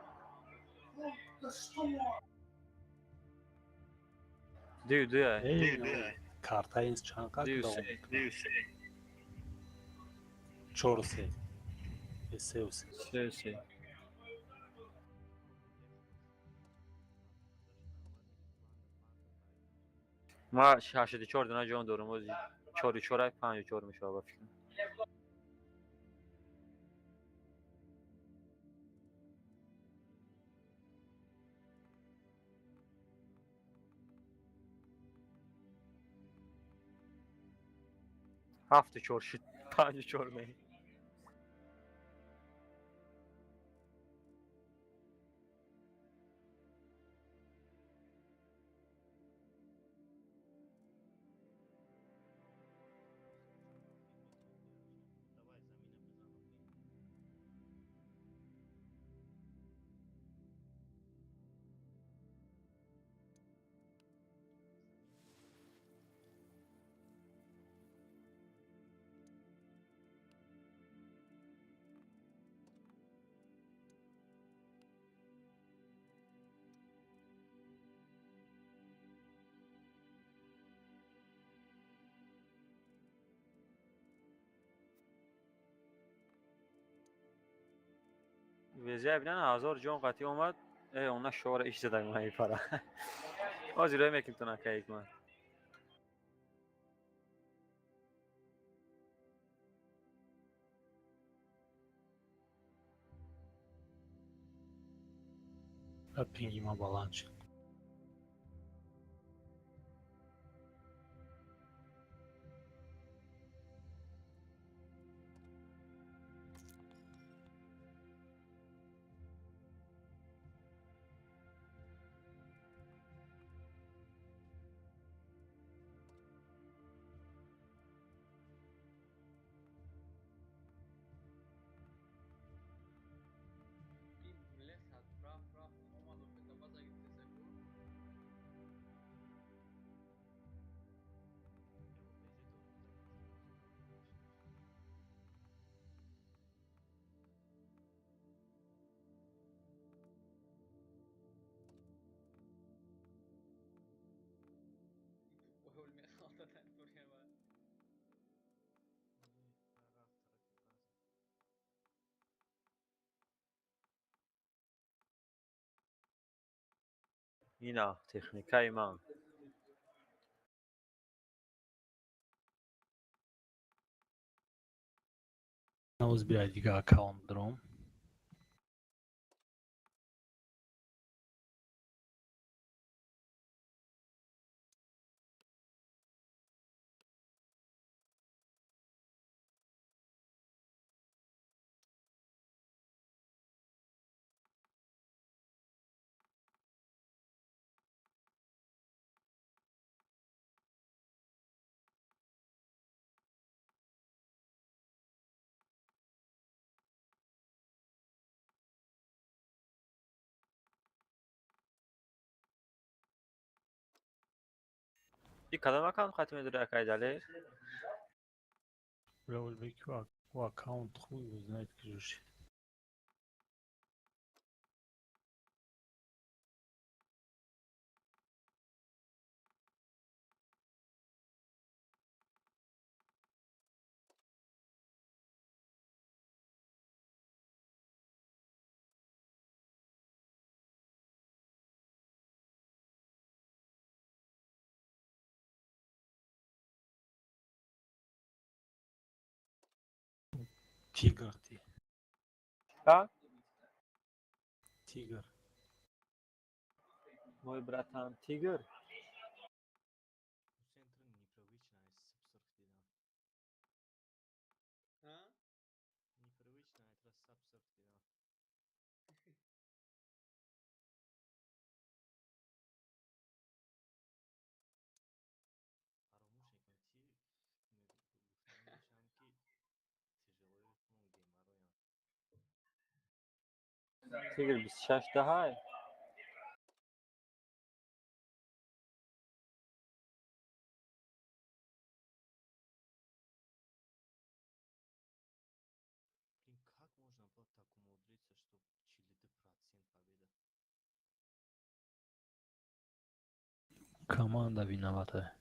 2-2
کارتا این چند قد
2-3
4 3 3
3-3 ما 84 دونه جان دارم بازی 4-4 5-4 میشه با فکر. هفت 4 شد 5-4 نه. ویزه ببینن 1000 جان قطعی اومد. اونا شعار ایش زدن اونایی پارا. از روی میکلتون که من.
پینگی ما بالانس شد
اینا تکنیکای من.
نوز بیای دیگه اکاونت دارم
این کدام اکانت خاطی میداره اکای داره؟
راول بکی و اکاونت خوبی بود نهید که جوشی تیگر تی
Как?
Тигр.
Мой братан тигр.
Центр непривычная сапсург дина.
А?
Непривычная это сапсург дина. Аромушником ти тяжело ну геморроя.
Тигр 26 даҳай.
Блин, как можно было так умудриться, чтобы Чили до процент победа?
Команда виновата.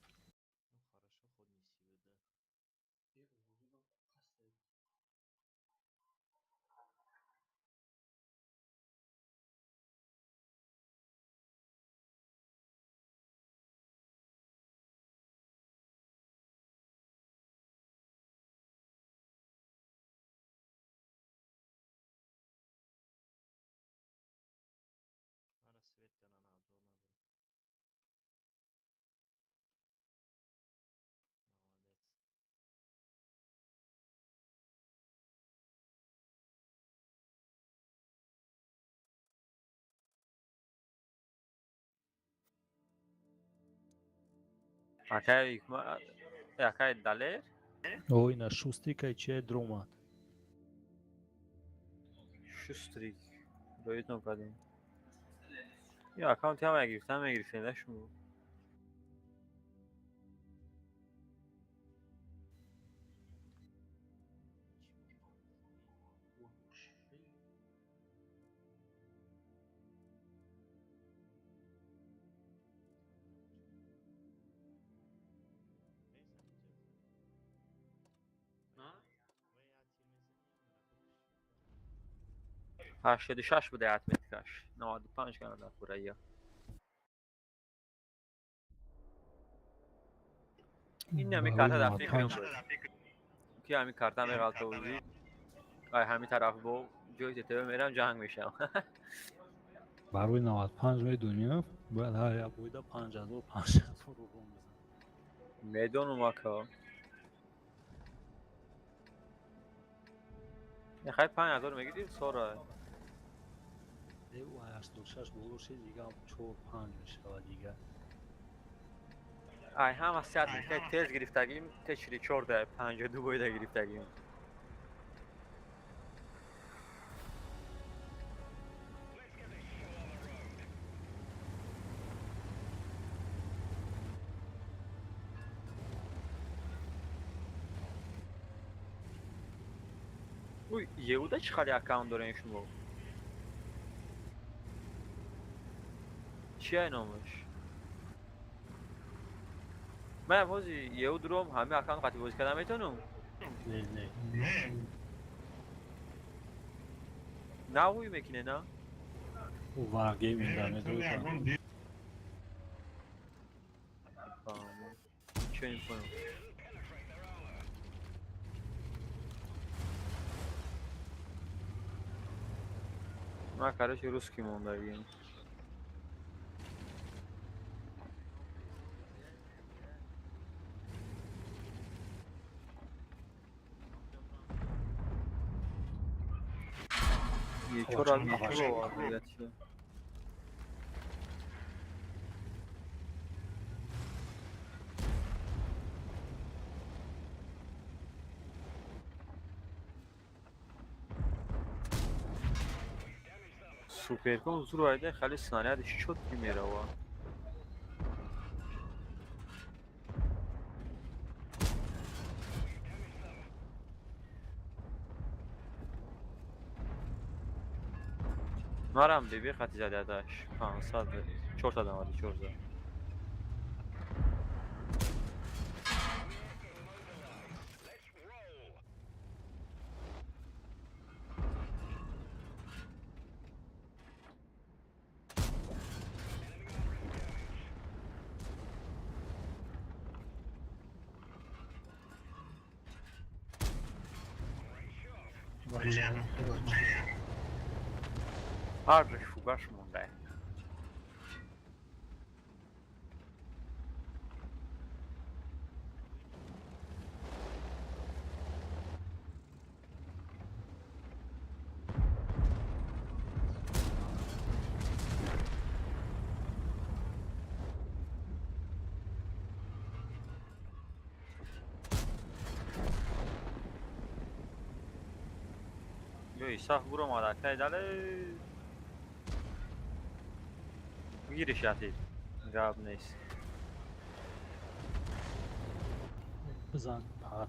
Ну хорошо, хоть не севда. Рассвет Роналду набрал. Молодец.
Якай далер?
Ойна шустика че дромат.
Шустрик. Роид нокадем. Я аккаунти ҳама гирифтам мегирифтем дашмо.
А?
86 буде атметикаш. 95 канада пурая. این همی کارت دفعه کنیم که همی کارت همی غلطه بودی همی طرف با جوی تتبه میرم جنگ میشم
برای 95 میدونیم باید هر یک بویده 5000 رو روم بزن.
میدونم اکا نخواهی 5000 میگیدیم سورا
او 86 بولوشی دیگه هم 4-5 میشه و دیگه
ای هم از سیاد میشه تیز گرفتگیم تشری 4 52 بویده گرفتگیم اوی یهودا چی خالی اکاونت داره شما چیه نامش من بازی یهود روم همه اکاونت قطعی بازی کردم میتونم
نه
نه اوی میکنه نه
او واقعی میدنه دوی
چه این کنم من کارش روسکی مونده بگیم یکی را میشه با واقعیت شد سوپرکن زور وایده خیلی سناریدش شد که میره و مرم بیبی خطی زده داشت 500 4 تا دماده 4 زد Ardış fugaş mundaj. Yo, sağ vuramadı. Kaydalı. Giriş atayım. Gab neyse.
بزن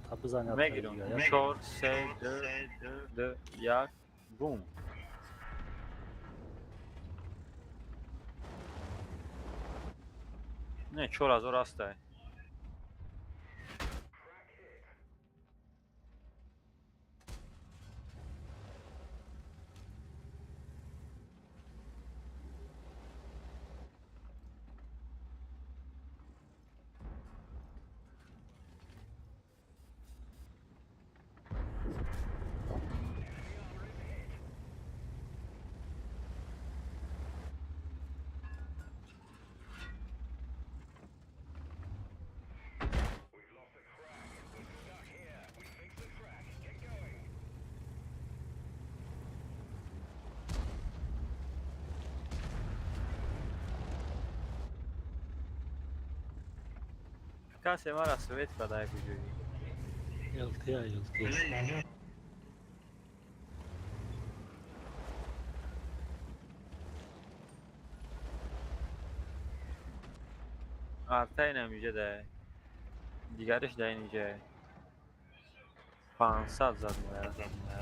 تا بزن یا
Megidon. Çor, se, de, yak, boom. Ne çor az orası. Kase var asvet kadar biliyor.
یلتیا یلتیا
Arta nemice de. Digeriş de ince. 500 زدم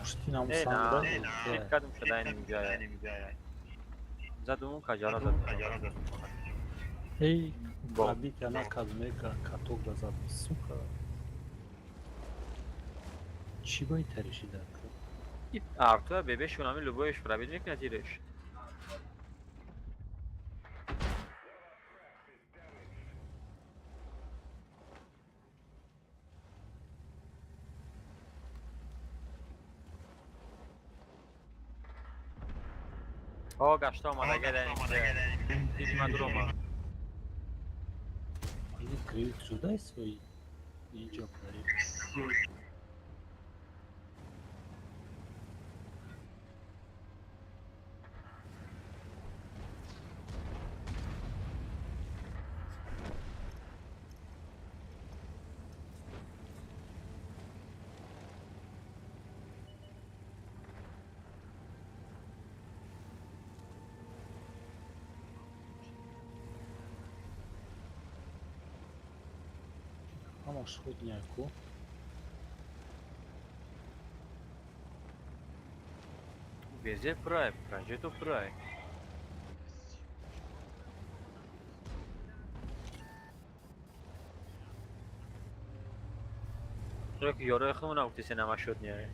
پشتینم
نه
سنده
یک قدم شده این میگه زدم اون کجارا زدم
ای
با
بابی که نه کلمه کاتوک بزد سوکا چی باید ترشی در
Artı bebe şunami luboyş prabilmek netireş. O gaçta olmadı gelen hiç madroma.
این کریک شده است و اینجا داری هماش خود نیکو
Veze pray, projeto pray. Yok yoru خمون اوتی سینما شد نیاره.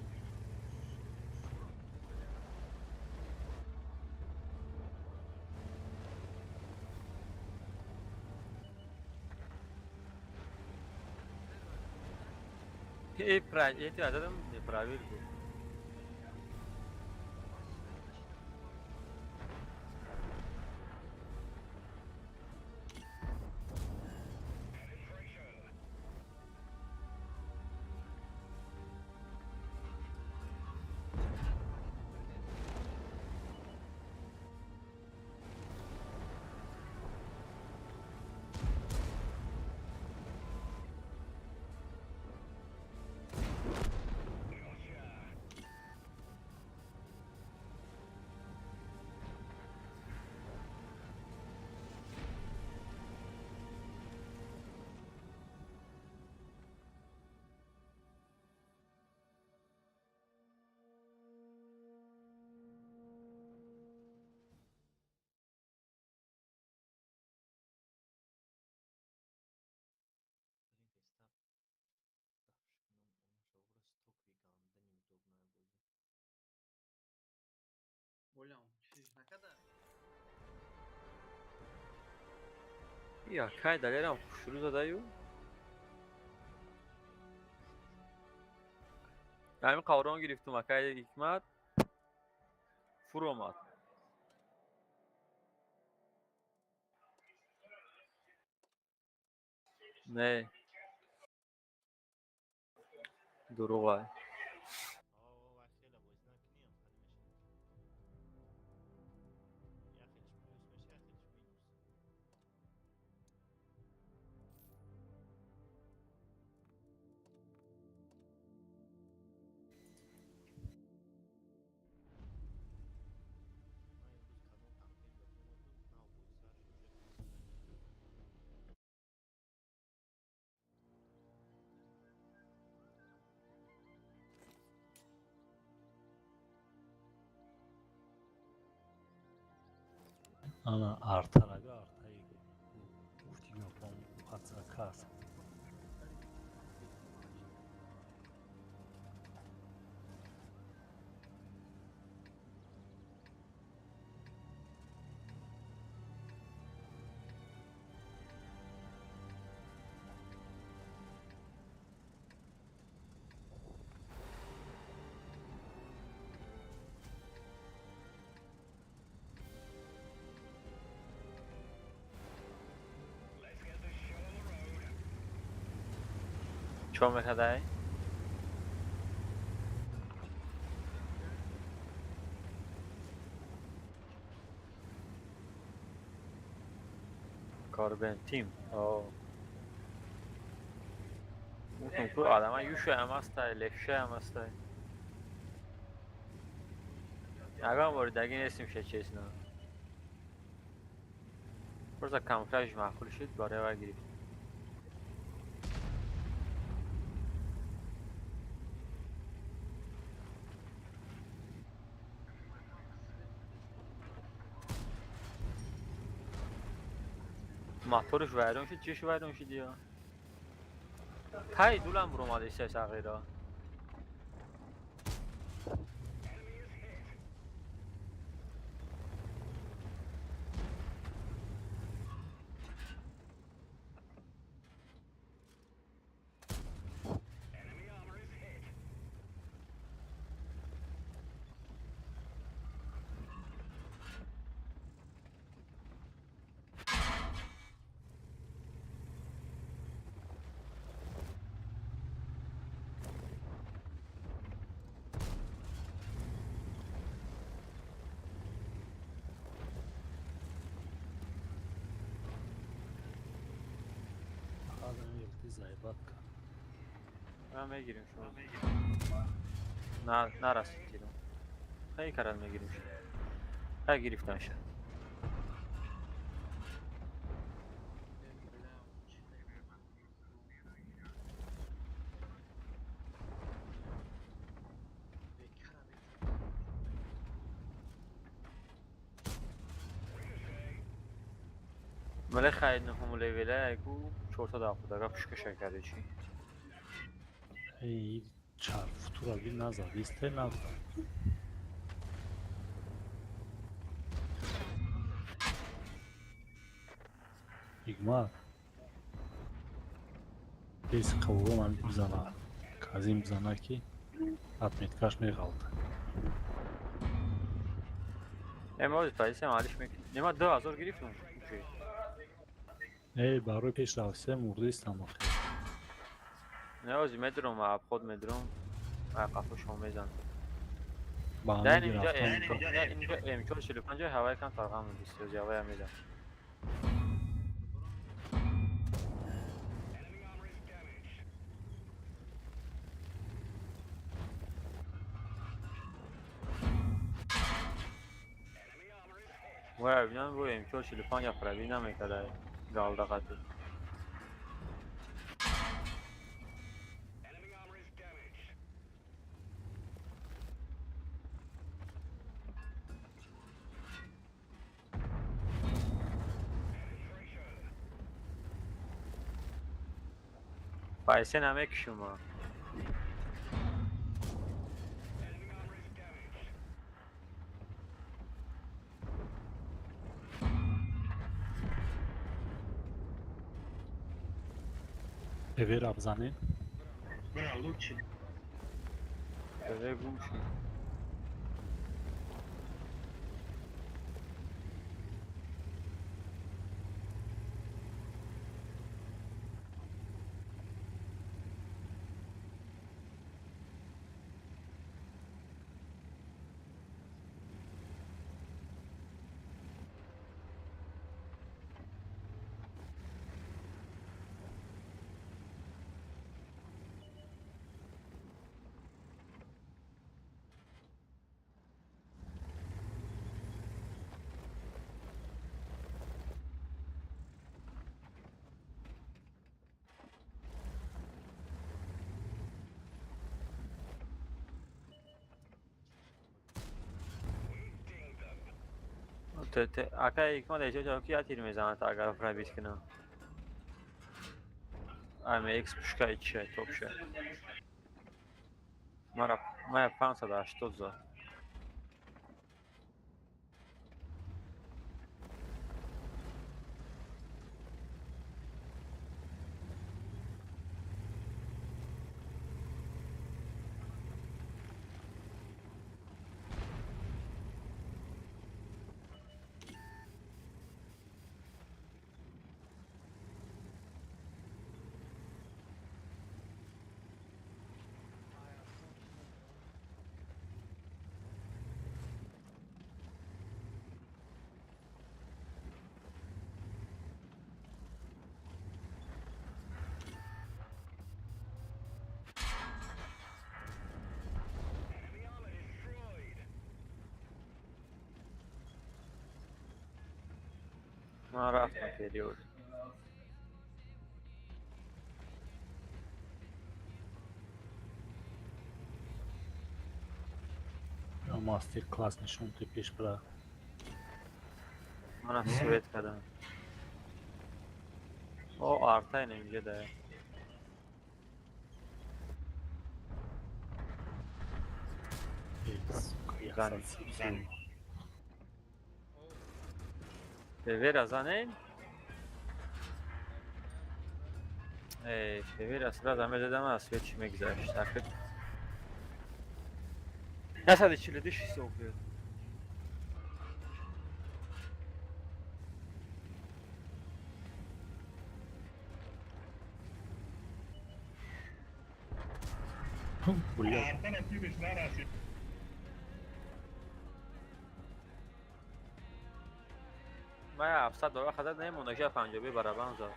projeto adamım pravil bu. Ya kaydalarım kuşuru zadayım. Yani kavram giriftim akayda hikmet. Furomat. نه دروغه.
Ana artaraga artayı ufti yapam patsa kas.
چون میکردی؟ کاربن تیم. اون تو آدم ها یوشو هم هسته لفشه هم هسته. اگه هم باری دگی نیستیم شه چیز نه. برزا کمفلاش معقول شد باره و گریفت. موتورش ویرون شد چیش ویرون شد یا های دولم برو ماده سه ساقیرا
Adam yıldı zayıbat kan.
من میگیریم شما نه نرسید دیدم خیلی کرد میگیریم شما خیلی گرفتن شد مله خیلی نهموله ویله اگو چورتا دا خدا پشک شکره چی
Ey çarp tura bir nazar iste nazar. İgmar. Biz kavuğum imzana. Kazim imzana ki atmet میخالد.
امروز پاییس هم حالیش میکنی نیما 2000 گرفتم
ای برای پیش رفته مرده استم آخه.
نه ازی میدرم و خود میدرم و قفشو میزن
با
نه
همه
اینجا امچور 45 هوای کم فرقم میدیست از هوای هم میدم و ببینم رو امچور 45 یا فرابی نمیکده گالده قطعی پایسه نمک شما
Ever abzane.
بده گوم شد Aká ikma de já que atirmezan ta agar probit kinam. AMX pushka ichi top şey. Maya 580 za. من رفتم پریود.
ماستر کلاس نشون توی پیش برا.
من از سویت کردم. او آرتای نمیگه ده. زنی. Fevera zanen. Fevera sıra zahmet edemez. Sveç megzermiş takip. Nasıl içili dış soğuyor.
Buraya.
من 700 دلار خدت نمیمونه که 50 برابر اونجا.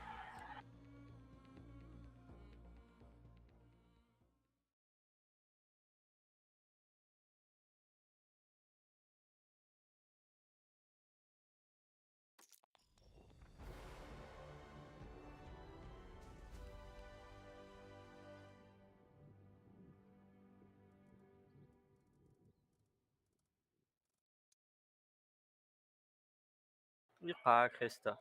این قرق خسته.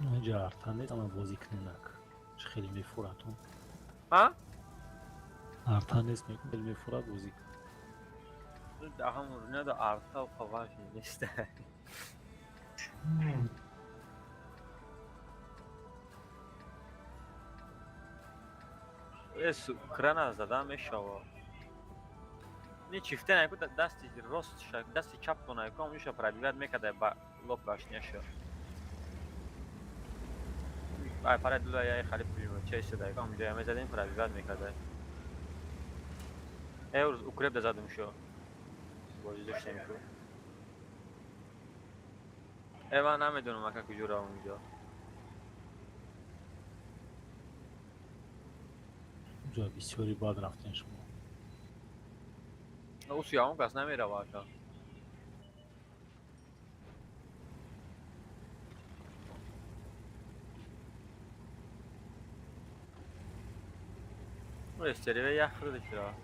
اینجا ارتن نیست اما بازی کننک خیلی میفورتون
ها؟
ارتن نیست میگم خیلی میفورت بازی کن
ده همون نه ده ارتا و قواش نیست کرن زدم میشوا نی چیفته نکو دستی راست شد دستی چپ کنه که اونجا پرادیوت میکرده با لوب باش نشه ay para dula ya خرید بیرون چه شده که اونجا میزدیم پرادیوت میکرده اورز اوکرپ دادم شو بازی داشتیم تو من نمیدونم اگه کجا اونجا
اونجا بسیاری باد رفتن شما
او سیاهم کس نمیره باشه استریوه یخ خورده چرا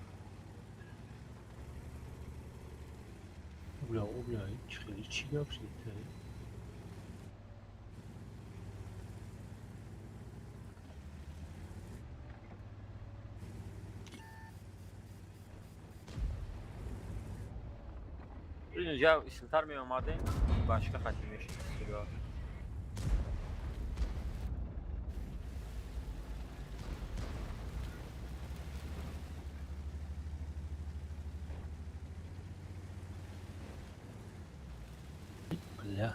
او بیا خیلی چی گفت شده
اینجا سنتر می اومدیم başka خطی میشید سیگار
بله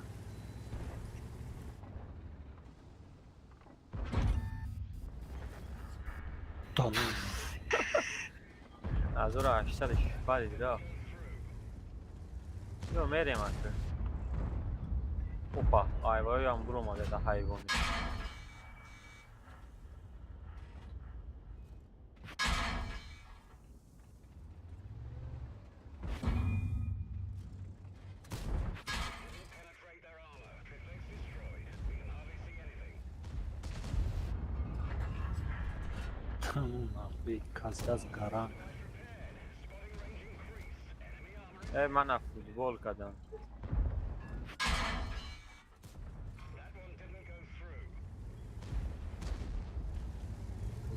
از اون 800 شفاری دیده یو میریم اصلا اوپا ayvayı yağmur olmadı da hayvanı.
Nahbi kazgaz garan.
من فوتبال کردم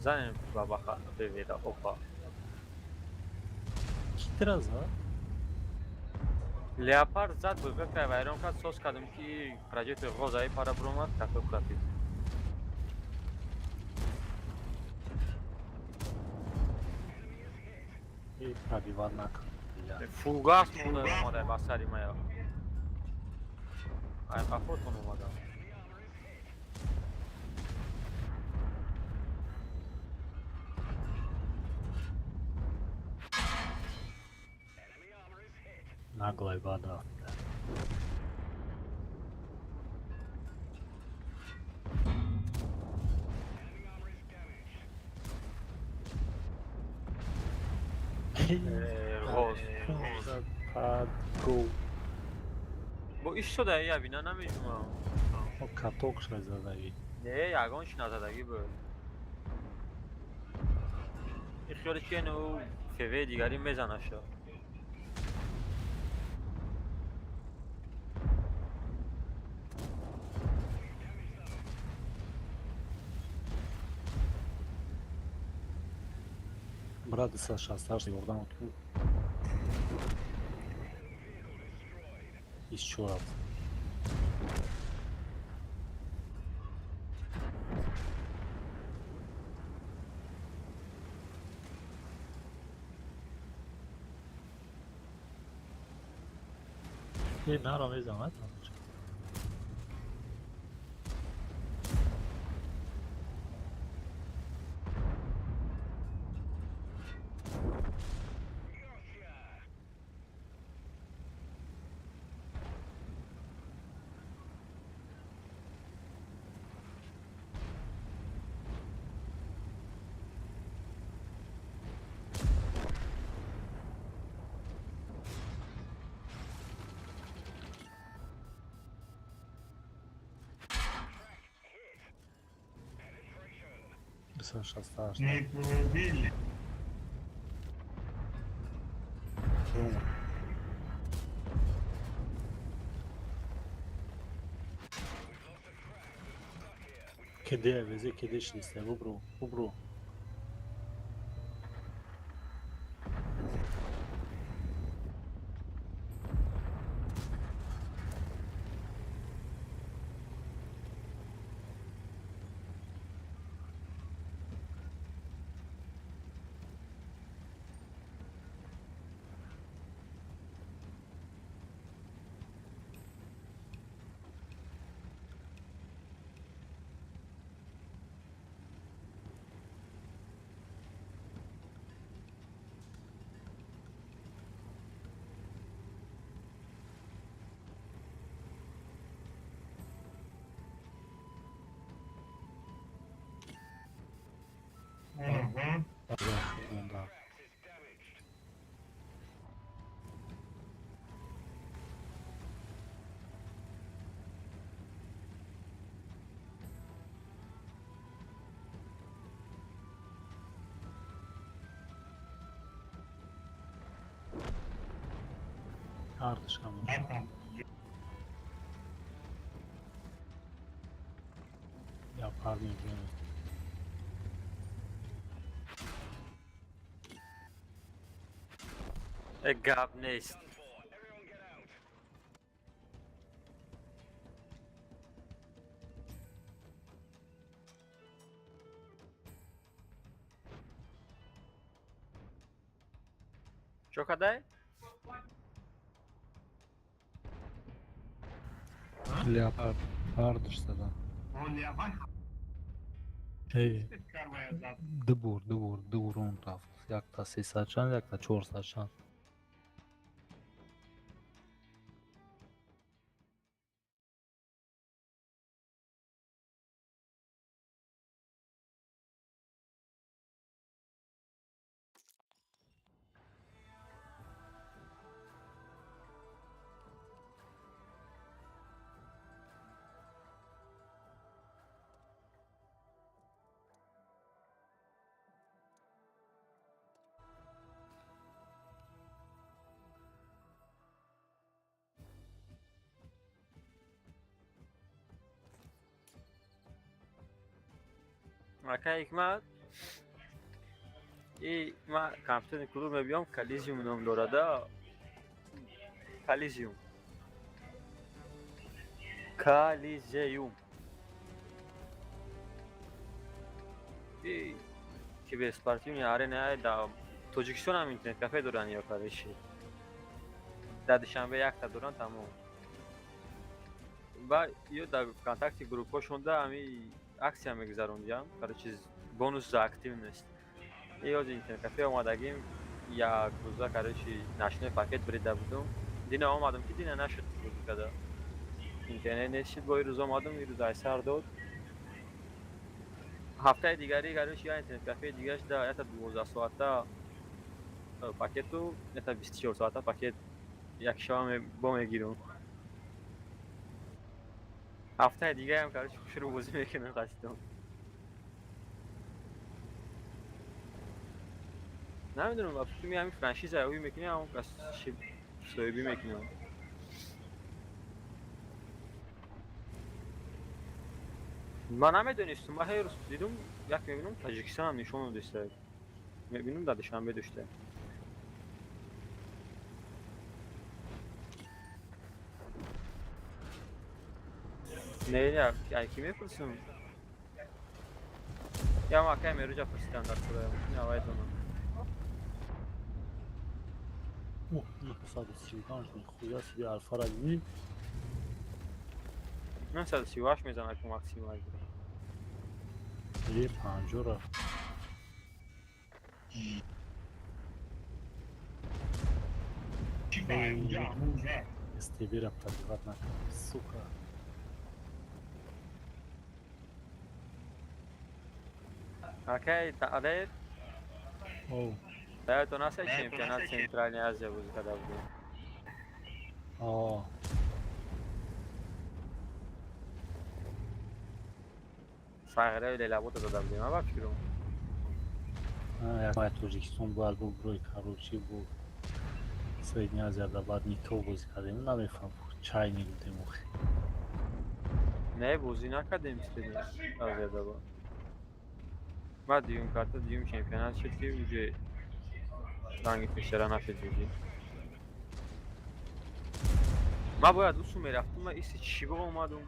زنیم و بخواه بویده اوپا
Kitraz ha?
لیاپارد زد بگه که ویران کرد سوز کردم که پراجیت غوزایی پارا برومد تکو کرد
Bir padivar nakın.
فوگاس اومده بسری میا ای قفوتون اومده
Naglay bada.
غوز
Padgo.
Bu iş şuda ya bina nemiجمع
O katok şazadagi.
نه یگانش نزدگی بود این خیالش که اینو فیوه دیگری میزنه شد
Brad sa şastar oradan otur. İş çorap. نرا میزنم Sen şastar.
Ne değil.
Kedi veze kedi şliste bu bro. Tartışalım. Yapar mıyım?
گپ نیست چو کده؟
Leopard. Vardır sana.
O leopar.
дубур он рафт. Якта 300 чан, якта 400 чан.
Ака Ҳикмат, ман компютери кудуме биём, Коллизиум ном дорада. Коллизиум. Киберспортивни арена да Тоҷикистон ҳам интернет кафе доран ё кариши. Дар душанбе якта доран тамом. Ва ё дар контакти группашонда ҳами аксия мегузарондем, короче бонус за активность. Ёз интернет кафе омадагим, як рӯза короче нашинои пакет брида будум. Дина омадам ки дина нашуд рӯзи када. Интернет нешид, бо рӯз омадам, рӯз айсар дод. Ҳафтаи дигари короче я интернет кафе дигаш да ята 12 соата пакету, ята 24 соата пакет як шаба бо мегирам. Ҳафтаи дигаram короче шуруъ бозӣ мекунам қасдам. намедонам ба фикр ҳамин франшиза ҳавӣ мекунем, ҳамон кас соҳибӣ мекунем. ман намедонистам, ман ҳер рӯз дидум як мебинам Таҷикистон ҳам нишон доста. Мебинам дар душанбе дошта. Не, аз ки мепурсам? Я акаи мерӯҷа пурсидам дар худаям. Навай донам.
935 нихуя себе альфа разби.
938 мезанад ки максимум аз.
50 рафт. STB-ра пробивать накард, сука.
Окей, Адер?
Оу.
Да, то нас чемпионат Центральной Азии будет когда будет. Сагра или работа тогда будем, а вообще кроме.
Як Тоҷикистон бо альбом брои короче бо Средняя Азия да баъд никоҳ бозӣ кардем, намефаҳмам чайник будем охир.
Не, бозӣ накардем Средняя Азия да баъд. Баъд дуюм карта, дуюм чемпионат шуд ки уже ранги пешара нашуд буди. Ман бояд усу мерафтам, ман иси чиба омадам,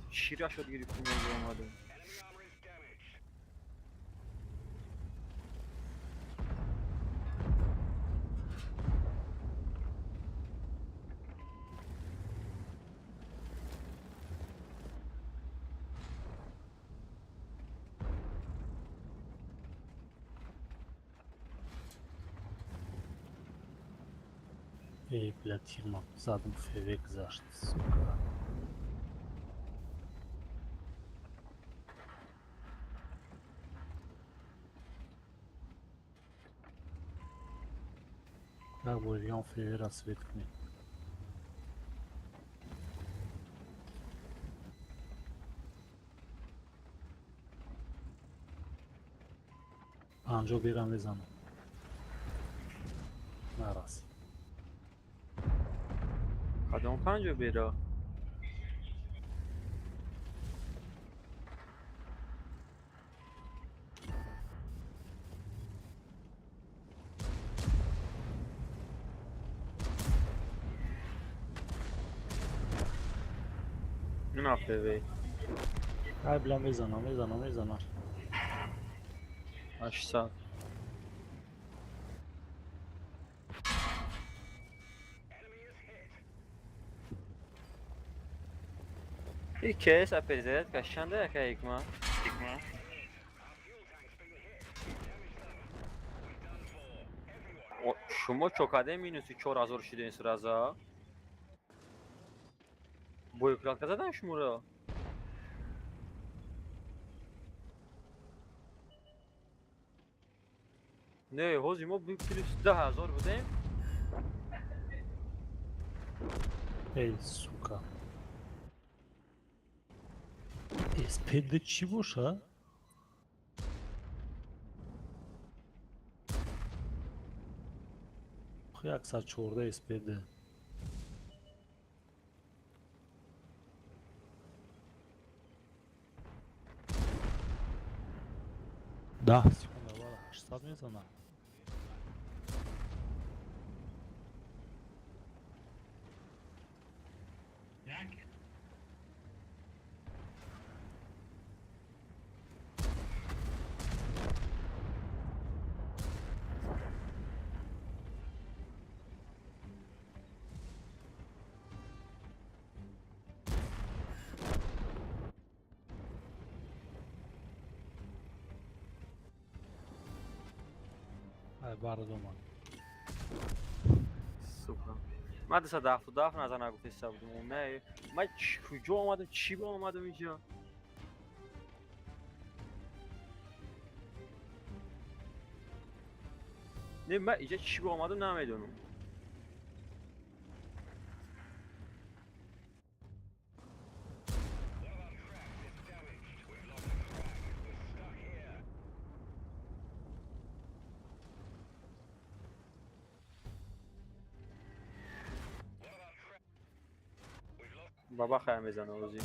чира шуд гирифтам мега омадам.
Блядь, фирма задом февек зашт, сука. Как бы я февера свет книг. Анжо берам бизанам. Нарас.
کدام پنجو بیرا؟ نه فیوی
ای بلا میزنم
800 این کیس اپریزیت کشنده یکه ایکما شما چوکاده مینوسی 4000 شده این سرازا بوی کلات زدن شما را نه هوزی ما بیپریس 10000 بودیم
ای سوکا اسپد چی باشه؟ خیلی 114 اسپده 10 سکند اول 800 میزنه ای بردومان
سوپر من دست دفت نزن نگفت ایستا بودم اون نه من کجا آمدم چی با آمدم اینجا نه من اینجا چی با آمدم نمیدونم بابا خیلی میزنه اوزی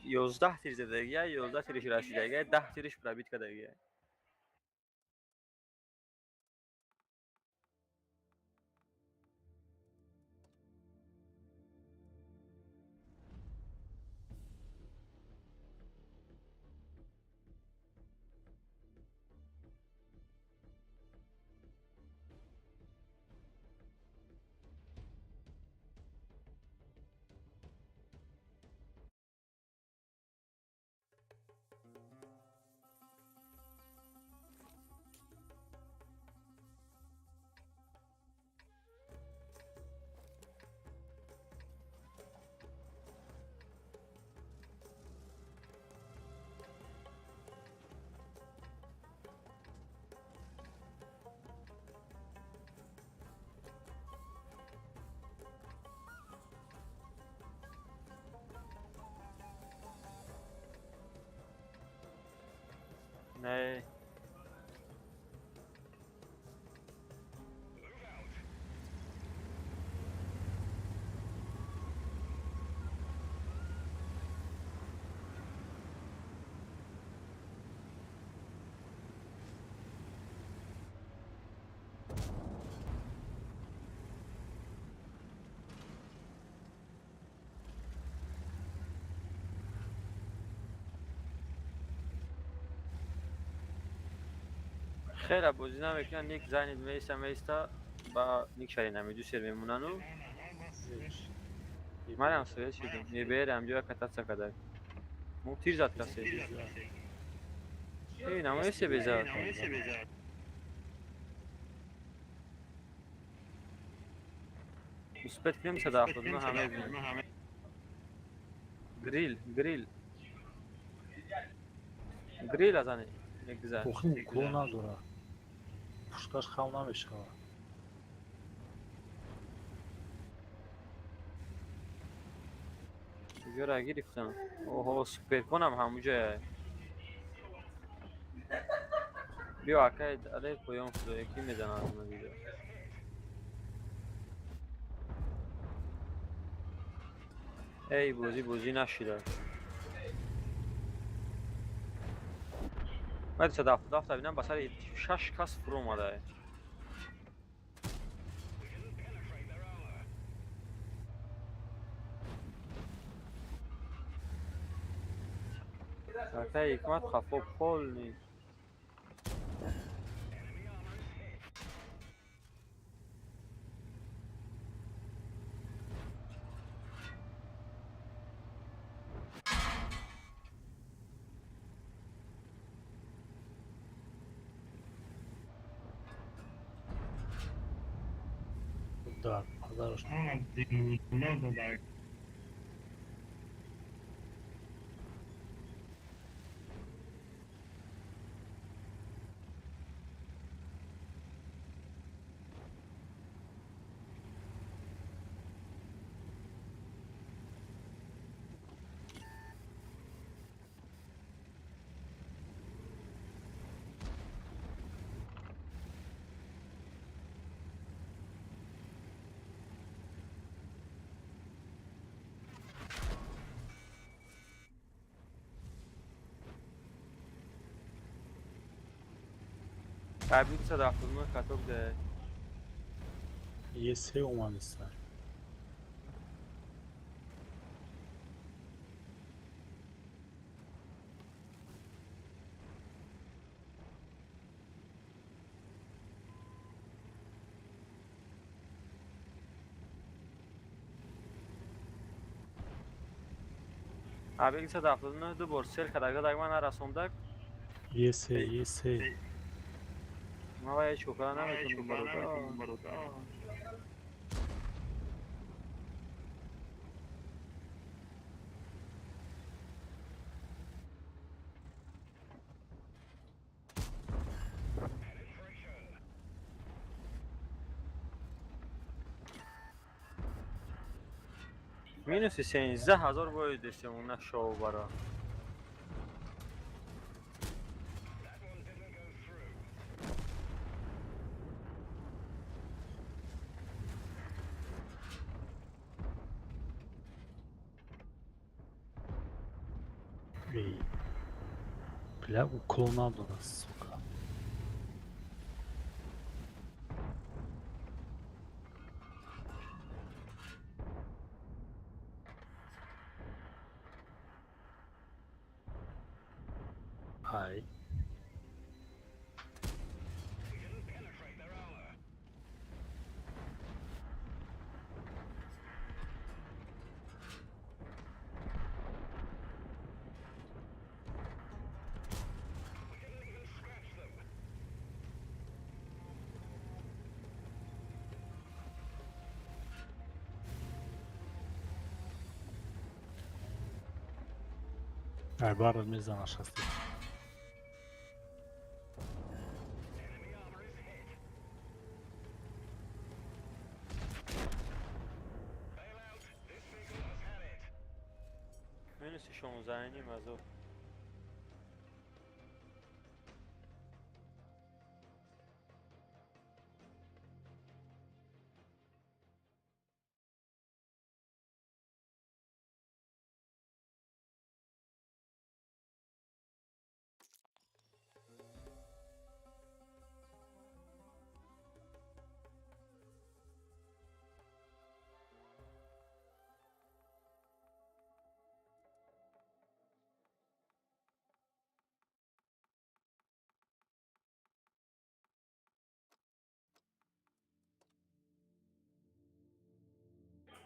یازده تیر زده دیگه 11 تیرش رسیده دیگه 10 تیرش پرابیت کرده دیگه نه خیلی بازی نمیکنن نیک زنید میستا با نیک شری نمیدو سر میموننو من هم سویل شدم میبرم جا کتت سکده مو تیر زد کسی ای نمایسته بزاد مثبت کنیم صدا خود ما همه بینیم گریل از آنه یک زن
پخیم کلو نداره پوشکاش خیلی نمیشه
چجور گرفتم اوه سوپر کنم همونجا بیا اکاید علیه پویان شده یکی میزنه از من دیگه ای بوزی نشیده باید صدافت بینم بسر 6 کس فرو اومده سرکه حکمت خفا پول نیست
در پدرش
قبلی 179 کتاب ده
یه سه اومده سر
قبلی 179 دو بار سیل کدگاه دیگه من نرسوندک
یه سه
ما باید چوکا نمیتونیم برو مینوسی 13,000 باید داشتیم اون نشاو برا
Bля, o clonado na suka. Hi. Barra میزنه شسته
مینوسی 16 نیم از او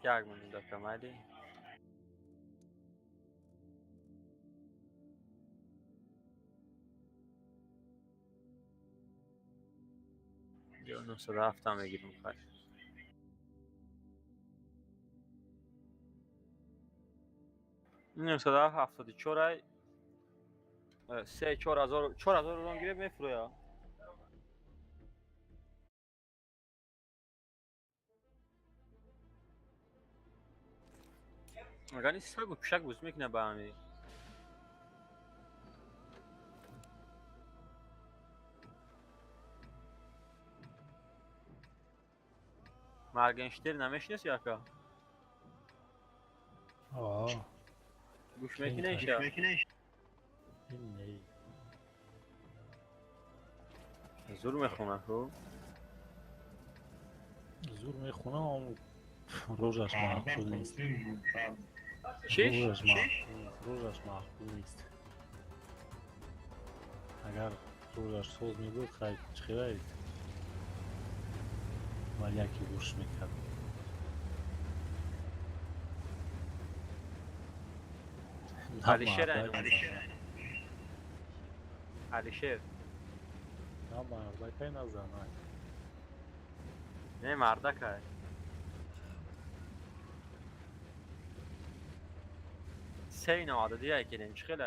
یک مونده کمالی یا 907 هم بگیرم خواهد 974 3 4000 رون گیره میفرویا اگر نیست سگ و پشک بوز میکنه به همی مرگنشتر نمیشنیست یا که گوش میکنه ایشا زور میخونه خب
زور میخونه اما روزش معقول نیست.
چیش؟
روزش معقول نیست. اگر روزش سوز میبود خیلی اید ولی یکی گوش میکرد.
علیشیر علیشیر
نه مردکای نزنه
نه مردک های سین عاددی های که نمیش خیلی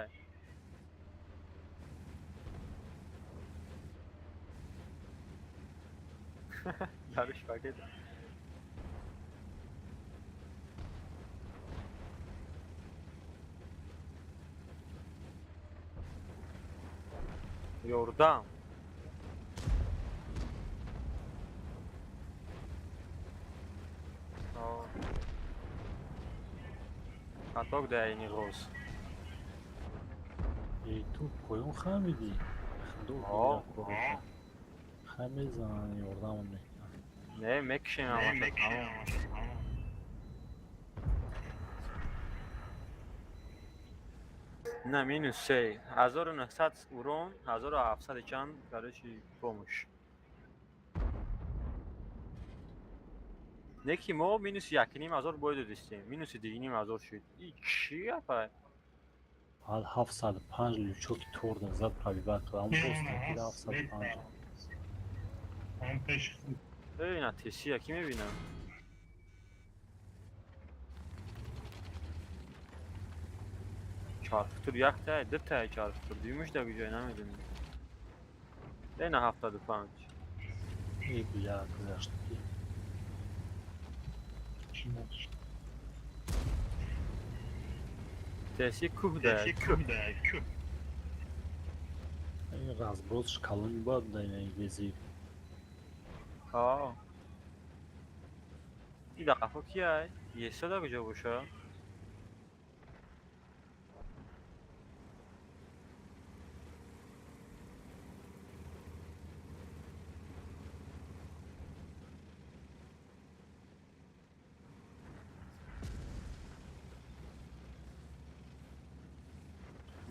درش پاکت یوردم Аток да я не рос.
ای تو پایون خمیدی
آه
خمیزن یوردم میکنم
نه میکشیم همه نه مینوس 3 1900 урон 1700 чан короче помощь неки мо минус 1.5 боид дистем минус 2.5 шуд и чи апа
حال 705 لوچوک تورد زد پرویبر کلام بوست 705
ببین تسی کی میبینم چارفتور یک تای دو تای چارفتور دیمش در جای نمیدونم بین 75
ای بیا گذاشت
تسی کوه ده
این разбросش калон бод да ин вези
این دقیقه کیه؟ یه صدا کجا باشه؟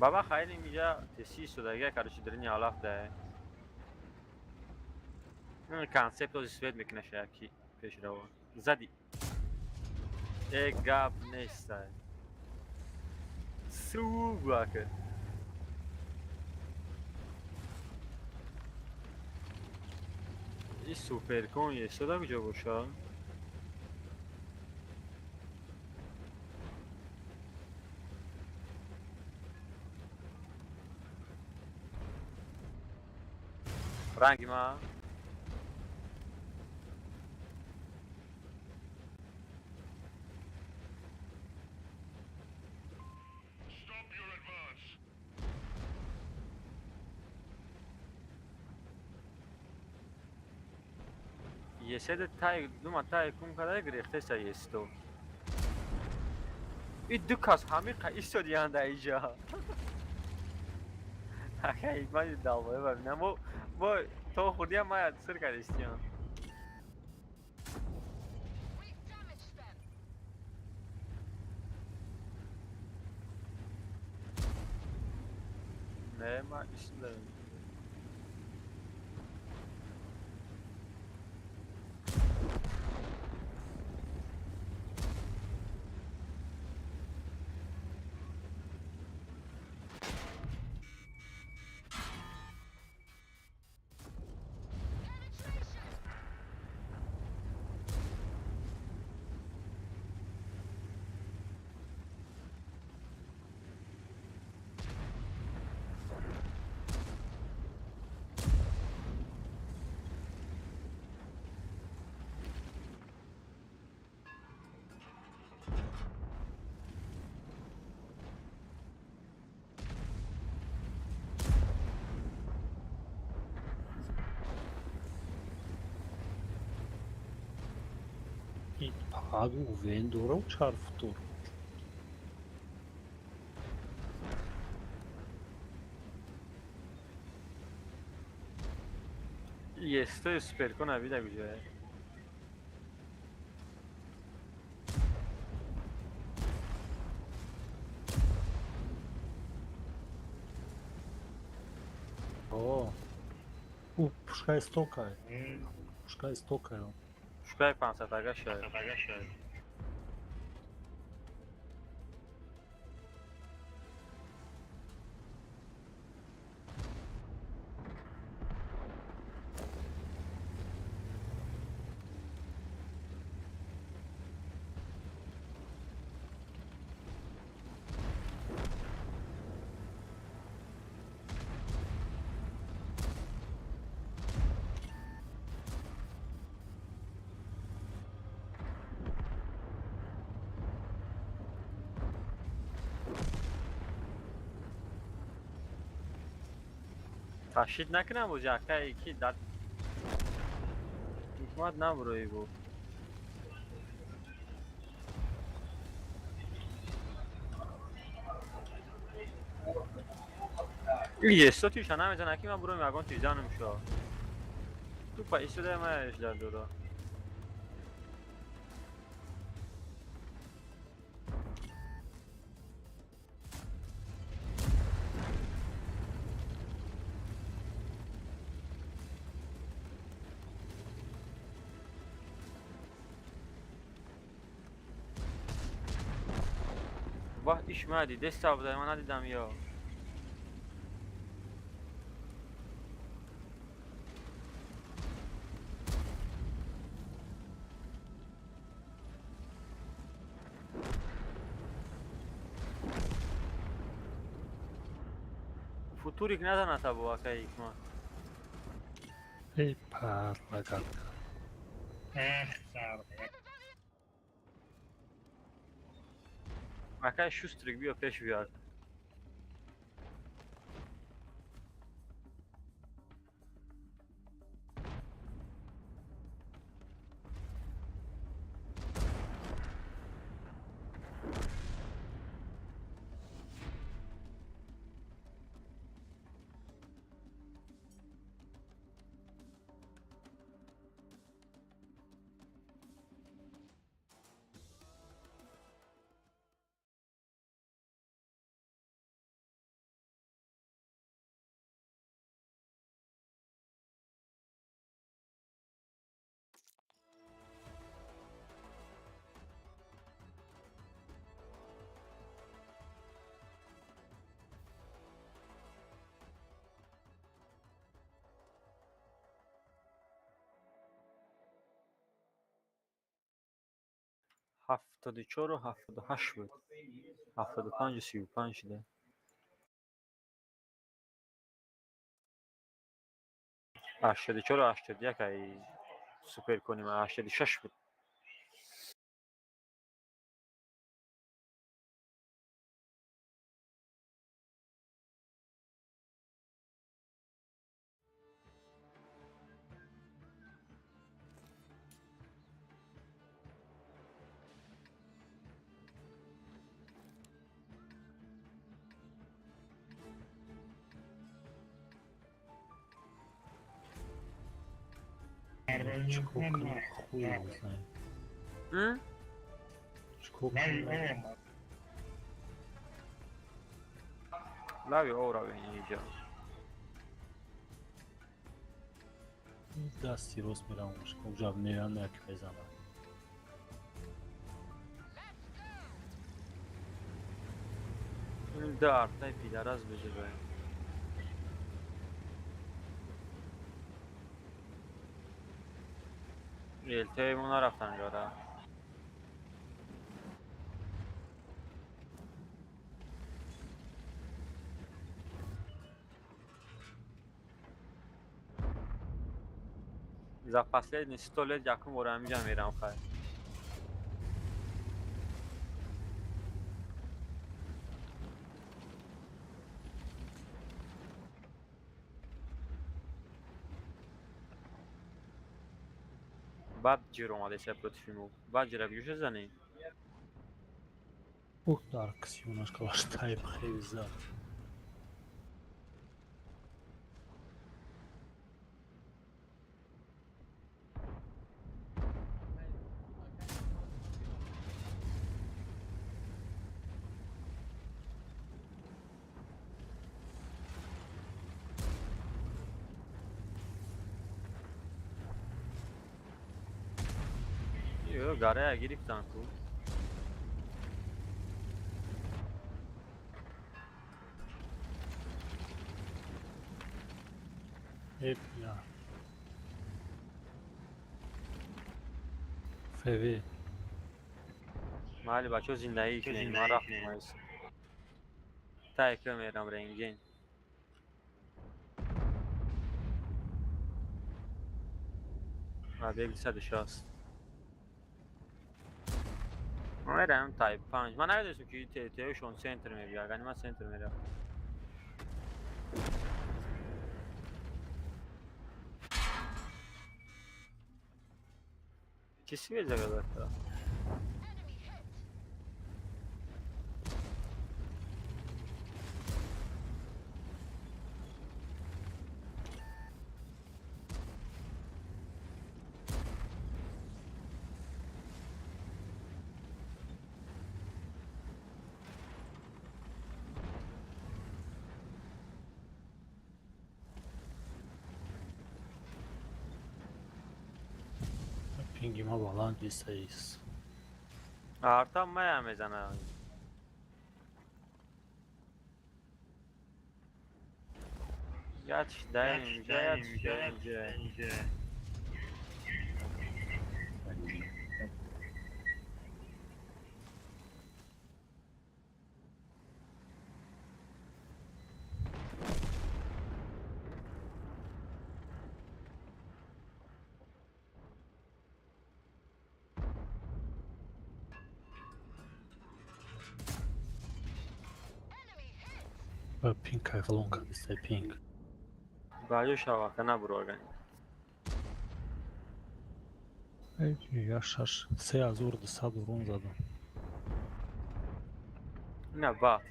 بابا خیلی میگه تسی شده کارش درنی حالا ده این کانسپت رو سوید میکنه شاکی پیش رو زدی گاب نیست سو باکه این سوپر کن یه صدا کجا باشه رنگی ما یه سه تای دوم تای کم کده گریخته سایستو این دو کاس همه قیس دیان در اینجا اخی من دعوه ببینم با تو خودی هم باید سر کردیستیم نه ما ایشون داریم
pago o vendedor ao charfutor
یه سوپر کنه بیده کجاه
О, пушка истокає. Пушка істокає.
شکای 500 اگه شاید تشدید نکنم و جاکه یکی در حکمت نبروی بود یه سو توش نمیزنه که من برو میگم توی جانم شو تو پایی شده من اجدر دورا واه ایش مدی دست بوده من ندیدم یا فوتوریک نزنه تا با که ایکمان
ای پر لگت.
مکه شوستریک بیا پیش بیاد هفتاد و چهار و 78 بود 75 و 35 شده 84 و 81 ای سوپر کنیم 86 بود
Чкока хуй его знает. Чкока.
لابی او را بینی اینجا
دستی راست میرم اونش که اونجا میرن نک بزنم
این دار تای پیدر از بجه باید ریلتای مونا رفتن جارا za последние 100 лет yakın uğramayacağım İran xay. بعد جیر اومده شه против ему. بعد جیر بیوش زنی.
Ух, Дарк, немножко ваш тайп хейза.
Yo, garaya giriptan ku.
Hep ya. Fevi.
مالی بچه زندگی کنیم من رفتم ایسا تایکه میرم رنگین و بیگ 160 من میرم تایپ 5 من نمیدونستم که تیشون سنتر میبید یعنی من سنتر میرم کسی به جگه دارد
Pingime bağlan listeyiz.
Artan maya میزنه یادش داریم اینجا
Ping kayfalonka listey ping.
باجو شواکه نبرو اگه
Yaşar. Seyaz orada sadurun zaten.
نه با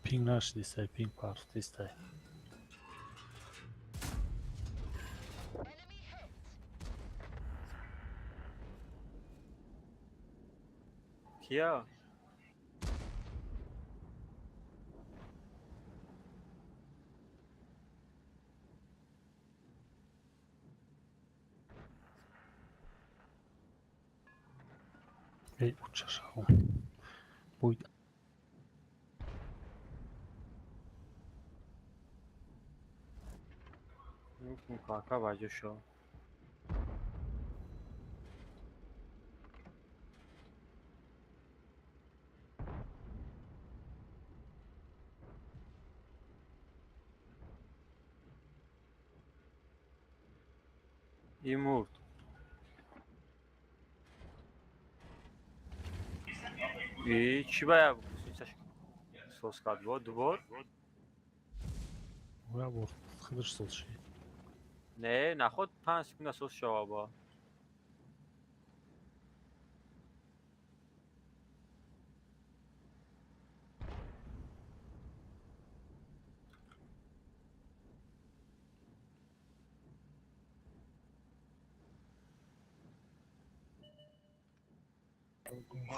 Ping nasz listey ping part listey.
کیا
Ey uçaşağım. Buydu.
این کاکا باجو شو این مرد چی باید بکنیش سوز کاد بود دوبار
Ya bu Hıdır sol şey.
نه نخود 5 سکونده سوز شوا با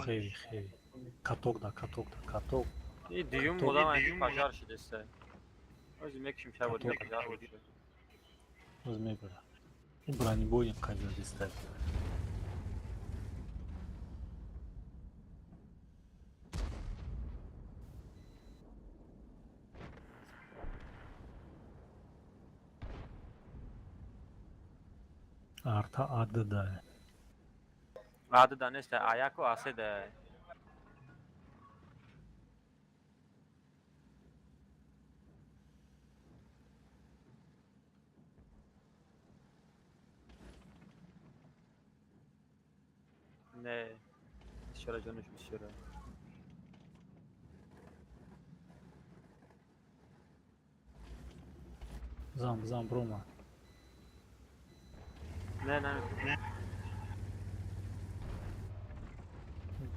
Heavy heavy. Katok da katok.
این دیون مدام اینجا پجار شده سه از این میکشیم شب بود پجار بود
Uzmay böyle. Broneboyun kazıyor listey. Arta adı da.
adı da neyse ayak o ase de ne şöyle canış bir şöyle
Zam Broma.
ne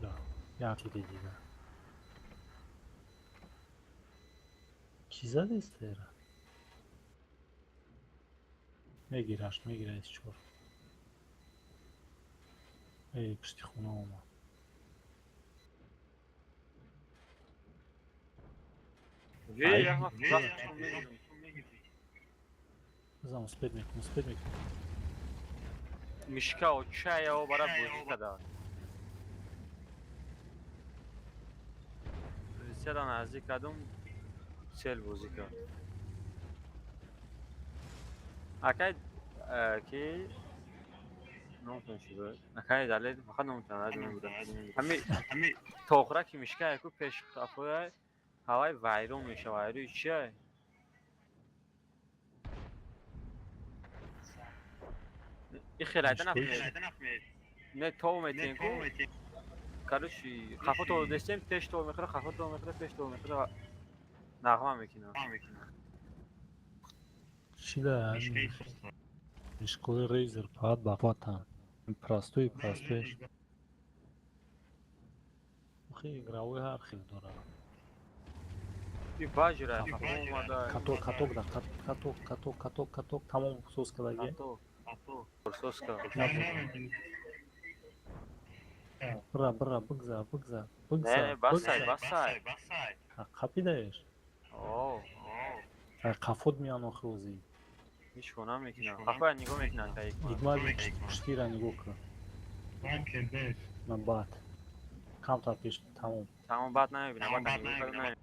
Da. Jaki ty dziwne. Kiza da ister. میگیرش چور. ای پشتی خونه اومد.
Ай,
Зам успеть мик.
мишка очая бара бозӣ када. Позитсияро наздик кардум, сел бозӣ кард. Акай ки نمیتونم چی بود نکنه دلیل فقط نمیتونم همین تاخره که میشه که پیش خفای هوای وایرون میشه وایروی چیه این خیلیت نفهمید نه تو میتین کو کارشی خفا تو دستیم پیش تو میخوره خفا تو میخوره پیش تو میخوره نغمه میکنه
چی ده شکل ریزر فقط بفاتن простой خیلی گراوی هر خیلی داره
این باجره خفا اومده
کاتوک تمام سوز کداگی
سوز کد
برا بگذار
نه بسای
قپی دایش قفود میان آخر روزی
هیچ کنم میکنم خفا نگاه میکنم که یک
دیگه پشتی را نگاه کن من بعد کم تا پیش
تمام بعد نمیبینم بعد نگاه کردم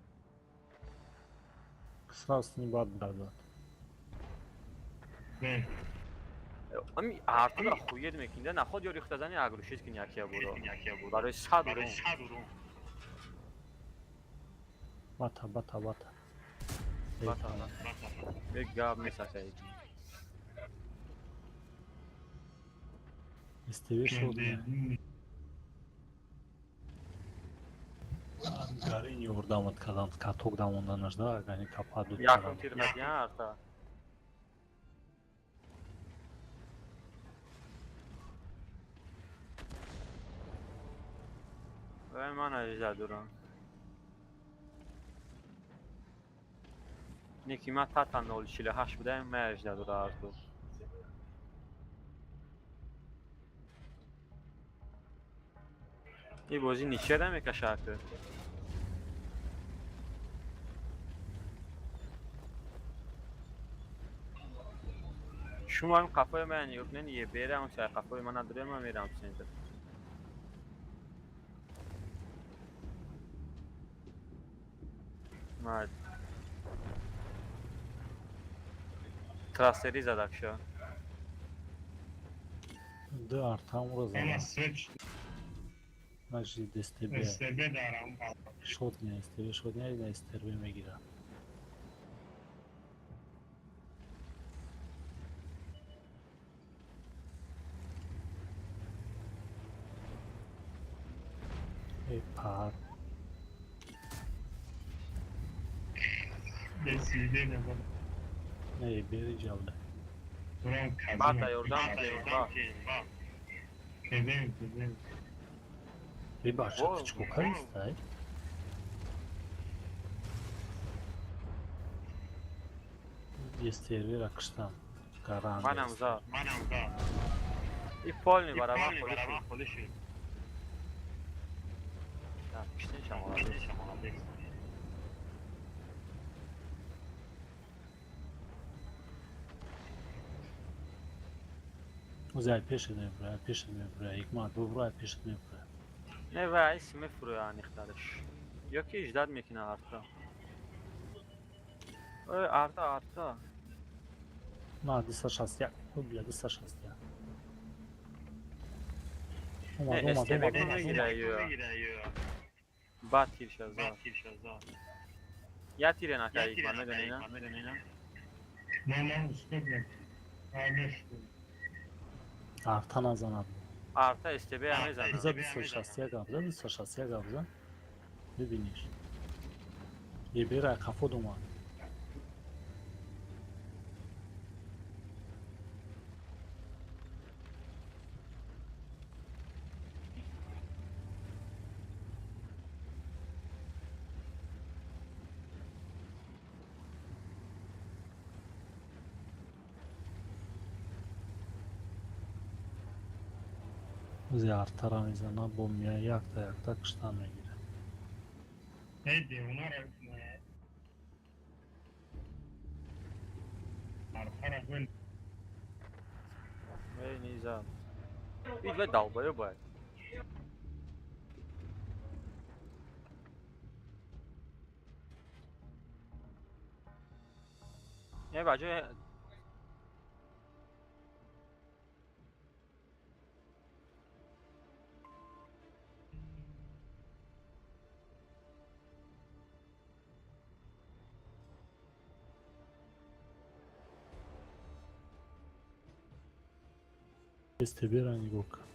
سراست نی بعد برداد
امی ارتو را خوید میکنده نخواد یا ریخت زنی اگروشید که یکی بود برای 100 روم
باتا
یک گاب میسازه
استوی شد گاری یوردامت کدام کاتوک دامونdan ajda gani kapadı
yakın tirmet ya arta ve man ajda duran Nikima tatan 048 بوده من اجدا دور artu این بازی نیچه ده میکشه که شما هم قفای من یکنین یه بیره همون چه قفای من نداره من میرم سنتر مرد تراستری زدک شا
ده ارتام رو زدم مجید استبه
دارم
شد نه استبه شد نه استبه میگیرم ای پار
رسیده نبود
نه بری جوله
بعد یوردم
کدیم
bir başka küçük kokar ister. Yesteri rakıştan. Karan.
Manam za. این پال می برابر خودشی نه پیشنه شما
Uzay peşine buraya. İkmal bu buraya peşine buraya.
نه و اسم فروی نیخترش یا که اجداد میکنه آرتا آرتا
نه دیسا شستیا بیا دیسا شستیا
نه استبه کن میگیره بعد تیر شازا یا تیره نکه یک من میدونی نه
نه استبه
artan azanadı.
Arta استبه همه زنه
Bize bir şahsiye gabza. Bibiniş. Yebira kafa duman. Bizi artara میزنه با میای یک تا کشتن میگیره.
هیدی اونا رو آرتارا گل
ای نیزم هیچ باید داوبایو باید یه بچه
Este birani gok.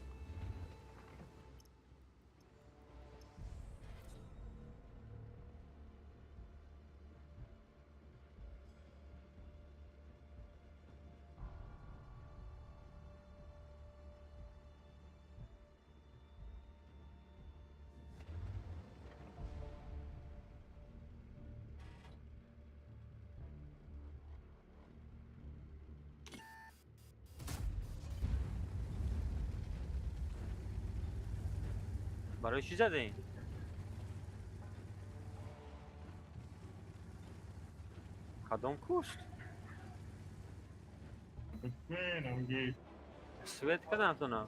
برای چی زده این؟ کدام کشت؟ سویت کدام تو نه؟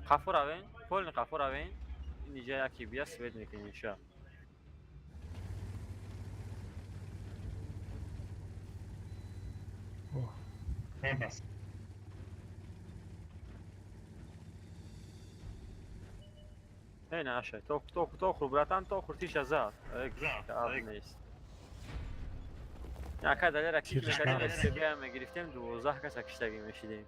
قفور اوین؟ پول قفور اوین؟ اینجا یکی بیا سویت میکنی شا
بس
نه عشان تو خبرتان تو خورتیش ازاد کار نیست یا که دلیل رکیک میکردیم استبی هم گرفتیم 12 کس اکشتگی میشیدیم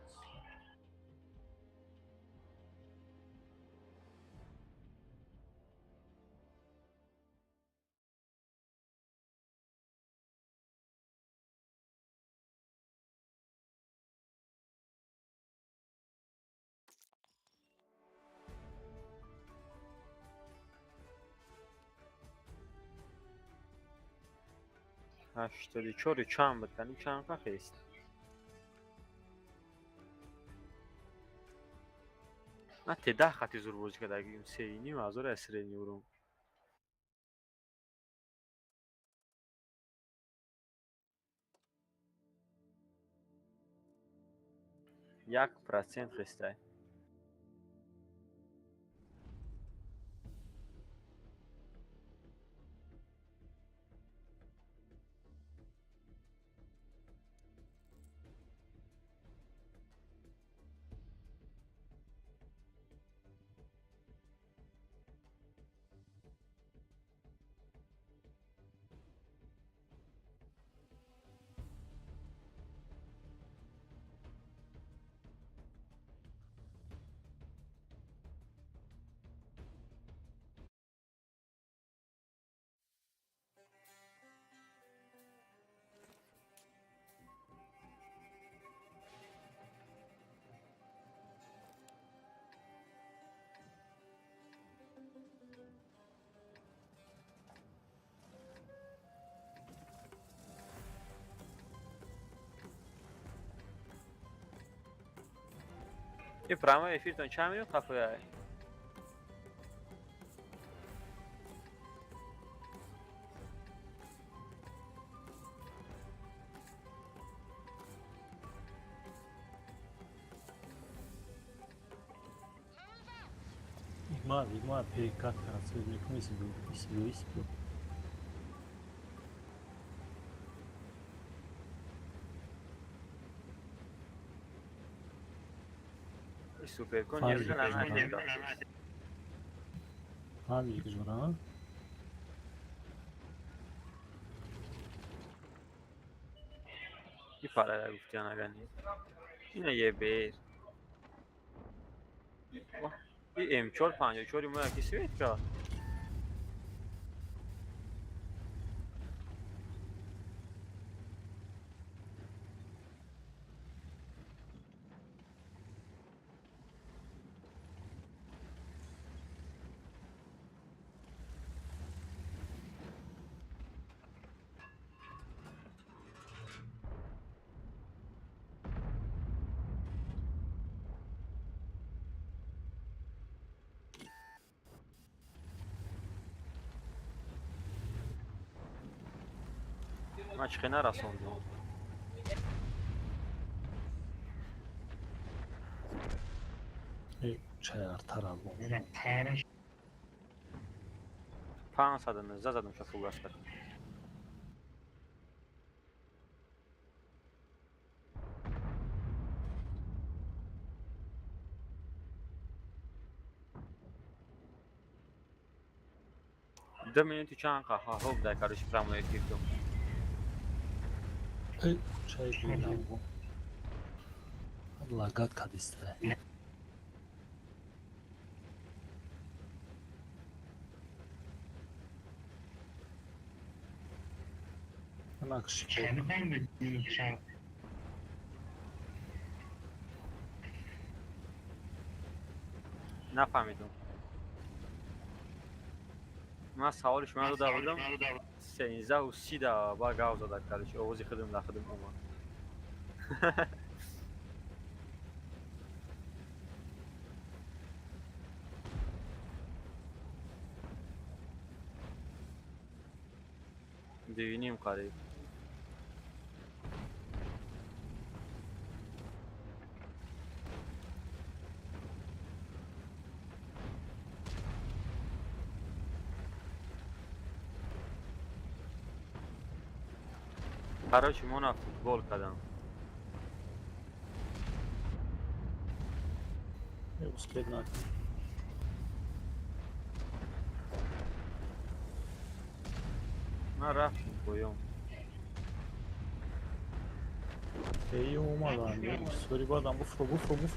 هشتادی چوری چند بکنیم چند که خیست من تده خطی زور بوز که دگیم سینی مازور اسره نیورم یک پرسنت خسته این پرامه افیرتون چند میلیون کافه های
Ima перекат kad sve nekom ispio.
سوپر کن یه بزن همه
Hadi güzel.
این پاره را گفتی نگنی اینه یه بیر این M4 54 ما یکی سویت کرد من چخی نرسوندم.
چهارتر الان
زدم ترش
519 زدم شو فوق است. دو minut چند قهوه خوب در کارش پراموی کردم.
چای بینم лагат кадисте نقش
کمی بدونی شب
نفهمیدم. من سوالش من رو دادم 13 و 30 دا با گاو زده کارش آوازی خودم داخلم اومد. دیوینیم قریب. قرارش من فوتبال کردم.
اسکت نکن
من رفتم پویم.
ای اومدن سوری بادم بفرو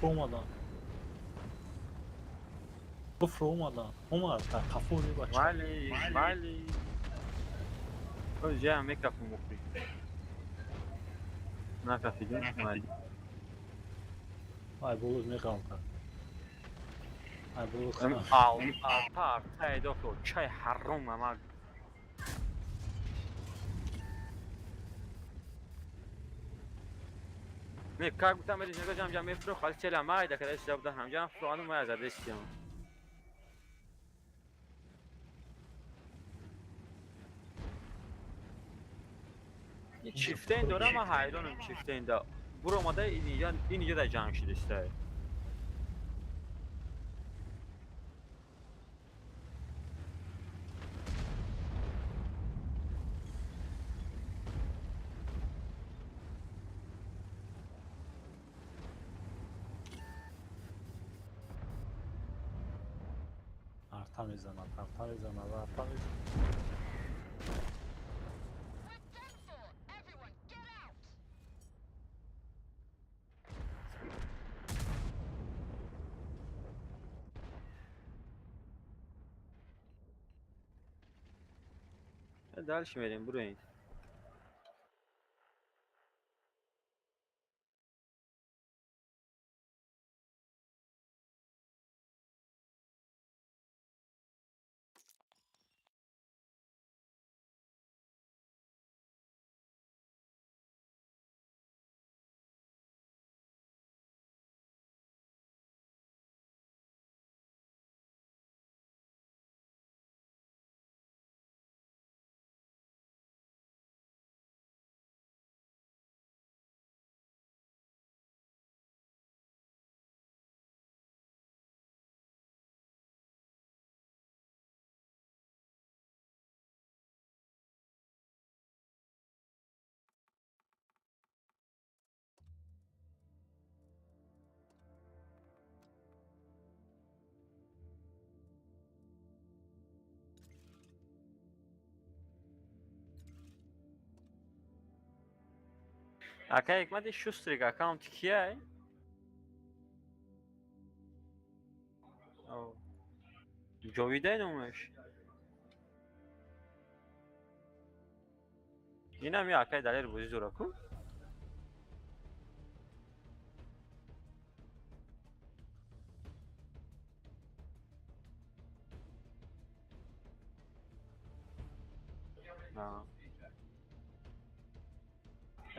اومدن بفرو اومد در کفوری بچه
ولی کجا میکافم مخری نکافیدیم ولی
ای بولوز میخوام کرد ای بولوز
پار تای دکتر چای حرام اما می کار گفتم بدیش نگاه جمع میفرو خالی چلا مای دکتر اشتباه بوده هم جمع فرو آنو مای زده استیم این چیفته این دوره ما حیرانم چیفته این دا برو اومده اینجا در جمع شده استه
арта мезанад
دلش میریم برو این اکا حکمت شستریک اکاونت کیه؟ جاویده نومش این هم یه اکای دلیر بودی زورا کن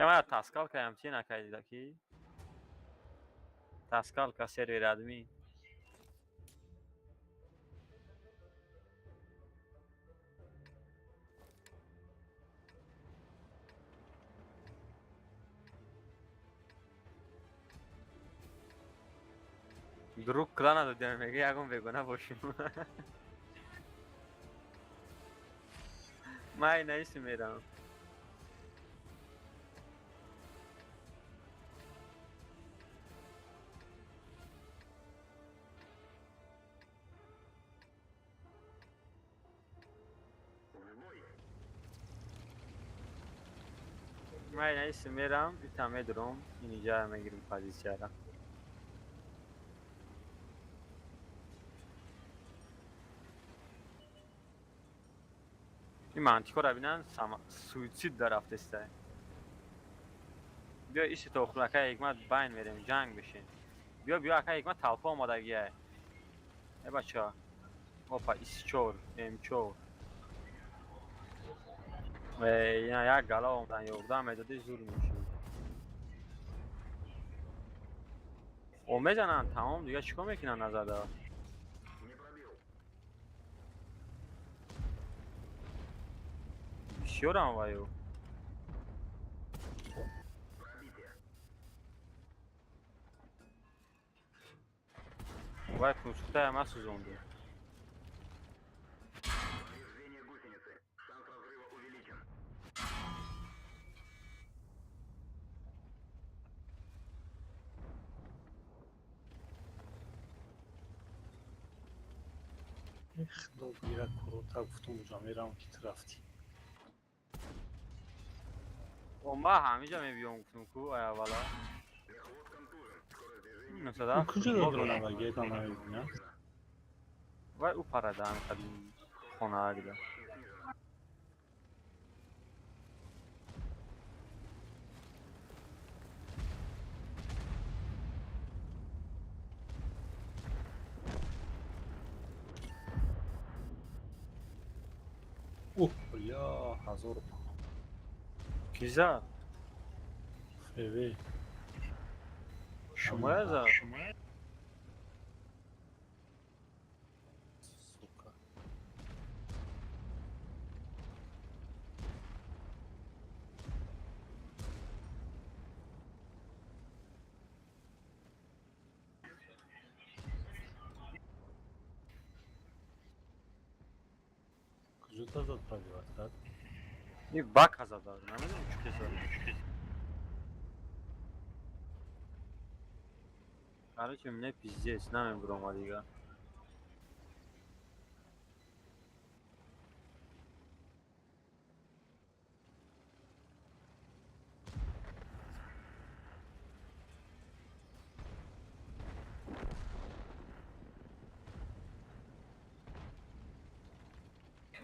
من تاسکال که همچین اکای دیده کی تاسکال که سرویر ادمی دروغ کلا ندادیم میگه یکم بگونه باشیم. من نیستی میرم. من نیستی میرم بیتم میدرم اینجا میگیریم پازیسیه را. این منطقه را بینن سویسید در رفته است. بیا ایشی تو خلقه حکمت بین میریم جنگ بشین. بیا اکا حکمت تلپا آمادگیه. ای بچه ها. اوپا ایسچور امچور. اینا یک گلا آمدن یوردن میدادی زور میشون. او میزنن تمام دیگه چیکار میکنن نزده. بسیار هم وایو. وای کنسوخته همه سوزونده.
خدا بگیرد پروتا گفتم اونجا میرم که تو رفتی.
ما همینجا میبیام گفتم کو اولا. مثلا
کجا دادرونه و گیت هم نمیبینم.
وای او پرده هم قدیم خونه آگده.
اوه یا 1000
کی زد؟
فیوی
شما زد؟
سوکا کجا تا زد پاگیوات کرد؟
این بک هزار داره نمیدونم چی زد. قراره که منه پیزیست نمیم برو ما دیگه.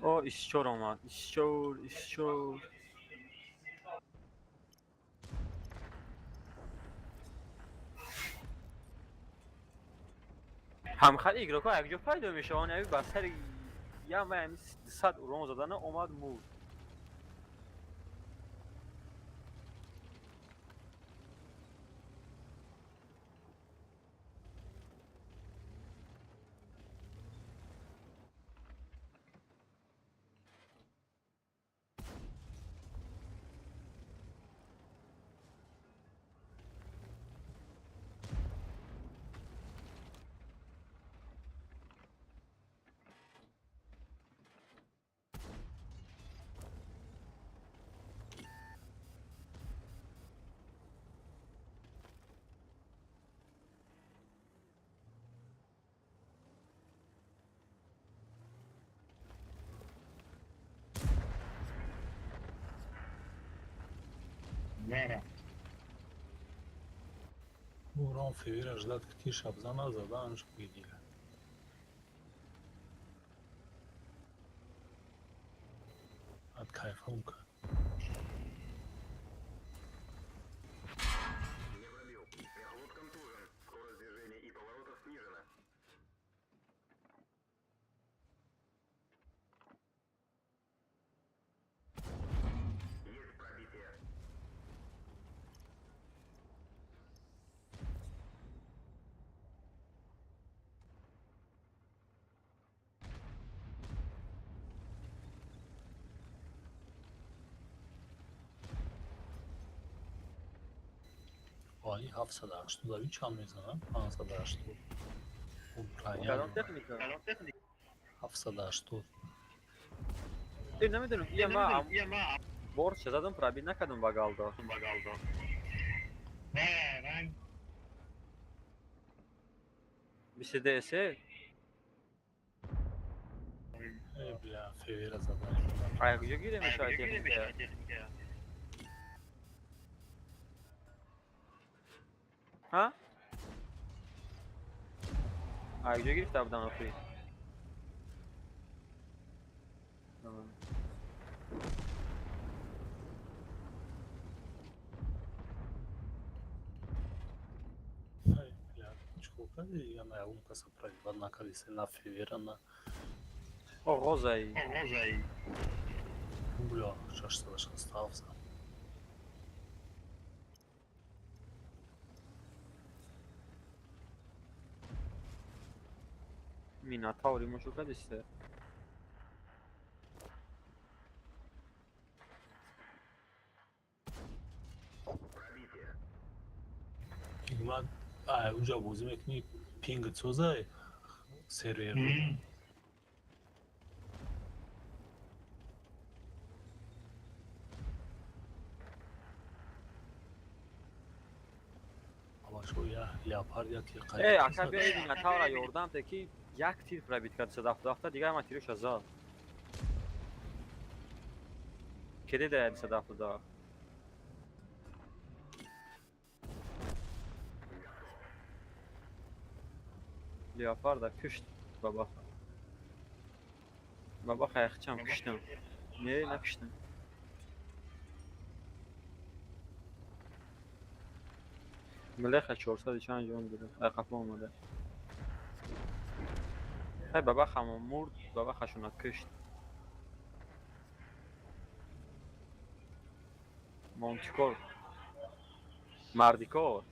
او ایشچور اومد ایشچور همخط ایگراکا یک جا پیدا میشه آن یعنی بسر یه من یعنی 300 اوران زدن اومد مود.
اوران فیوی را ждать که تی شبزن نزدنش بگیره. اد кайфом که آلی 780 چند میزنم 580
کدام تکنیکا
780.
این نمیدونم یه ما بورد زدم پرابی نکردم بغل
نه رنگ
20 DS
ای بلا فیویر زدن.
آیا کجا گیره میشه تکنیکا ها آیا کجا گرفته بودن آخری
Ай, бля, чувака, я на лунка соправила на колесе на февера на.
آغازایی
Бля, что ж остался.
Minotauri mucho que dice.
من اونجا بازی میکنی پینگ سوزه سرور اما شو یا لیاپارد یا که
ای اکا بیا میناتاورا یوردم تا کی یک تیر پرابیت کرد صدافتا دیگه هم تیرش ازاد کده ده صدافتا لیاپاردا کشت بابا خیخچم کشتم نه نکشتم ملخ 400 چند جون بوده قفا اومده ای بابا خمو مرد بابا خشونا کشت مونتیکور مردیکور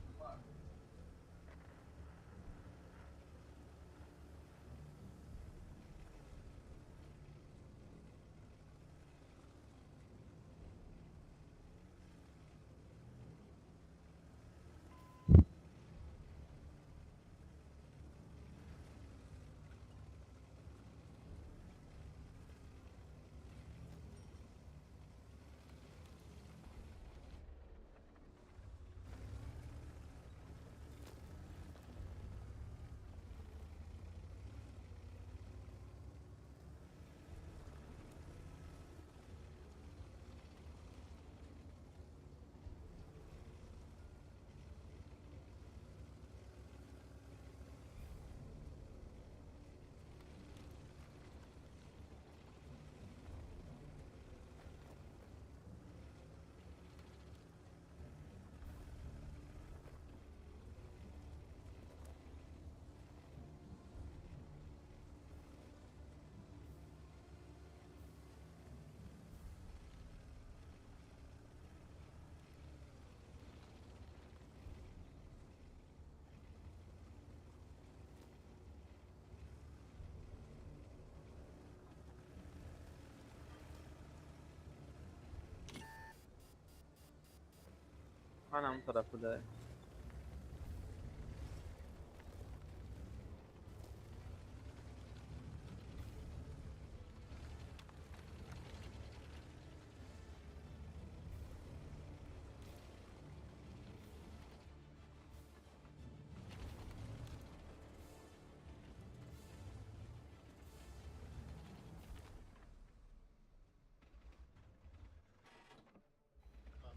من هم طرف بوده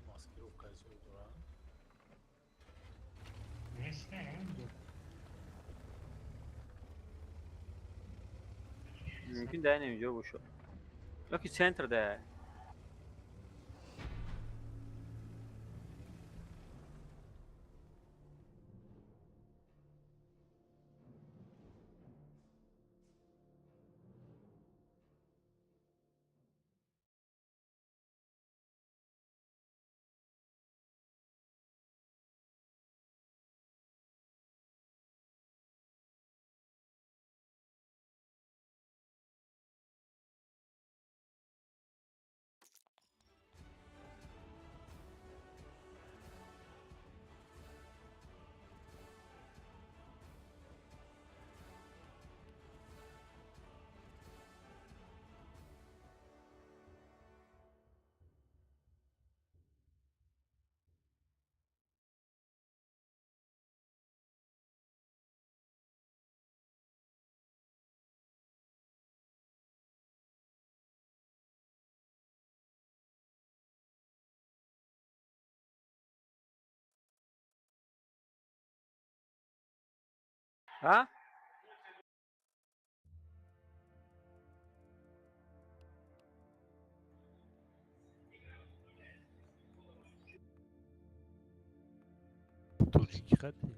маскировка дурак.
ممکن ده نمیجا باشه یا که سنتر ده ها؟
تاجیکی خطی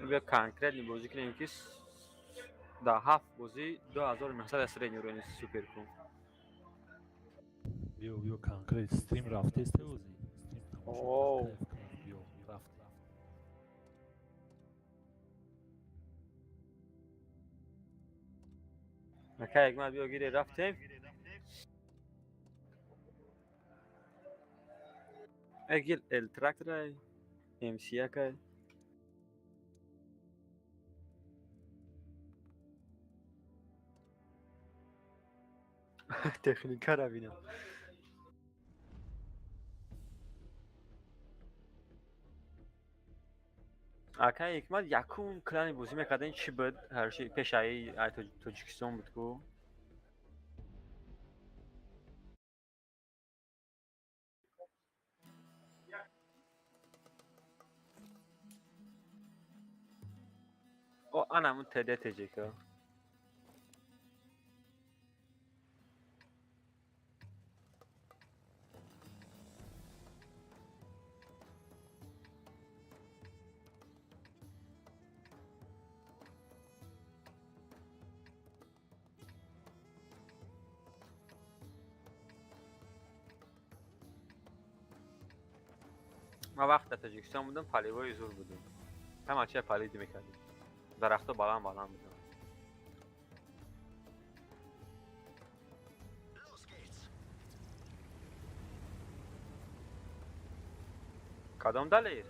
بیا کنکرت بازی کنیم که در 7 بازی 2900 اسرائیل نیورونی سوپر کن.
بیا کنکرت استریم رفته است اوزی استریم
اوه.
تماشا کیف کنم بیا رفته
مکه یک بیا گیره رفتیم. اگل التراکت رای امسیه که تکنیکا را بینم. اکا حکمت یکون کلانی بازی میکردن چی بود؟ هر چی پیش ای تاجیکستان بود کو؟ او انا من تده تجیکا. ما وقت در تاجیکستان بودم پلیوای زور بودیم. همه چیه پلیدی میکردیم. درخت بلند بودم. کدام دلیل؟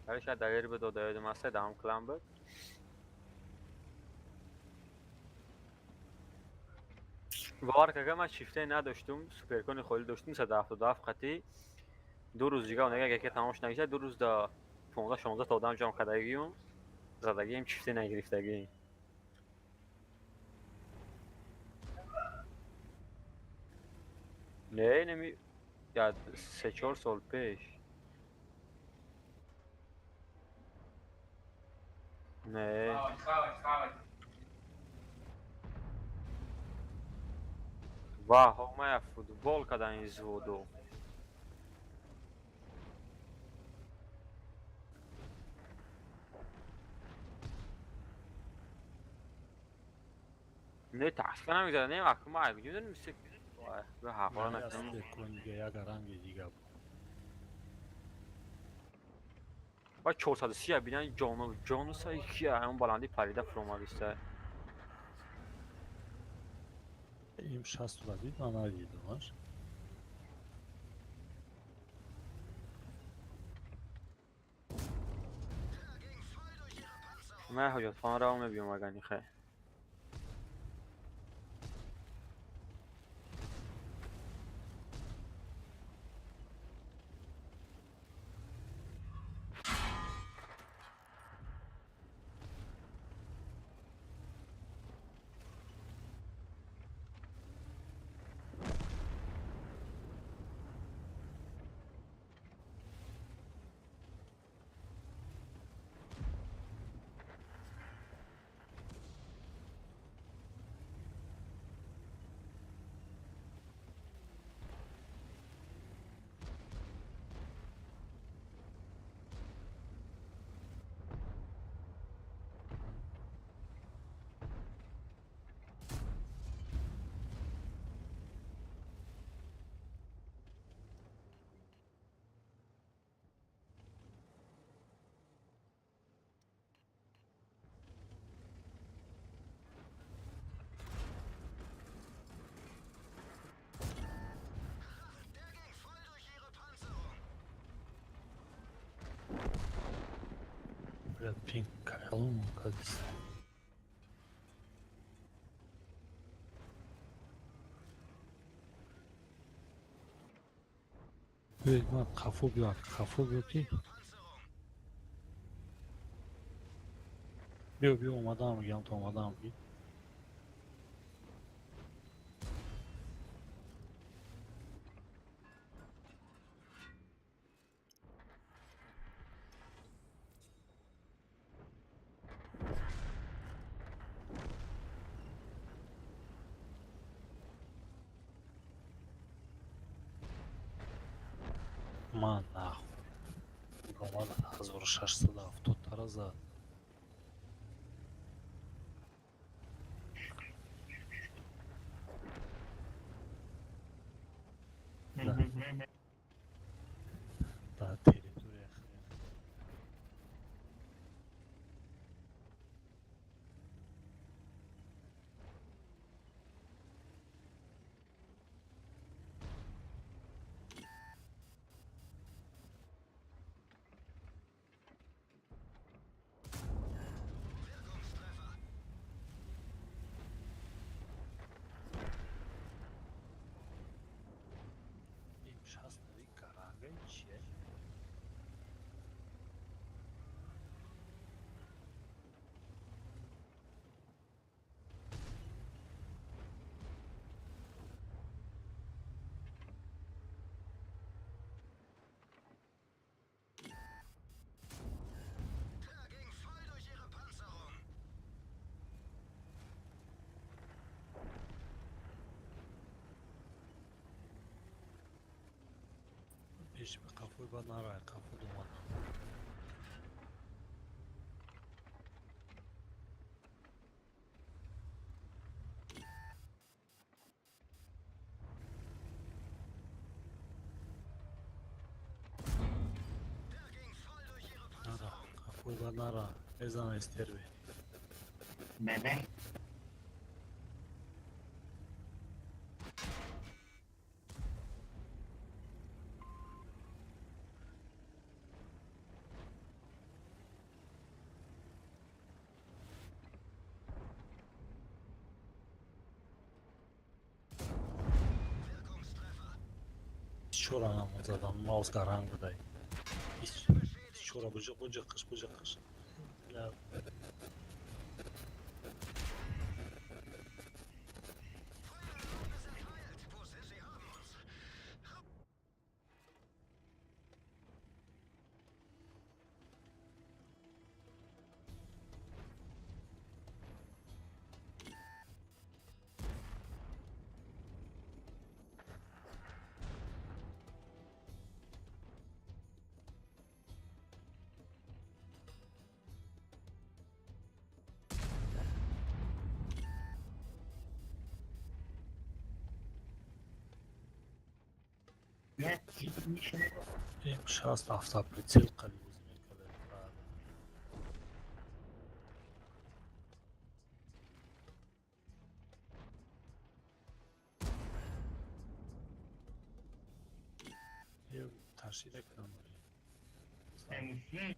ولی شاید دلیل به دو داید مسته دهم کلام بود. باور که من شیفته نداشتم سوپرکون خالی داشتم 177 خطی 2 روز دیگه اون که تمامش نگیشه 2 روز دا 15 16 تا آدم جمع کردگیم زدگیم شیفته نگرفتگیم نه نمی یاد 3-4 سال پیش نه واه ما فوتبال کدن زودو نه تحصیل نمی‌ذاره نه وقت ما اگه میشه به حقا نکنم
کنگه یک رنگ دیگه بود
با 430 بینن جانو سایی کیه همون بلندی پریده فرومالیسته
این 60 را دید من ندیدمش
من حاجت خان را میبیم اگه خیلی
Блядь, пинг кайлом кадис. Блядь, man, кафо бьёт ки? بیا اومدم میگم تو اومدم میگی. من نخ اومد 1670 تا زد. در تریتوری این شخص نوی کرانگه چیه؟ پیش به کافوی باید نرای کافو دومد. نرا کافوی باید نرا بزن استر بی.
بله.
چورا هم زدم ماوس کرانگ بدای. چورا بجا قش. نه.
نه چیزی میشه.
این شخص رفته پریتیل قلی بزنید که یه تشریح کنم
نمیشه.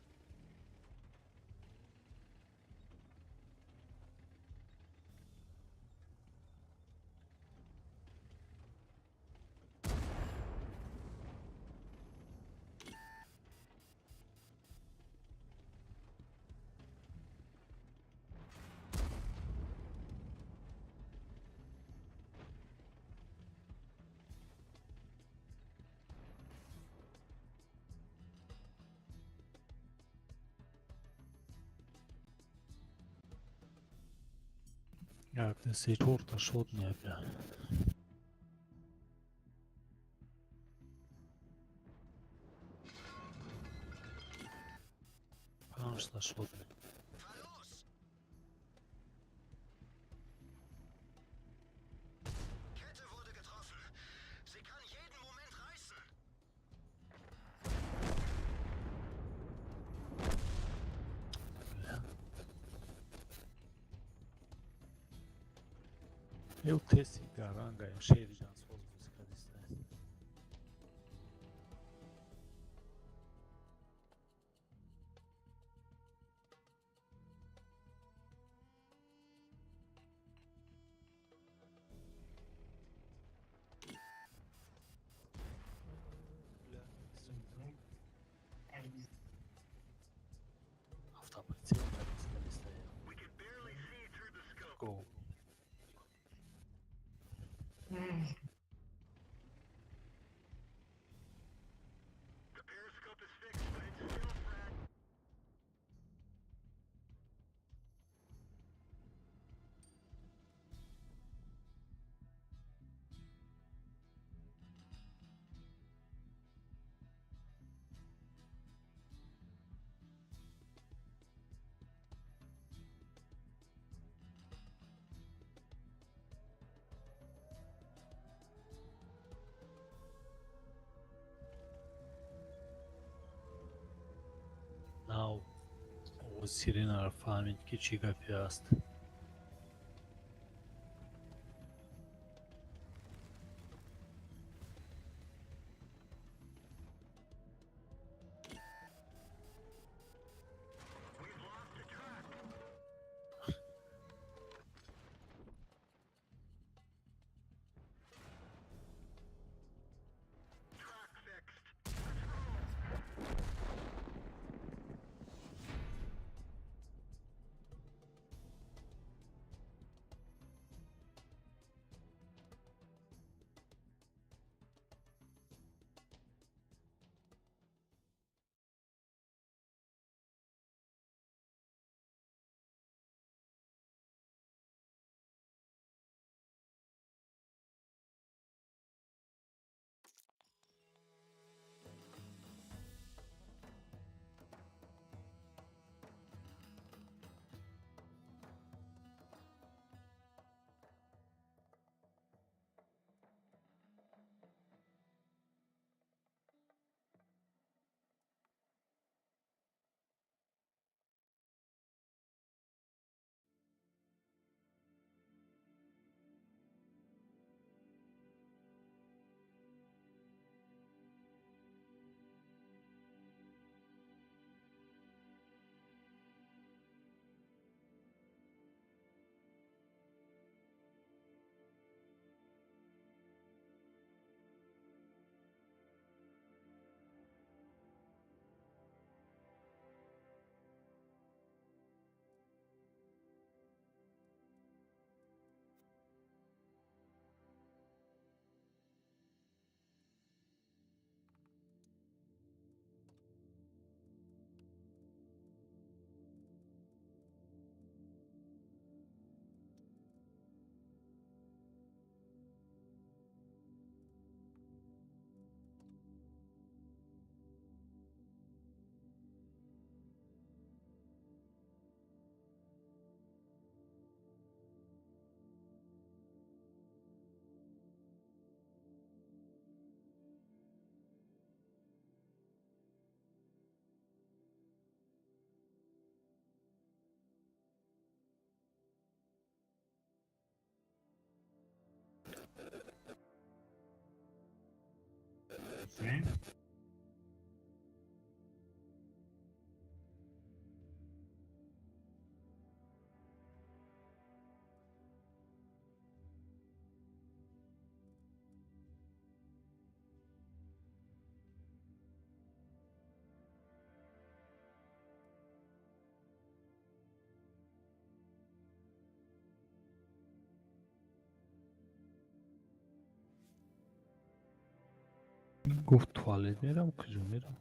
Jak det ser hårt шот не бля. Паншта шот. Eu testi garanga im şehircan soz müzik istedim. Hafta pritsel istedim. سیرینا رو فهمید که چی گپی است. گفت توالت میرم، کجا میرم؟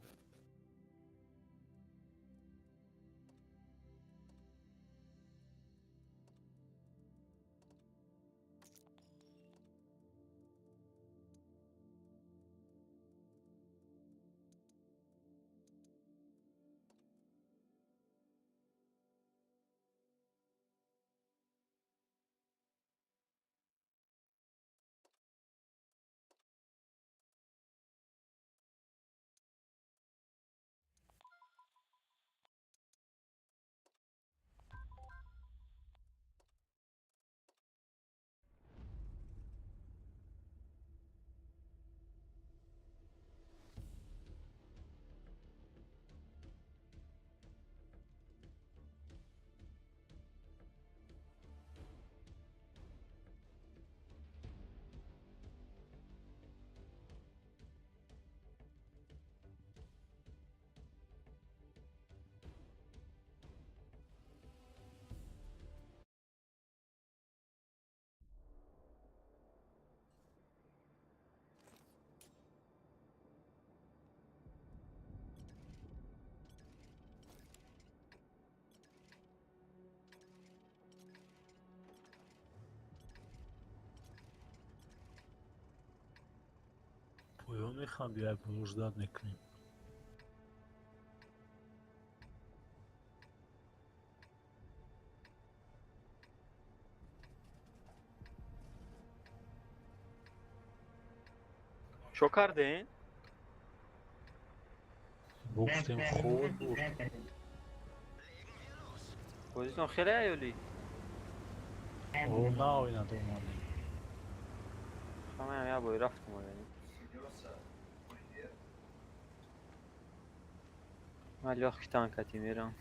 پویا میخوام بیای بروزداد میکنیم.
شو کردین؟
گفتیم خوب بود.
بازیتون خیلی عیالی.
او نه oynadı olmadı.
Tamam ya boyu raftım oraya. ولی وقتی تانکتی میرم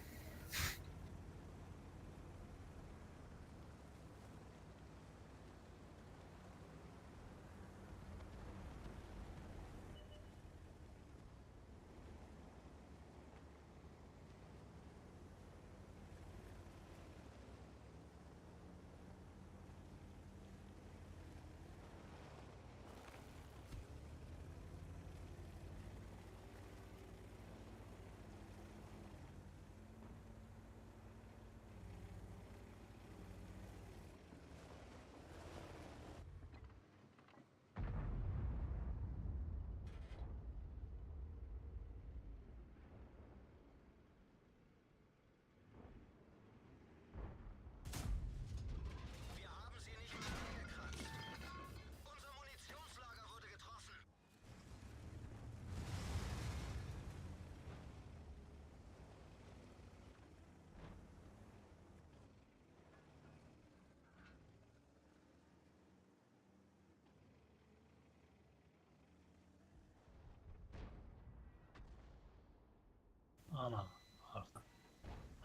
Ana artık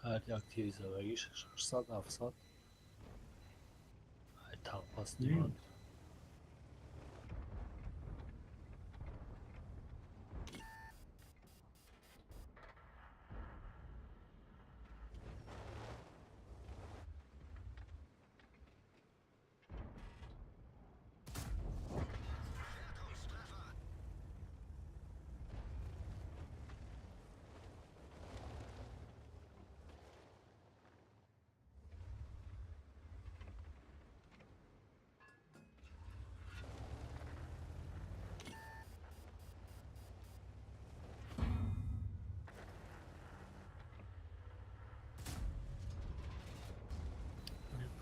her aktivize ve iş 600 700 ay talpas diyor.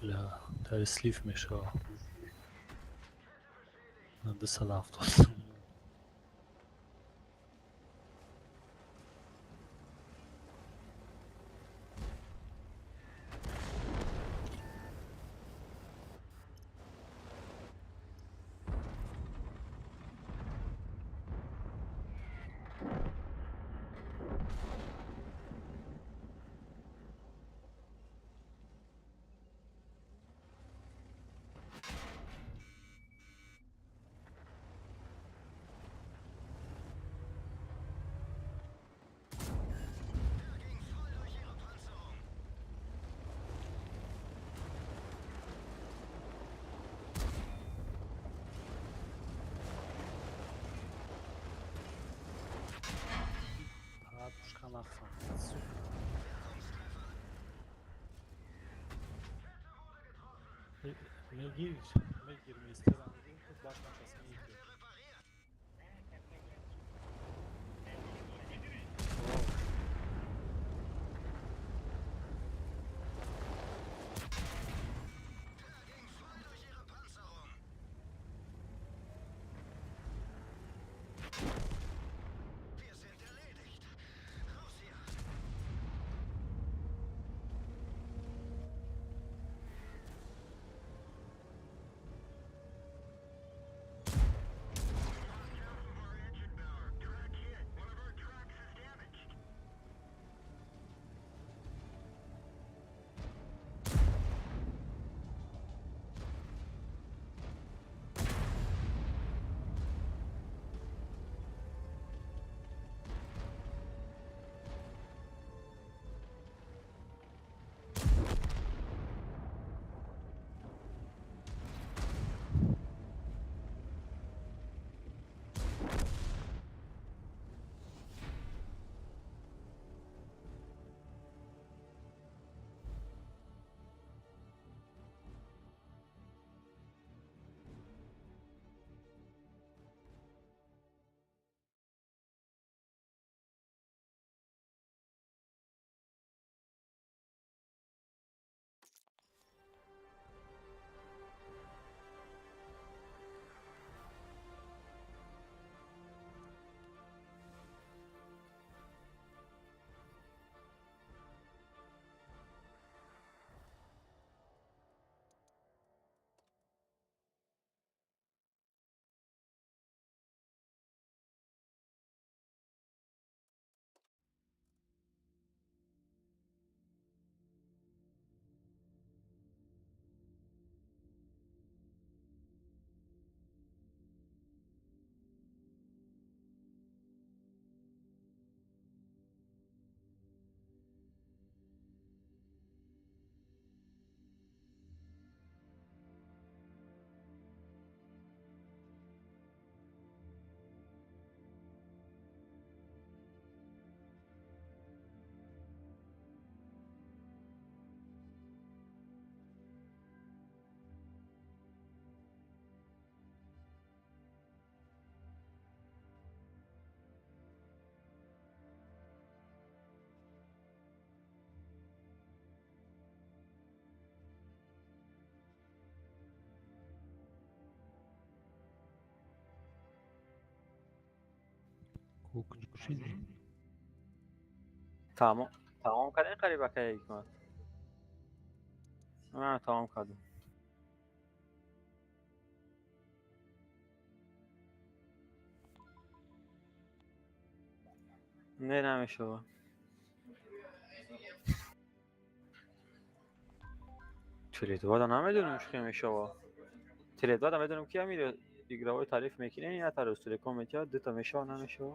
Bля, da слив میشه. Надо салафтос. Puszka na chwilę. Nie giriş, ne girmeyi istedim. Başka kasını yıkıyor.
تمام کردین قریبا که حکمت من تمام کردم نه نمیشه تریدواد نمیدونم چی میشه تریدواد نمیدونم کی میره دیگراوی تعریف میکنه یا تا رسول کمیته دو تا میشه نمیشه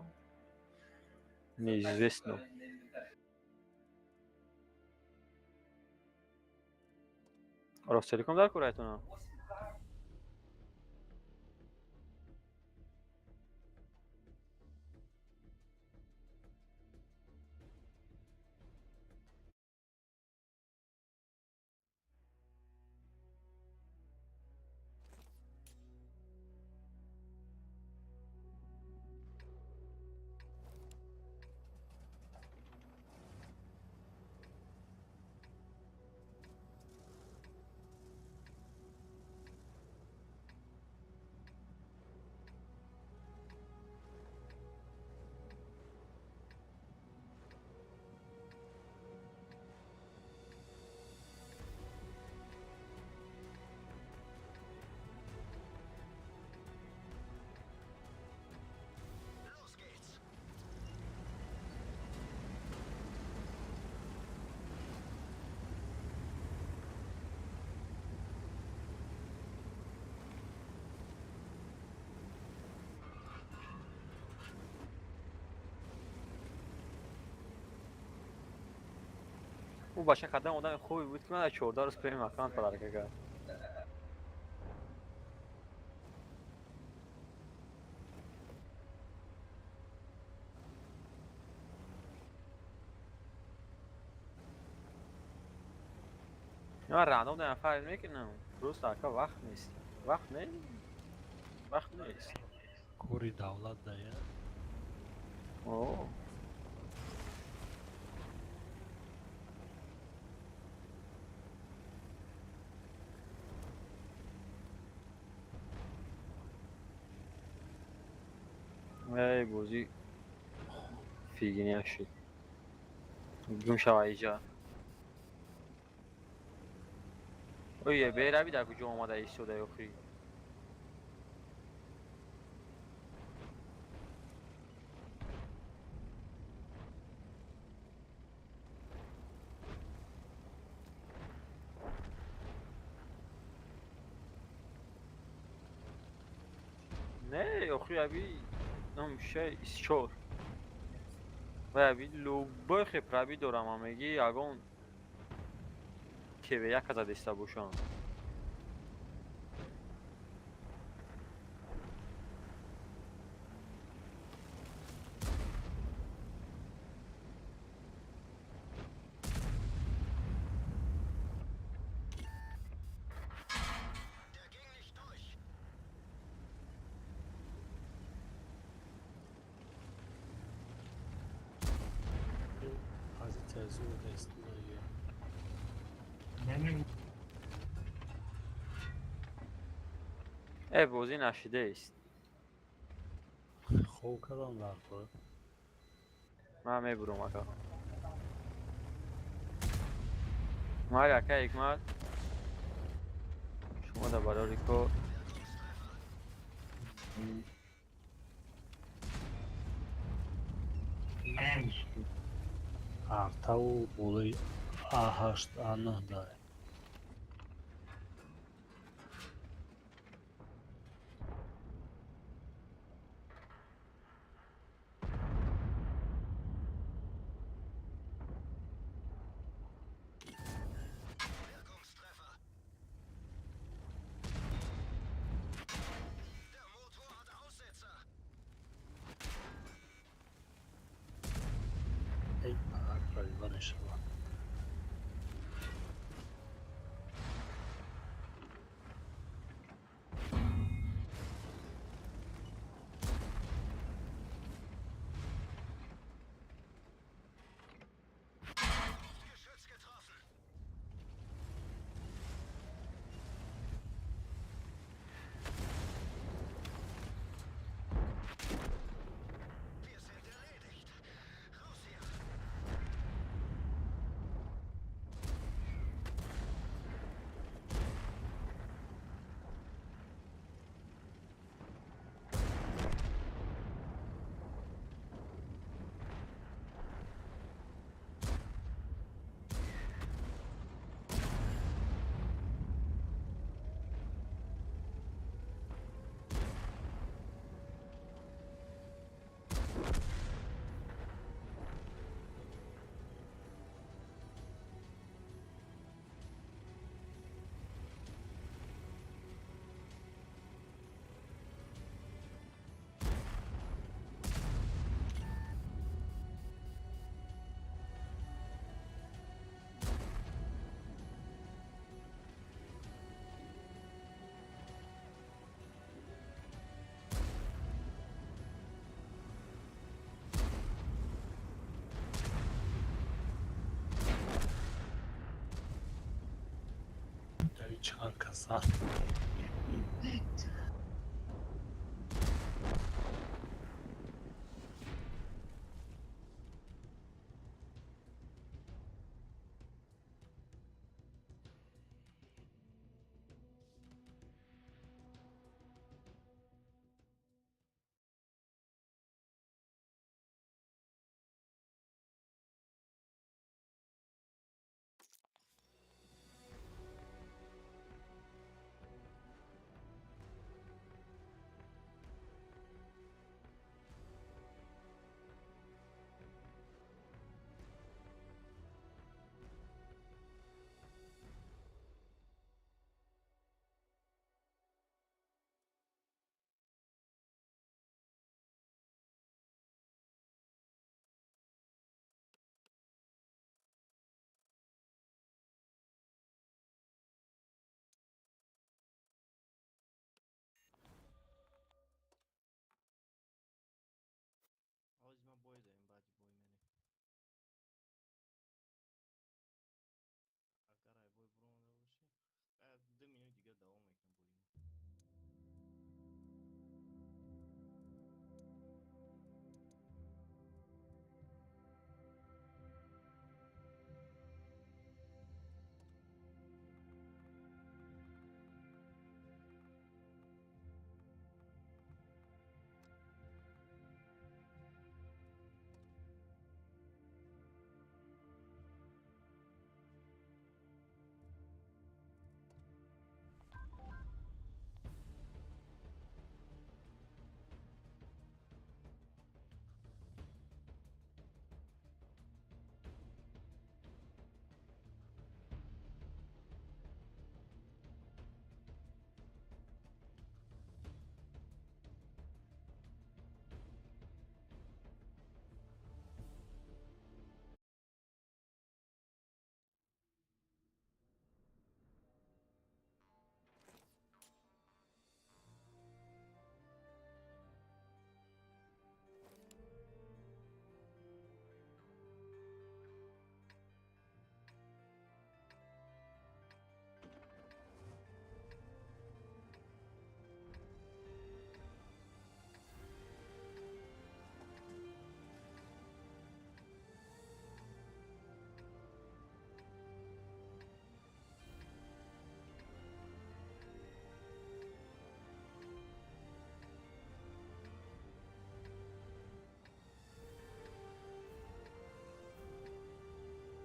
неизвестно Ростелеком در کورایتون او باشه قدم آدم خوبی بود که من از 14 روز پریم اکانت پر کرد من رندوم دارم فرد میکنم روز تاکا وقت نیست وقت نیست
کوری دولت دایا
اوه ای بوزی فیگینی هشید گم شو اینجا اوه به روی در کجا آماده ایستاده اخری نه اخری ابی نم شی شور و ابی لوبای خبرابی دارم آمگی اگون که به یک از دسته باشم
از تازه دست
ای بوزی نشیده است
خوب کردم وقت
من میبرم اکا ماری اکا حکمت شما در براری که
арта у боли А8 А9 дاره ای قریبا شد چهار کسا
آج من بای داریم بعدی بای منی اگر ای بای برونده باشی 2 minut دیگه دوام میکنم باییم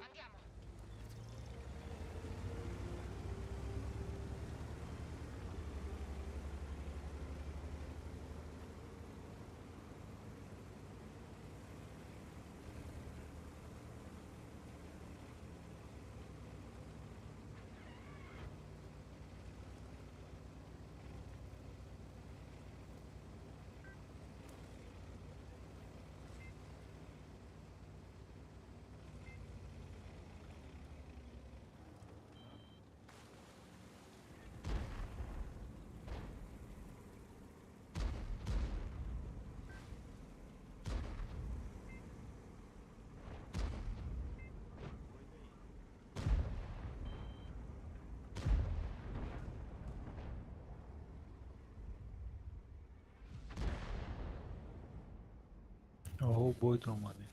Andiamo.
اوه بود اومده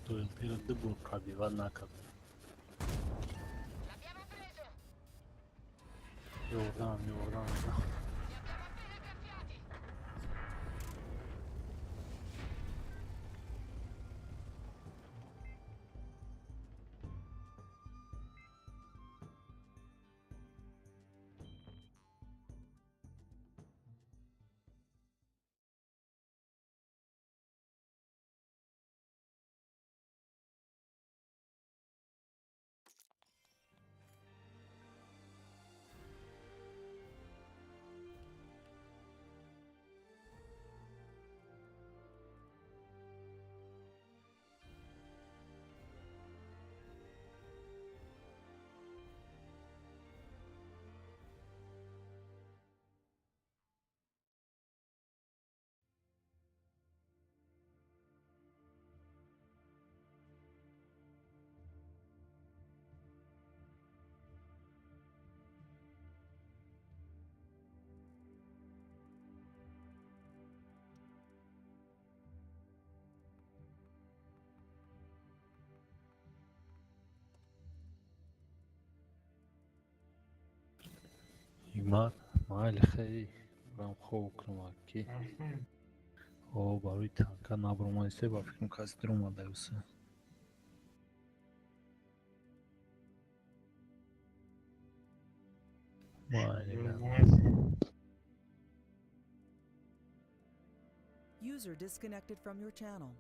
Loyalty reddi bloccativa nakada. Yordan. Игмар, майли хей, برم خوب کنم که او باروی تنکا نبرومایسته با فکرم کسی در اومده بسه مایلی
User disconnected from your channel.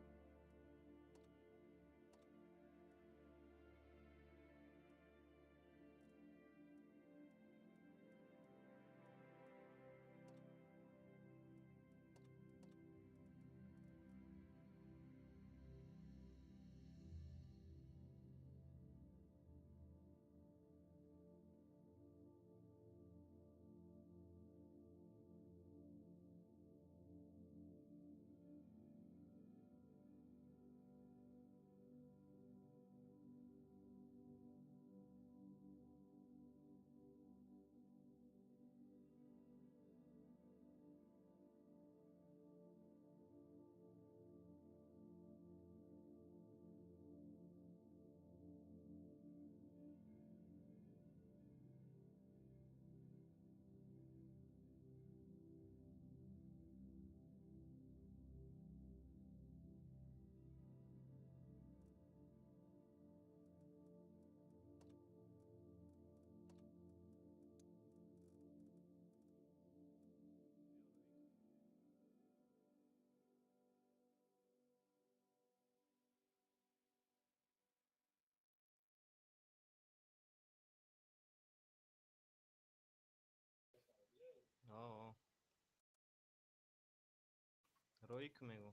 رویک میگو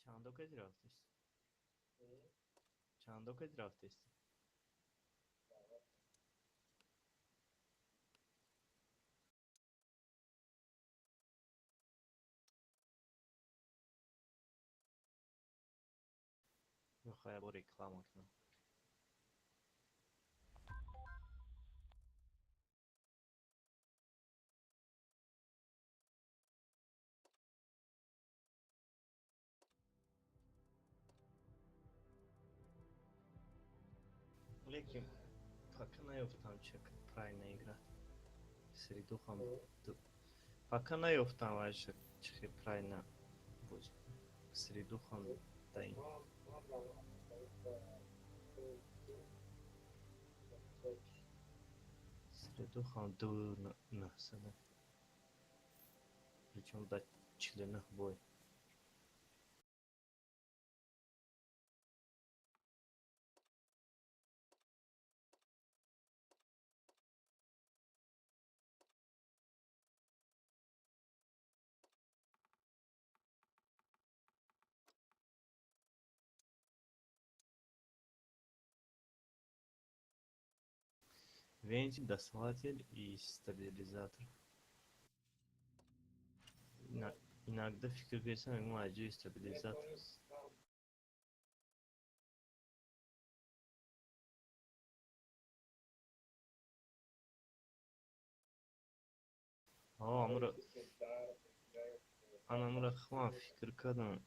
چند کسی رفتیست چند کسی رفتیست میخوای با رکلام کنم لیکن пока نیفتم چه پرای نگرد سری دو خم دو пока نیفتم واش چه پرای نه بود سری دو خم داین سری دو خم دو نه سنه причем да членах бой вентиль-досылатель и стабилизатор. Иногда fikir versem ему acı stabilizatör. амра анамра хван фикр кардам.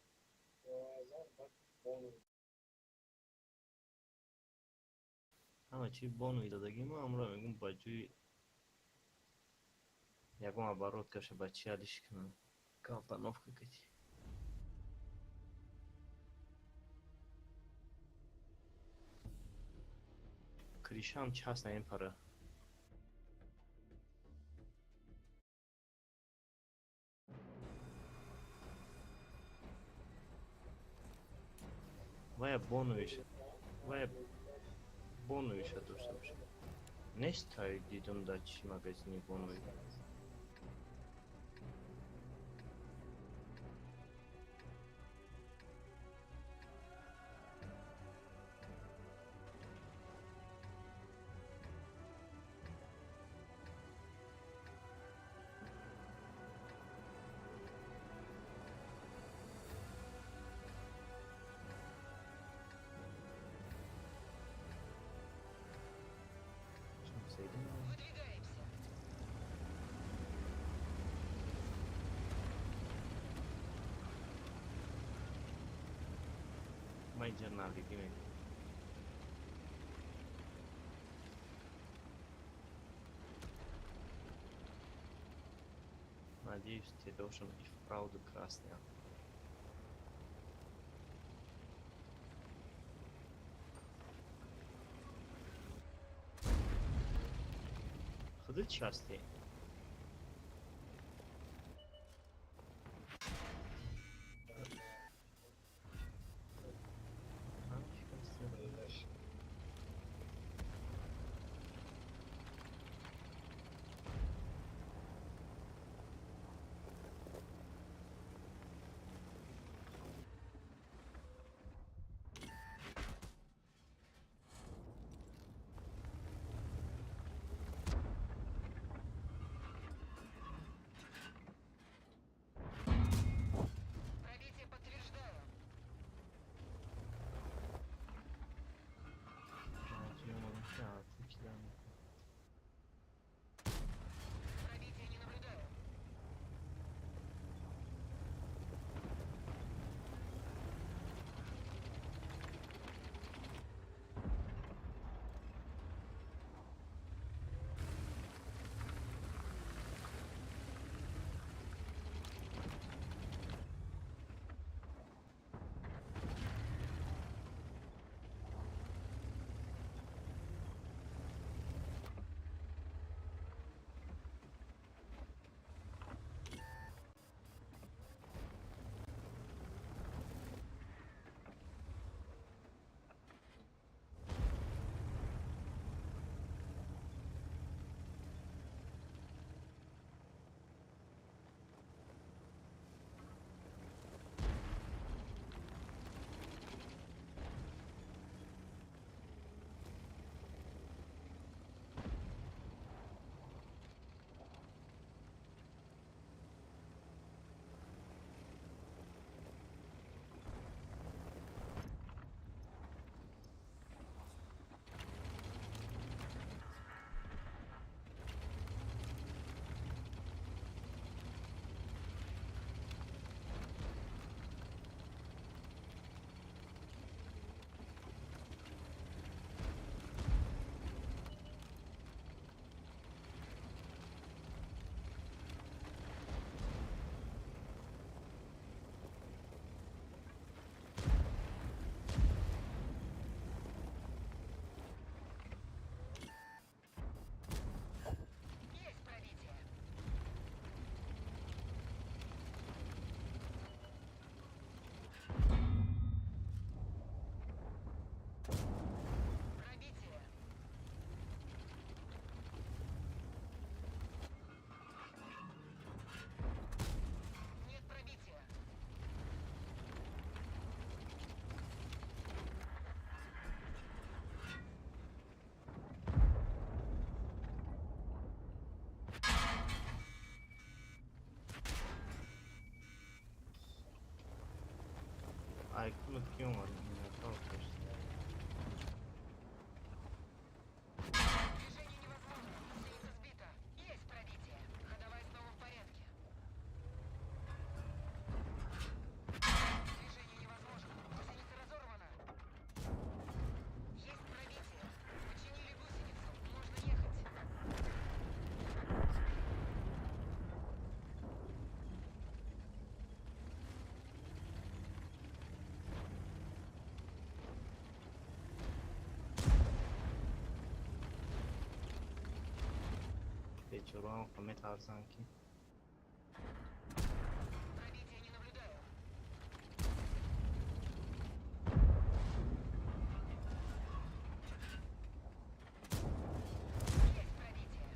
Ама чи бону идадагим амра мегум бачи ягон оборот каша бачи алиш кана. Компоновка кати. Кришам часто им пара. Vaya bono işe. Vaya bono işe dursamış. Ne stay didum da çi magazini bono. Mai giornali di me. Надеюсь, ты должен и вправду красный. Ходи части.
Пробитие подтверждаю. Пробитие не наблюдаю. Есть пробитие. Пробитие. Нет пробития.
Ai, como que um ano?
Движение невозможно. Синица сбита. Есть пробитие. Ходовая снова в
Чего метарзанки.
Пробития не наблюдаю. Есть пробитие.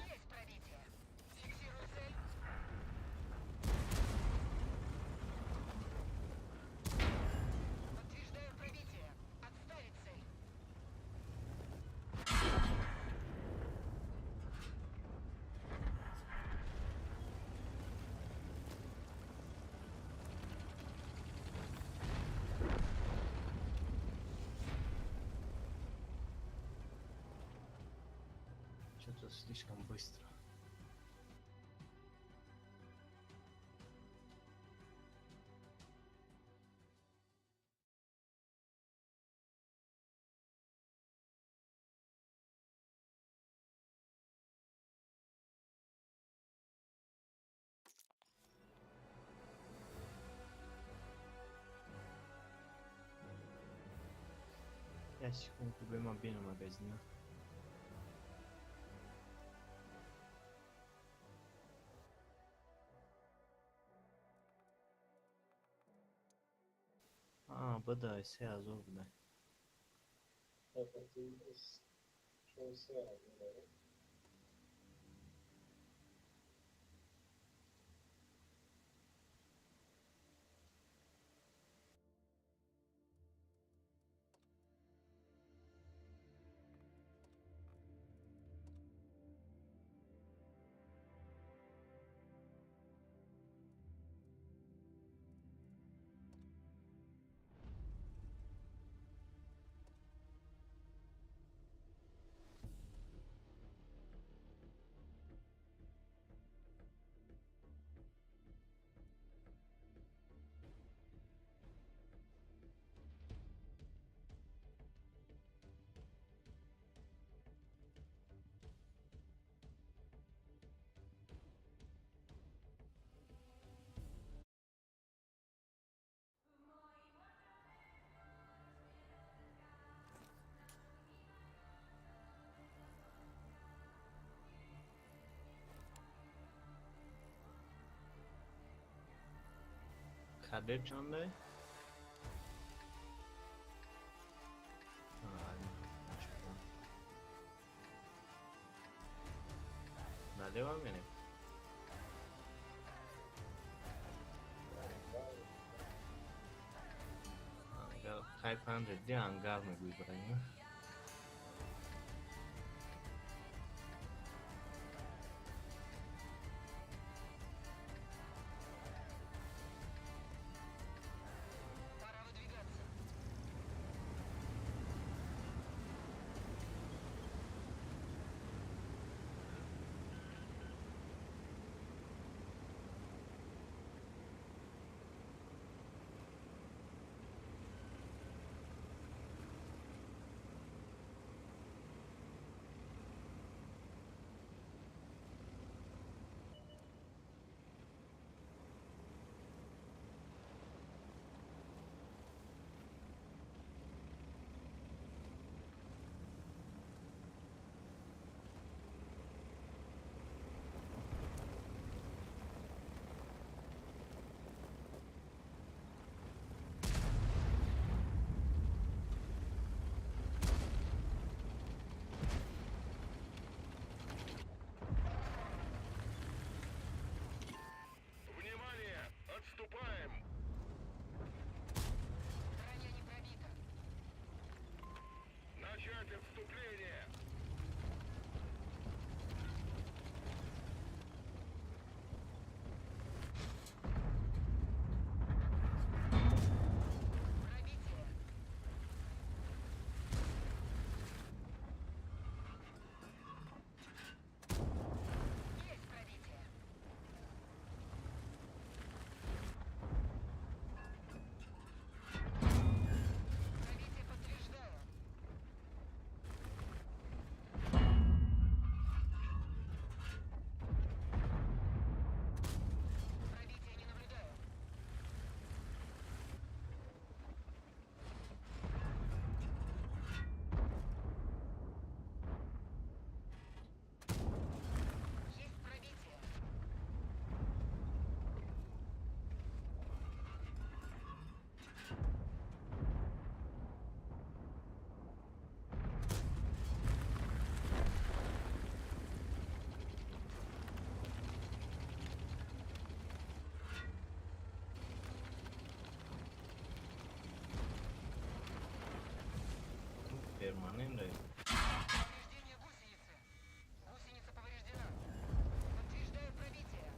Есть пробитие. Фиксирую цель. Подтверждаю пробитие. Отставить цель.
Что-то слишком быстро. Я секунду бы мобильный магазин. Bada se azul da. Kadir Can Bey. Devam edelim. Hangar 500 dia hangar में भी बढ़ाएंगे.
Пора выдвигаться.
Германии, да?
Повреждение гусеницы. Гусеница повреждена. Подтверждаю пробитие.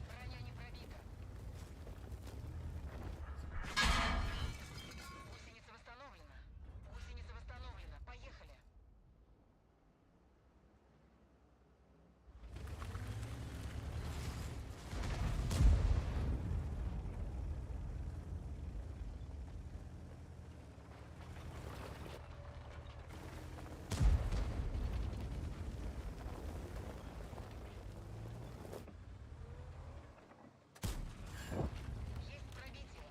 Броня не пробита. Гусеница восстановлена. Гусеница восстановлена. Поехали. Есть пробитие.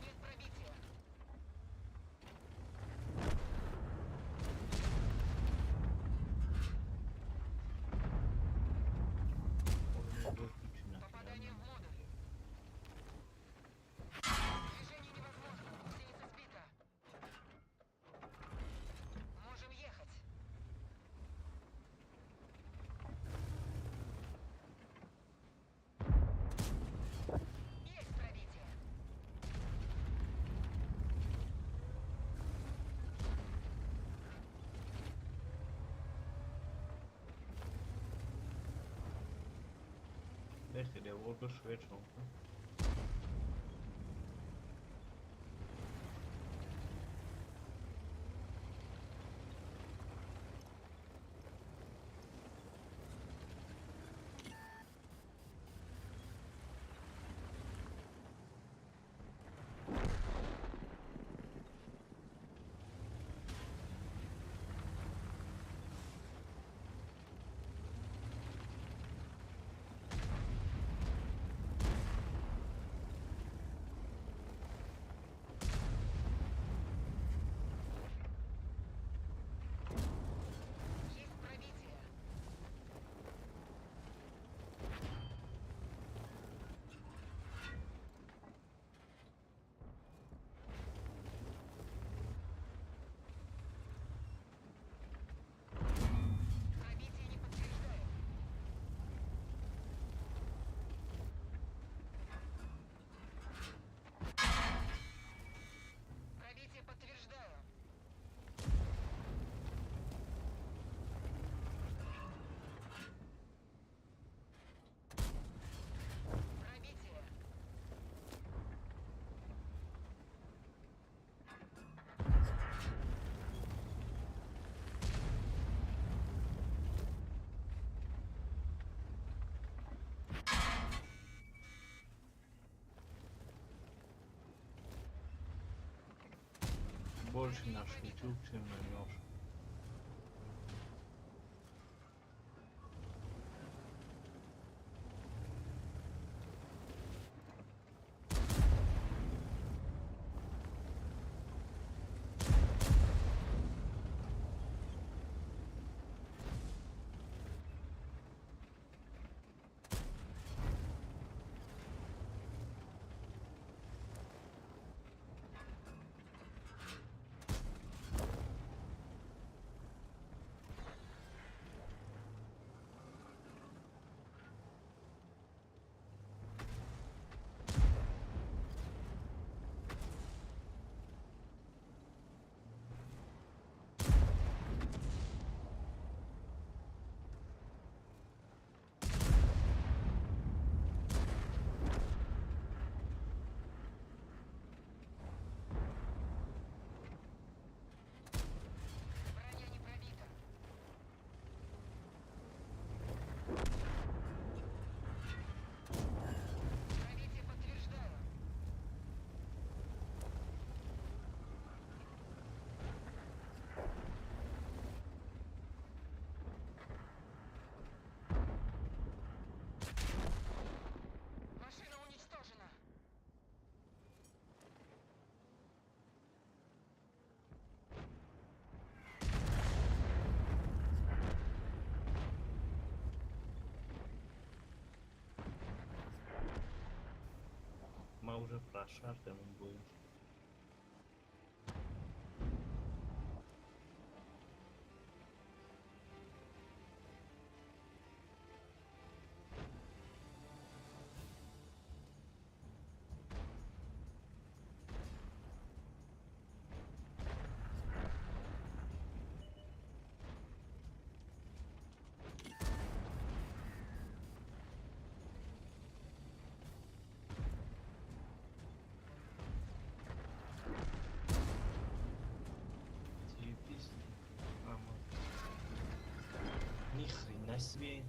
Нет пробития. Попадание в модуль. Движение невозможно. Гусеница сбита. Можем ехать. Есть пробитие.
Ехали, я воду швечу.
Есть пробитие. Пробитие не подтверждаю. Пробитие подтверждаю. Пробитие.
Больше наш YouTube, чем на нож.
Броня не пробита. Пробитие подтверждаю. Машина уничтожена.
Мы уже прошаркаем будем. Nice bir.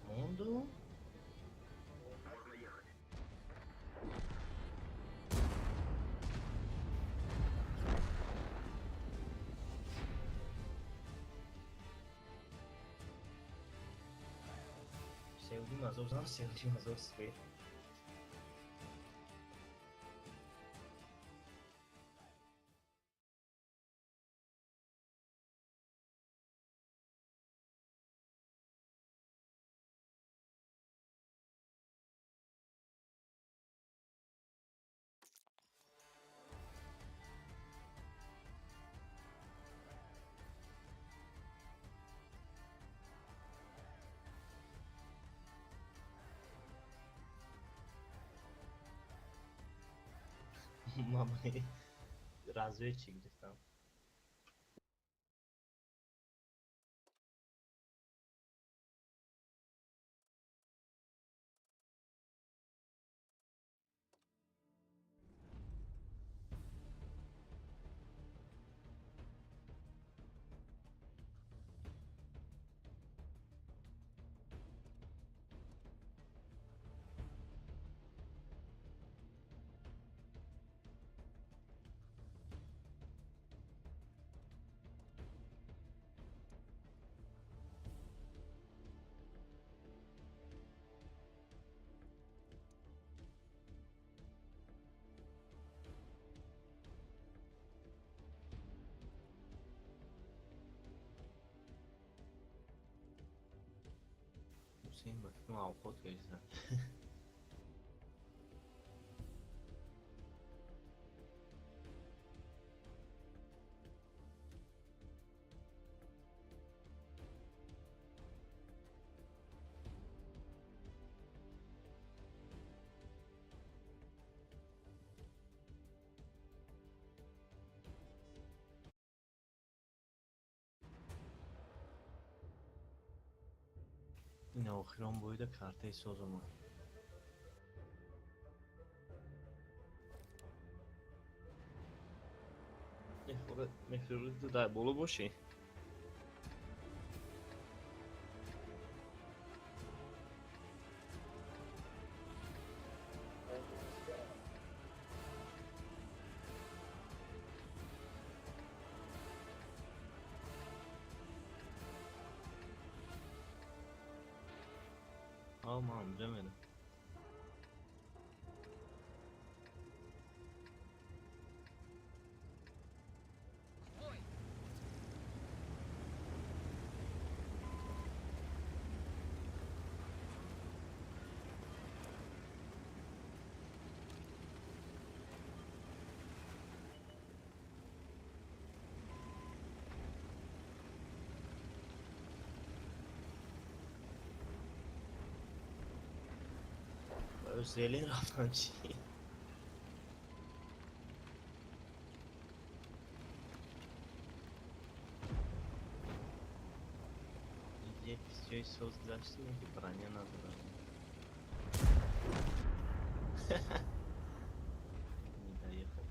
Ne oldu? Sevdiğim Azor'dan sevdiğim Azor Sphere. Мамой разведчик где там. Hüseyin bakın avukat gelirse. Yine o Hron boyu da kartaysa o zaman. Mefrudu da bolu boş şey. Aman demedim. Özelliğin raftancı. 6 создашь броня надо. Не доехал.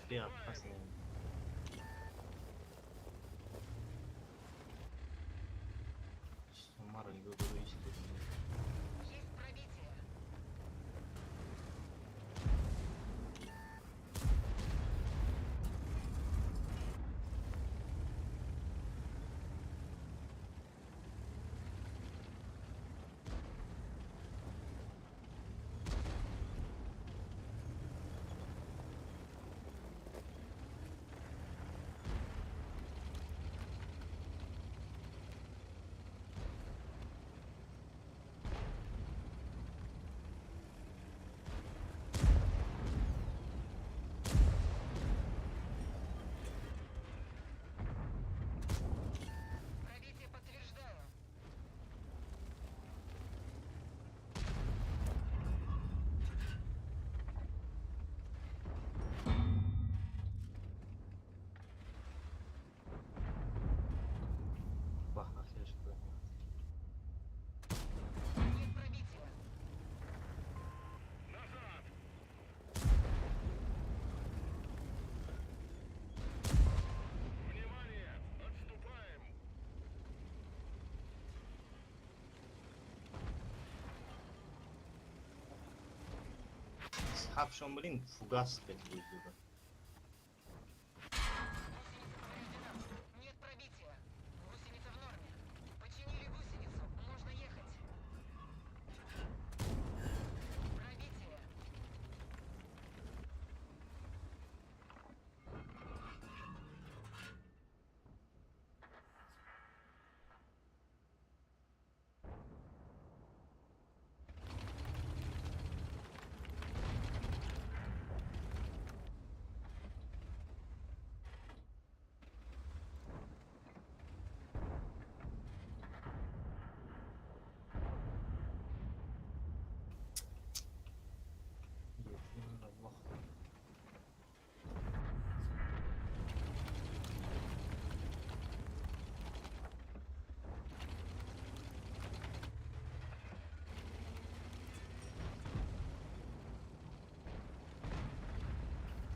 Ты опасный. Мара его есть.
Есть пробитие.
капшон, блин, фугас петлиздуга.
Нет пробития. Гусеница в норме. Починили гусеницу. Можно ехать. Пробитие.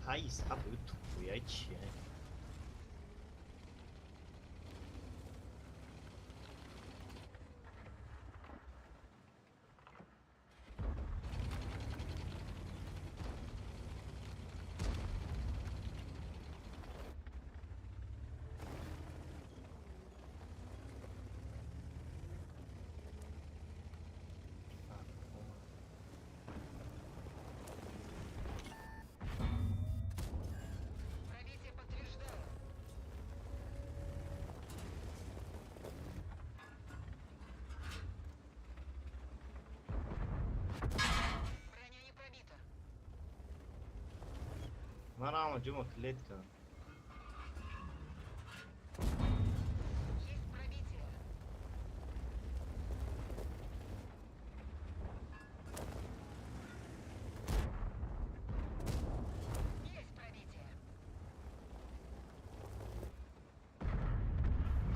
Hai, sabe, tu ia te.
Пробитие подтверждаю. Броня не пробита.
Марама, Джума, клетка.
Есть пробитие. Есть пробитие.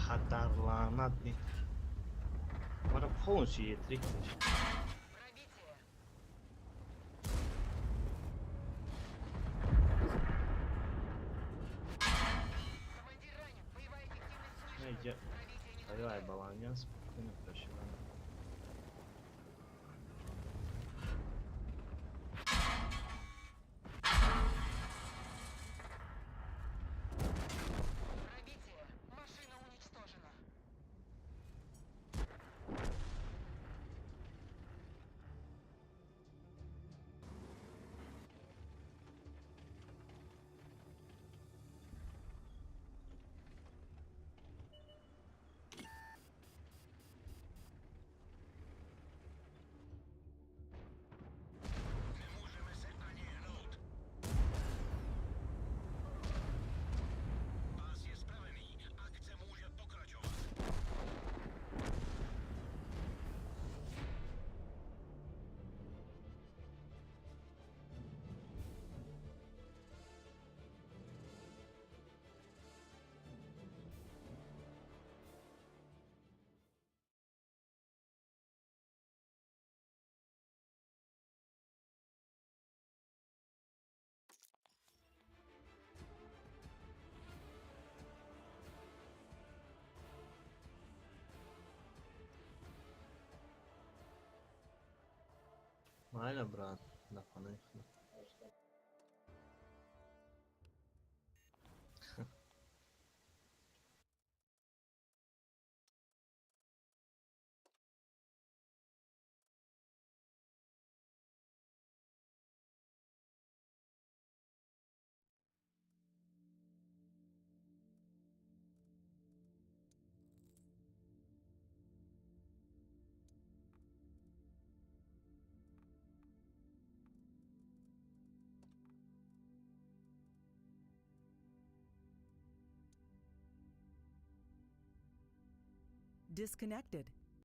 Xatarlanadi. Mana polnchi yetrikmiş.
Пробитие. Командир ранен. Боевая эффективность снижена.
Neyce.
Пробитие не
Давай баланyan spokojno prošivamo.
Пробитие. Машина уничтожена.
Aynen brad, нападай.
Disconnected.